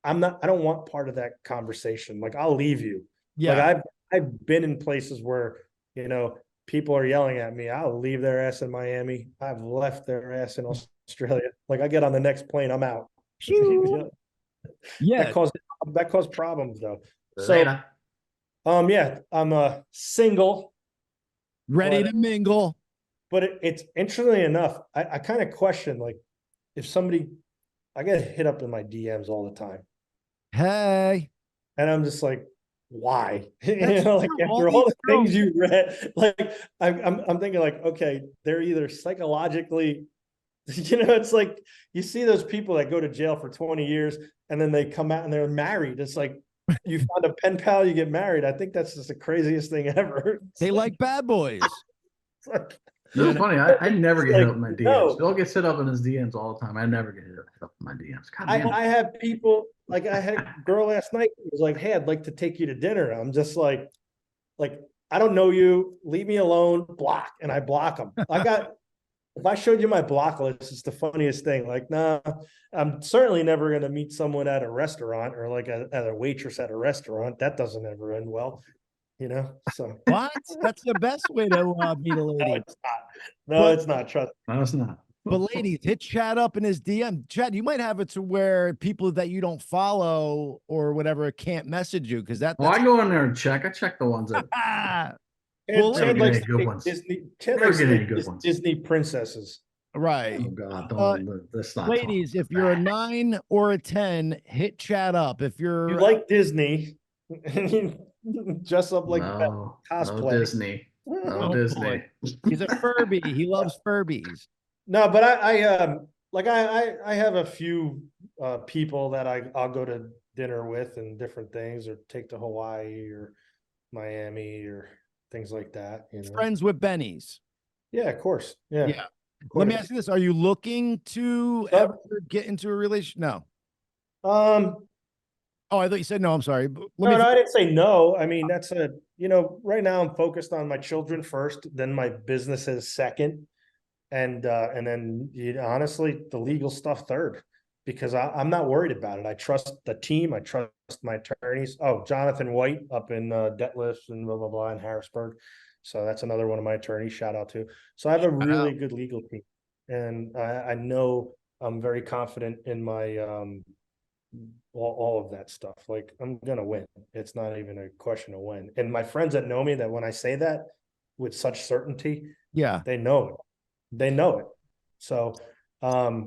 I don't want part of that conversation. Like, I'll leave you. Like, I've been in places where, people are yelling at me. I'll leave their ass in Miami. I've left their ass in Australia. Like, I get on the next plane, I'm out. Yeah. That caused problems though. Later. So, I'm single, Ready to mingle. but it's interestingly enough, I kind of question, like, if somebody, I get hit up in my DMs all the time, Hey. and I'm just like, why? That's Like, true. after all the things you read, like, I'm thinking, like, okay, they're either psychologically, it's like, you see those people that go to jail for 20 years and then they come out and they're married. It's like, you found a pen pal, you get married. I think that's just the craziest thing ever. They like bad boys. It's like, It's funny. I never get hit up in my DMs. no. Bill gets hit up in his DMs all the time. I never get hit up in my DMs. God damn. I have people, like, I had a girl last night who was like, "Hey, I'd like to take you to dinner." I'm just like, I don't know you. Leave me alone. Block. And I block them. If I showed you my block list, it's the funniest thing. Like, nah, I'm certainly never going to meet someone at a restaurant, or like at a waitress at a restaurant. That doesn't ever end well, so. What? That's the best way to meet a lady. It's not. Trust me. No, it's not. But ladies, hit Chad up in his DM. Chad, you might have it to where people that you don't follow or whatever can't message you, because that's I go in there and check. I check the ones that Well, Chad never likes get any good ones. Disney princesses. right. Oh God, that's not Ladies, if you're a 9 or a 10, hit Chad up. If you're You like Disney, dress up like cosplay. No Disney. No Oh, Disney. he's a Furby. He loves Furbies. No, but I have a few people that I'll go to dinner with and different things, or take to Hawaii or Miami or things like that. Friends with Benny's. Yeah, of course. Yeah. Yeah. Let me ask you this: are you looking to ever get into a relationship? No. Oh, I thought you said no. I'm sorry. No, I didn't say no. I mean, that's right now I'm focused on my children first, then my business is second. And then honestly, the legal stuff third, because I'm not worried about it. I trust the team. I trust my attorneys. Oh, Jonathan White up in Detlef and blah, blah, blah in Harrisburg. So that's another one of my attorneys. Shout out to. So I have a really good legal team, and I know I'm very confident in my all of that stuff. Like, I'm gonna win. It's not even a question of when. And my friends that know me, that when I say that with such certainty, they know it. They know it. So, yeah.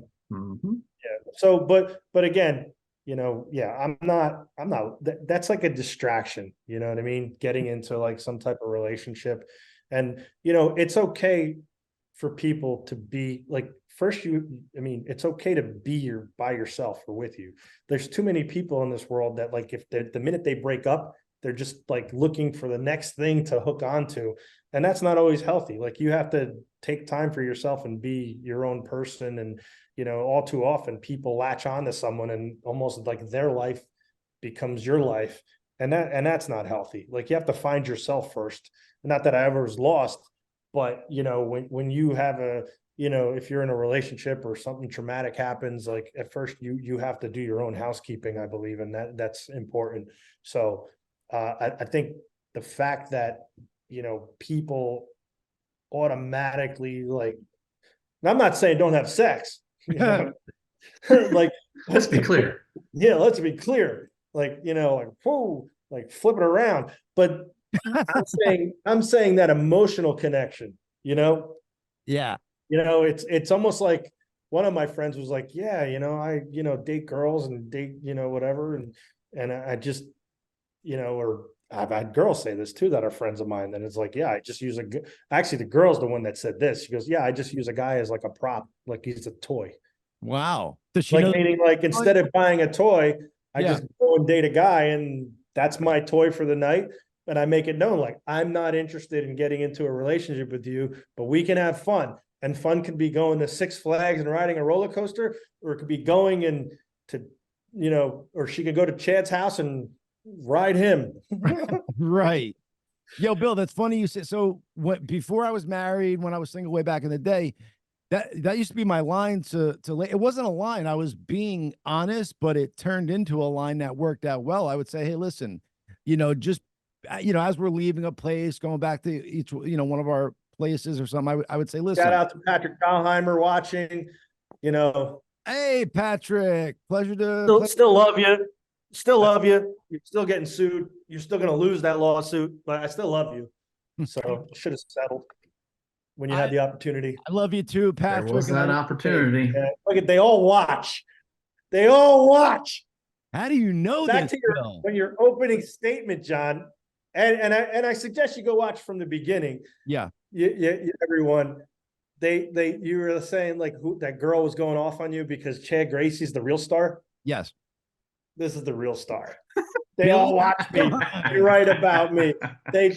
So, but again, I'm not, that's like a distraction, you know what I mean? Getting into like some type of relationship. And, you know, it's okay for people to be like, first it's okay to be by yourself or with you. There's too many people in this world that like, if the minute they break up, they're just like looking for the next thing to hook onto. And that's not always healthy. Like you have to take time for yourself and be your own person. And, you know, all too often people latch on to someone and almost like their life becomes your life. And that's not healthy. Like you have to find yourself first. Not that I ever was lost, but you know, when you have if you're in a relationship or something traumatic happens, like at first you have to do your own housekeeping, I believe, and that's important. So I think the fact that, you know, people automatically like, and I'm not saying don't have sex, you know? Like, let's be clear. Yeah, let's be clear. Like, you know, like, whoa, like flip it around. But I'm saying that emotional connection, you know? Yeah. You know, it's almost like one of my friends was like, yeah, you know, I, you know, date girls and date, you know, whatever. And I just, you know, or I've had girls say this too that are friends of mine. That it's like, yeah, I just use actually the girl's the one that said this. She goes, yeah, I just use a guy as like a prop, like he's a toy. Wow. Does she like know? meaning like instead of buying a toy, I just go and date a guy and that's my toy for the night. And I make it known, like, I'm not interested in getting into a relationship with you, but we can have fun. And fun could be going to Six Flags and riding a roller coaster, or it could be going and to, you know, or she could go to Chad's house and ride him. Right. Yo, Bill, that's funny you said. So before I was married, when I was single way back in the day, that used to be my line to it wasn't a line. I was being honest, but it turned into a line that worked out well. I would say, hey, listen, you know, just, you know, as we're leaving a place, going back to each, you know, one of our places or something, I would say, listen. Shout out to Patrick Dahlheimer watching, you know. Hey, Patrick, pleasure to still love you. Still love you. You're still getting sued. You're still going to lose that lawsuit, but I still love you. So should have settled when you had the opportunity. I love you too, Patrick. There was that opportunity. Yeah. Look at, they all watch. They all watch. How do you know Back this? to your opening statement, John, and I suggest you go watch from the beginning. Yeah. Everyone, you were saying like that girl was going off on you because Chad Gracey's the real star. Yes. This is the real star. They all watch me. They write about me. They're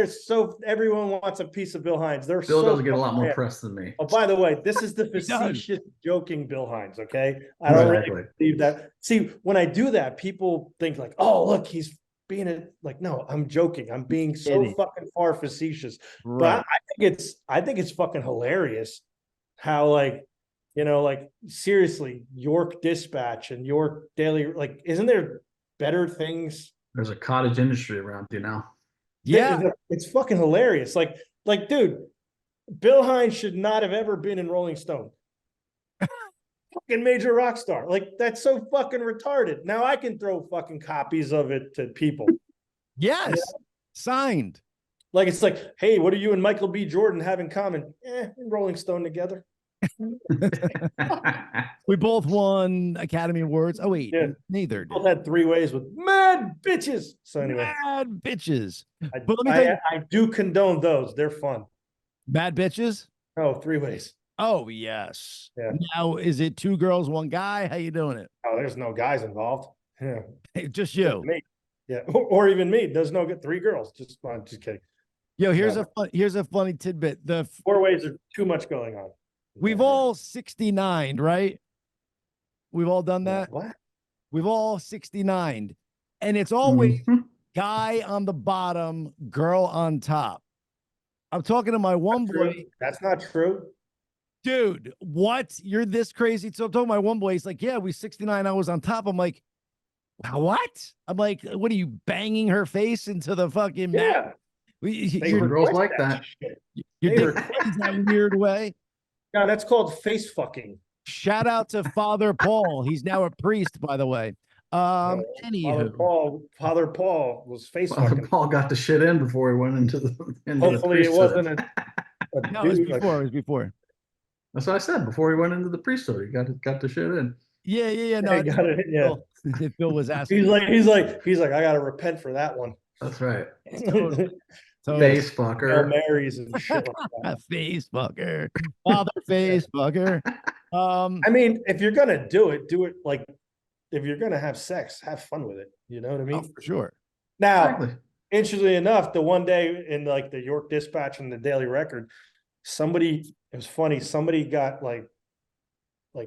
so, everyone wants a piece of Bill Hynes. Bill doesn't get a lot more press than me. Oh, by the way, this is the facetious joking Bill Hynes. Okay. I don't really believe that. See, when I do that, people think like, oh, look, he's being like, no, I'm joking. I'm being so fucking far facetious. Right. But I think it's fucking hilarious how like, you know, like seriously, York Dispatch and York Daily, like, isn't there better things? There's a cottage industry around you now. Yeah. It's fucking hilarious. Like, dude, Bill Hynes should not have ever been in Rolling Stone. Fucking major rock star. Like, that's so fucking retarded. Now I can throw fucking copies of it to people. Yes. You know? Signed. Like, it's like, hey, what do you and Michael B. Jordan have in common? Rolling Stone together. We both won Academy Awards. Oh wait, neither. Both had 3 ways with mad bitches. So anyway, mad bitches. But let me tell you, I do condone those. They're fun. Mad bitches. Oh, 3 ways. Oh yes. Yeah. Now is it 2 girls, 1 guy? How you doing it? Oh, there's no guys involved. Yeah, just you. Me. Yeah, or even me. There's no 3 girls. I'm just kidding. Yo, here's a funny tidbit. The 4 ways are too much going on. We've all 69, right? We've all done that. What? We've all 69, and it's always guy on the bottom, girl on top. I'm talking to my one boy. That's not true. Dude, what? You're this crazy? So I'm talking to my one boy. He's like, yeah, we 69. I was on top. I'm like, what? I'm like, what are you banging her face into the fucking mat? You're girls like that. You're in that weird way. No, that's called face fucking. Shout out to Father Paul. He's now a priest, by the way. Anywho. Father Paul was face fucking. Father Paul got the shit in before he went into the. Hopefully, it wasn't a no, it was before. It was before. That's what I said. Before he went into the priesthood, he got the shit in. Yeah. No, got it. Yeah. Bill was asking. He's like, I got to repent for that one. That's right. Face Hail fucker. Marys and shit like A that. face fucker. Father face fucker. I mean, if you're gonna do it like if you're gonna have sex, have fun with it. You know what I Oh, mean? for sure. Now, Exactly. interestingly enough, the one day in like the York Dispatch and the Daily Record, it was funny, somebody got like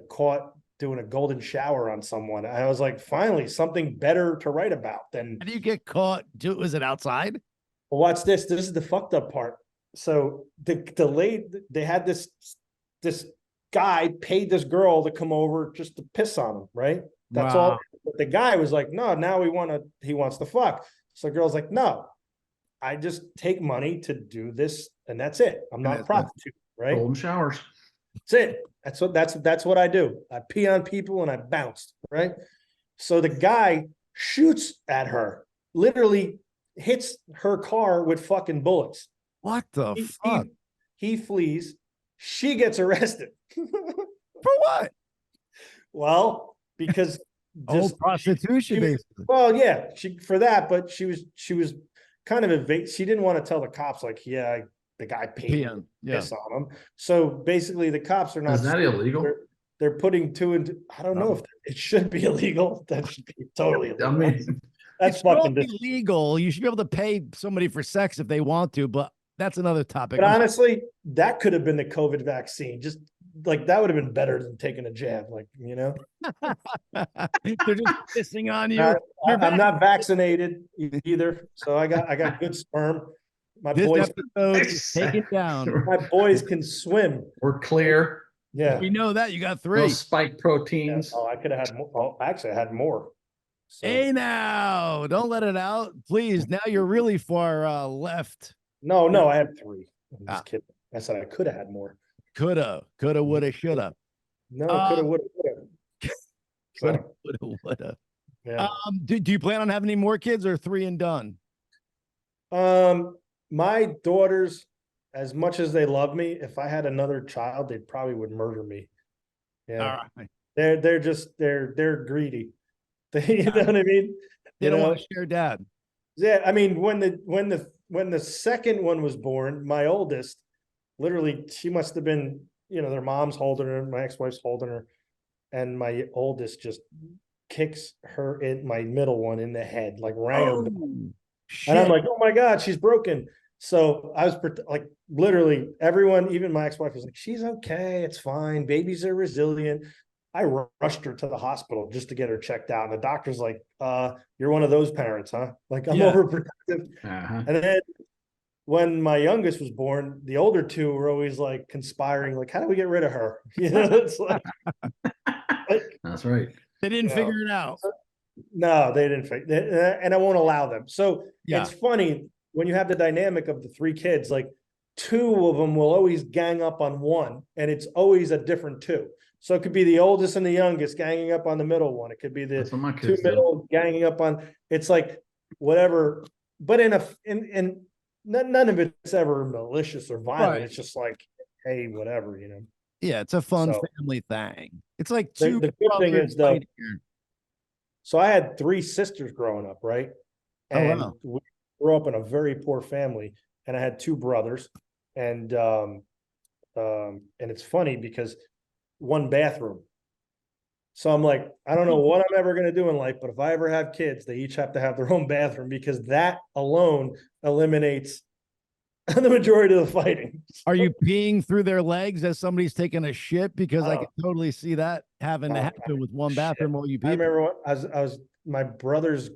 caught doing a golden shower on someone. And I was like, finally, something better to write about than How do you get caught? Was it outside? well, watch this. This is the fucked up part. So the lady, they had this guy paid this girl to come over just to piss on him, right? That's all. Wow. But the guy was like, no, now he wants to fuck. So the girl's like, no, I just take money to do this, and that's it. I'm not a prostitute, right? Golden showers. That's it. That's what I do. I pee on people and I bounce, right? So the guy shoots at her, literally hits her car with fucking bullets. What the fuck? He flees. She gets arrested. For what? Well, because Prostitution, basically. well, yeah, for that, but she was kind of she didn't want to tell the cops, like, yeah, the guy paid PM. Yeah. piss on him. So basically, the cops are not. Is that illegal? They're putting two into. I don't know if it should be illegal. That should be totally illegal. I mean, that's It's fucking not illegal. You should be able to pay somebody for sex if they want to, but that's another topic. But honestly, that could have been the COVID vaccine. Just like that would have been better than taking a jab. Like, you know, they're just pissing on you. I'm not vaccinated either, so I got good sperm. My This boys, episode is taken down. my boys can swim. we're clear. Yeah. We know that you got No 3. spike Yeah. proteins. Oh, I could have had more. Oh, actually, I had more. So, Hey, now don't let it out, please. Now you're really far left. no, I had 3. I'm just Ah. kidding. I said I could have had more. Coulda, woulda, shoulda. No, could have, would have. Coulda, woulda. Yeah. Do you plan on having any more kids or 3 and done? My daughters, as much as they love me, if I had another child, they probably would murder me. Yeah. All right. They're greedy. You know what I mean? They don't want to share dad. Yeah, I mean, when the second one was born, my oldest, literally, she must have been, their mom's holding her, my ex-wife's holding her, and my oldest just kicks my middle one in the head, like rang her. And I'm like, oh my God, she's broken. So I was like, literally everyone, even my ex-wife was like, she's okay. It's fine. Babies are resilient. I rushed her to the hospital just to get her checked out. And the doctor's like, you're one of those parents, huh? Like, I'm overprotective. Uh-huh. And then when my youngest was born, the older 2 were always like conspiring, like, how do we get rid of her? It's like That's right. They didn't figure it out. No, they didn't. And I won't allow them. So Yeah. it's funny when you have the dynamic of the 3 kids, like 2 of them will always gang up on one, and it's always a different 2. So it could be the oldest and the youngest ganging up on the middle one. It could be the That's what my 2 kids do. middle ganging up on. It's like whatever, but in none of it's ever malicious or violent. Right. It's just like, hey, whatever, Yeah, it's a fun So- family thing. It's like The 2 good thing brothers is, though, fighting here. so I had 3 sisters growing up, right? Oh, And wow. we grew up in a very poor family, and I had 2 brothers, and it's funny because 1 bathroom. So I'm like, I don't know what I'm ever going to do in life, but if I ever have kids, they each have to have their own bathroom, because that alone eliminates the majority of the fighting. Are you peeing through their legs as somebody's taking a shit? Because I Oh. can totally see that having to Oh, happen with one shit. bathroom while you pee. I remember when I was my brother's,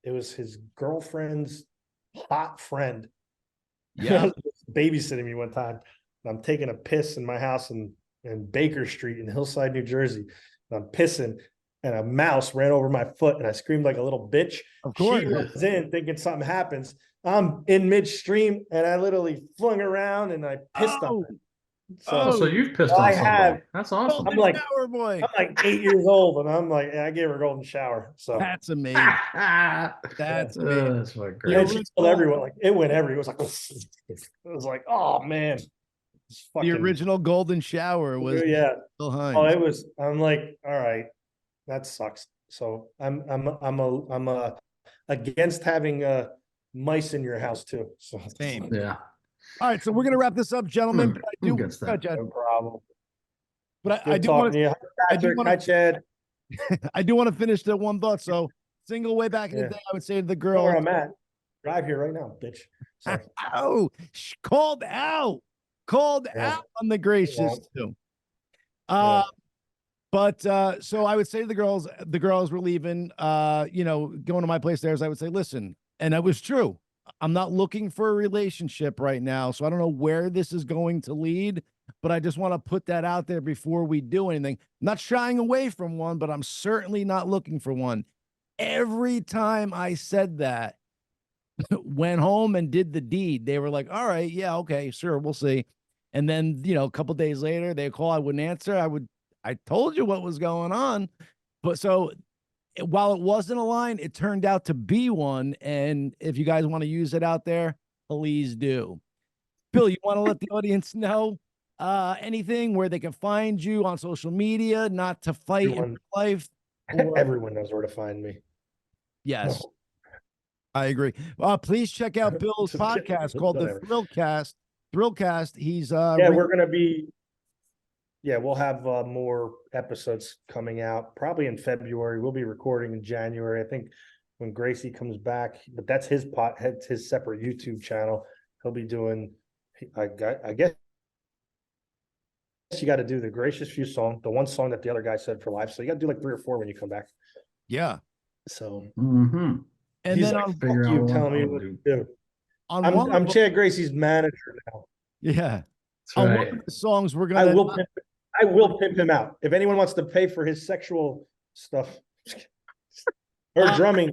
it was his girlfriend's hot friend. Yeah. Babysitting me one time. And I'm taking a piss in my house in Baker Street in Hillside, New Jersey. And I'm pissing, and a mouse ran over my foot, and I screamed like a little bitch. Of course. She runs in thinking something happens. I'm in midstream, and I literally flung around and I pissed Oh. on her. So Oh. So you've pissed I on somebody. have- That's awesome. I'm like- shower boy. I'm like 8 years old, and I'm like, I gave her a golden shower. So That's amazing. That's amazing. That's what and great. then she told everyone, like, it went everywhere. It was like, it was like, oh man. It's The fucking- original golden shower was yeah. Bill Oh, Hynes. it was. I'm like, all right, that sucks. So I'm against having mice in your house too. So Same. Yeah. All right, so we're gonna wrap this up, gentlemen. But I do, Who gets that? Chad, no problem. but Good I do talking want to you. Hi, I do Patrick. wanna- Hi, Chad. I do want to finish the one thought. So single way back in the Yeah. day, I would say to the Know where girl, I'm at. Drive here right now, bitch. Sorry. "Oh, called out Yeah. on the gracious too." But so I would say to the girls were leaving, going to my place there. I would say, listen, and that was true. I'm not looking for a relationship right now, so I don't know where this is going to lead, but I just want to put that out there before we do anything. I'm not shying away from one, but I'm certainly not looking for one. Every time I said that, went home and did the deed. They were like, all right, yeah, okay, sure, we'll see. And then, a couple days later, they call, I wouldn't answer. I told you what was going on. But so while it wasn't a line, it turned out to be one. And if you guys want to use it out there, please do. Bill, you want to let the audience know anything where they can find you on social media, not to fight in life? Everyone knows where to find me. Yes. I agree. Please check out Bill's podcast called the ThrillCast. ThrillCast. He's we're gonna be. Yeah, we'll have more episodes coming out probably in February. We'll be recording in January. I think when Gracey comes back, but that's his his separate YouTube channel. He'll be doing. I guess you got to do the Gracious Few song, the one song that the other guy said for live. So you got to do like 3 or 4 when you come back. Yeah. So. And he's then like, you tell me what to do. I'm Chad Gracey's manager now. Yeah. That's right. One of the songs we're gonna I will pimp him out. If anyone wants to pay for his sexual stuff or drumming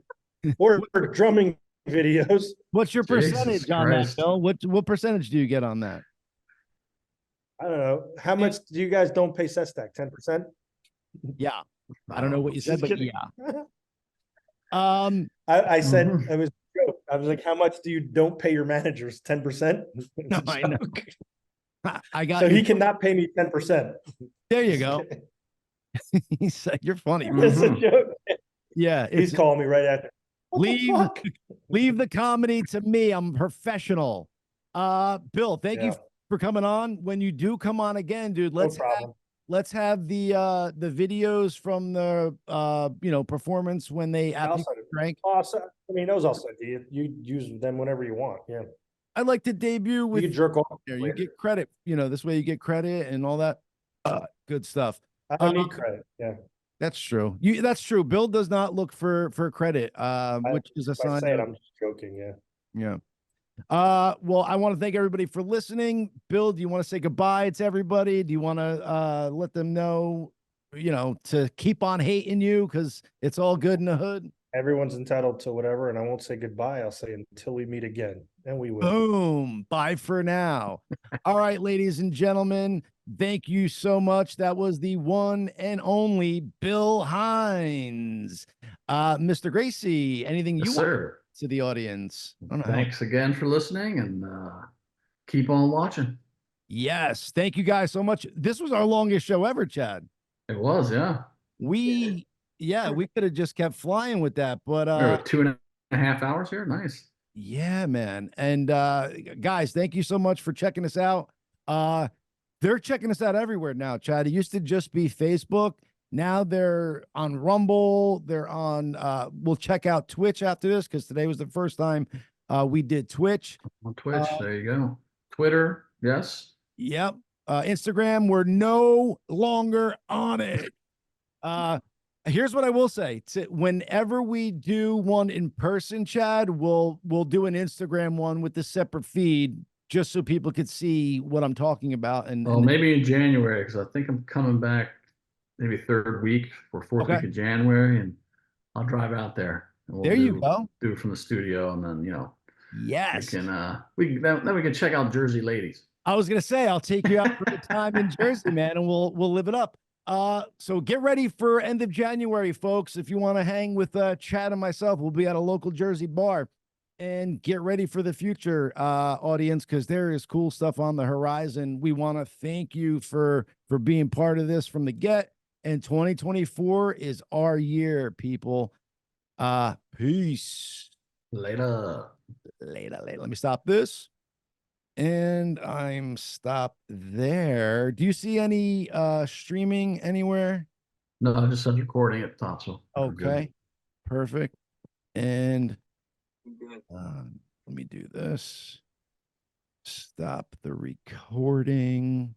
videos. What's your percentage on that, Bill? What percentage do you get on that? I don't know. How much do you guys don't pay Sestak? 10%? Yeah. I don't know what you said, but yeah. I said it was a joke. I was like, how much do you don't pay your managers? 10%? No, I know. I got so he cannot pay me 10%. There you go. He said you're funny. It's a joke. Yeah, he's calling me right after. Leave the comedy to me. I'm professional. Bill, thank you for coming on. When you do come on again, dude, let's have the videos from the performance when they drank. Awesome. I mean, those also you use them whenever you want. Yeah. I'd like to debut with you jerk off. You get credit. This way you get credit and all that. Good stuff. I don't need credit. Yeah. That's true. That's true. Bill does not look for credit, which is a sign. I'm just joking. Yeah. Yeah. Well, I want to thank everybody for listening. Bill, do you want to say goodbye to everybody? Do you want to let them know, to keep on hating you because it's all good in the hood? Everyone's entitled to whatever, and I won't say goodbye. I'll say until we meet again, and we will. Boom. Bye for now. All right, ladies and gentlemen, thank you so much. That was the one and only Bill Hynes. Mr. Gracey, anything you want to the audience? Thanks again for listening, and keep on watching. Yes. Thank you guys so much. This was our longest show ever, Chad. It was, yeah. We could have just kept flying with that, but 2.5 hours here. Nice. Yeah, man. And guys, thank you so much for checking us out. They're checking us out everywhere now, Chad. It used to just be Facebook. Now they're on Rumble. They're on we'll check out Twitch after this because today was the first time we did Twitch. On Twitch, there you go. Twitter, yes. Yep. Instagram, we're no longer on it. Here's what I will say. Whenever we do one in person, Chad, we'll do an Instagram one with the separate feed just so people could see what I'm talking about. And maybe in January, because I think I'm coming back maybe 3rd week or 4th week of January, and I'll drive out there. And you go. Do it from the studio, and then yes, we can check out Jersey ladies. I was gonna say I'll take you out for the time in Jersey, man, and we'll live it up. So get ready for end of January, folks. If you want to hang with Chad and myself, we'll be at a local Jersey bar. And get ready for the future, audience, because there is cool stuff on the horizon. We want to thank you for being part of this from the get. And 2024 is our year, people. Peace. Later. Later. Let me stop this. And I'm stopped there. Do you see any streaming anywhere? No, I just said recording at the top, so we're good. Okay. Perfect. And Good. let me do this. Stop the recording.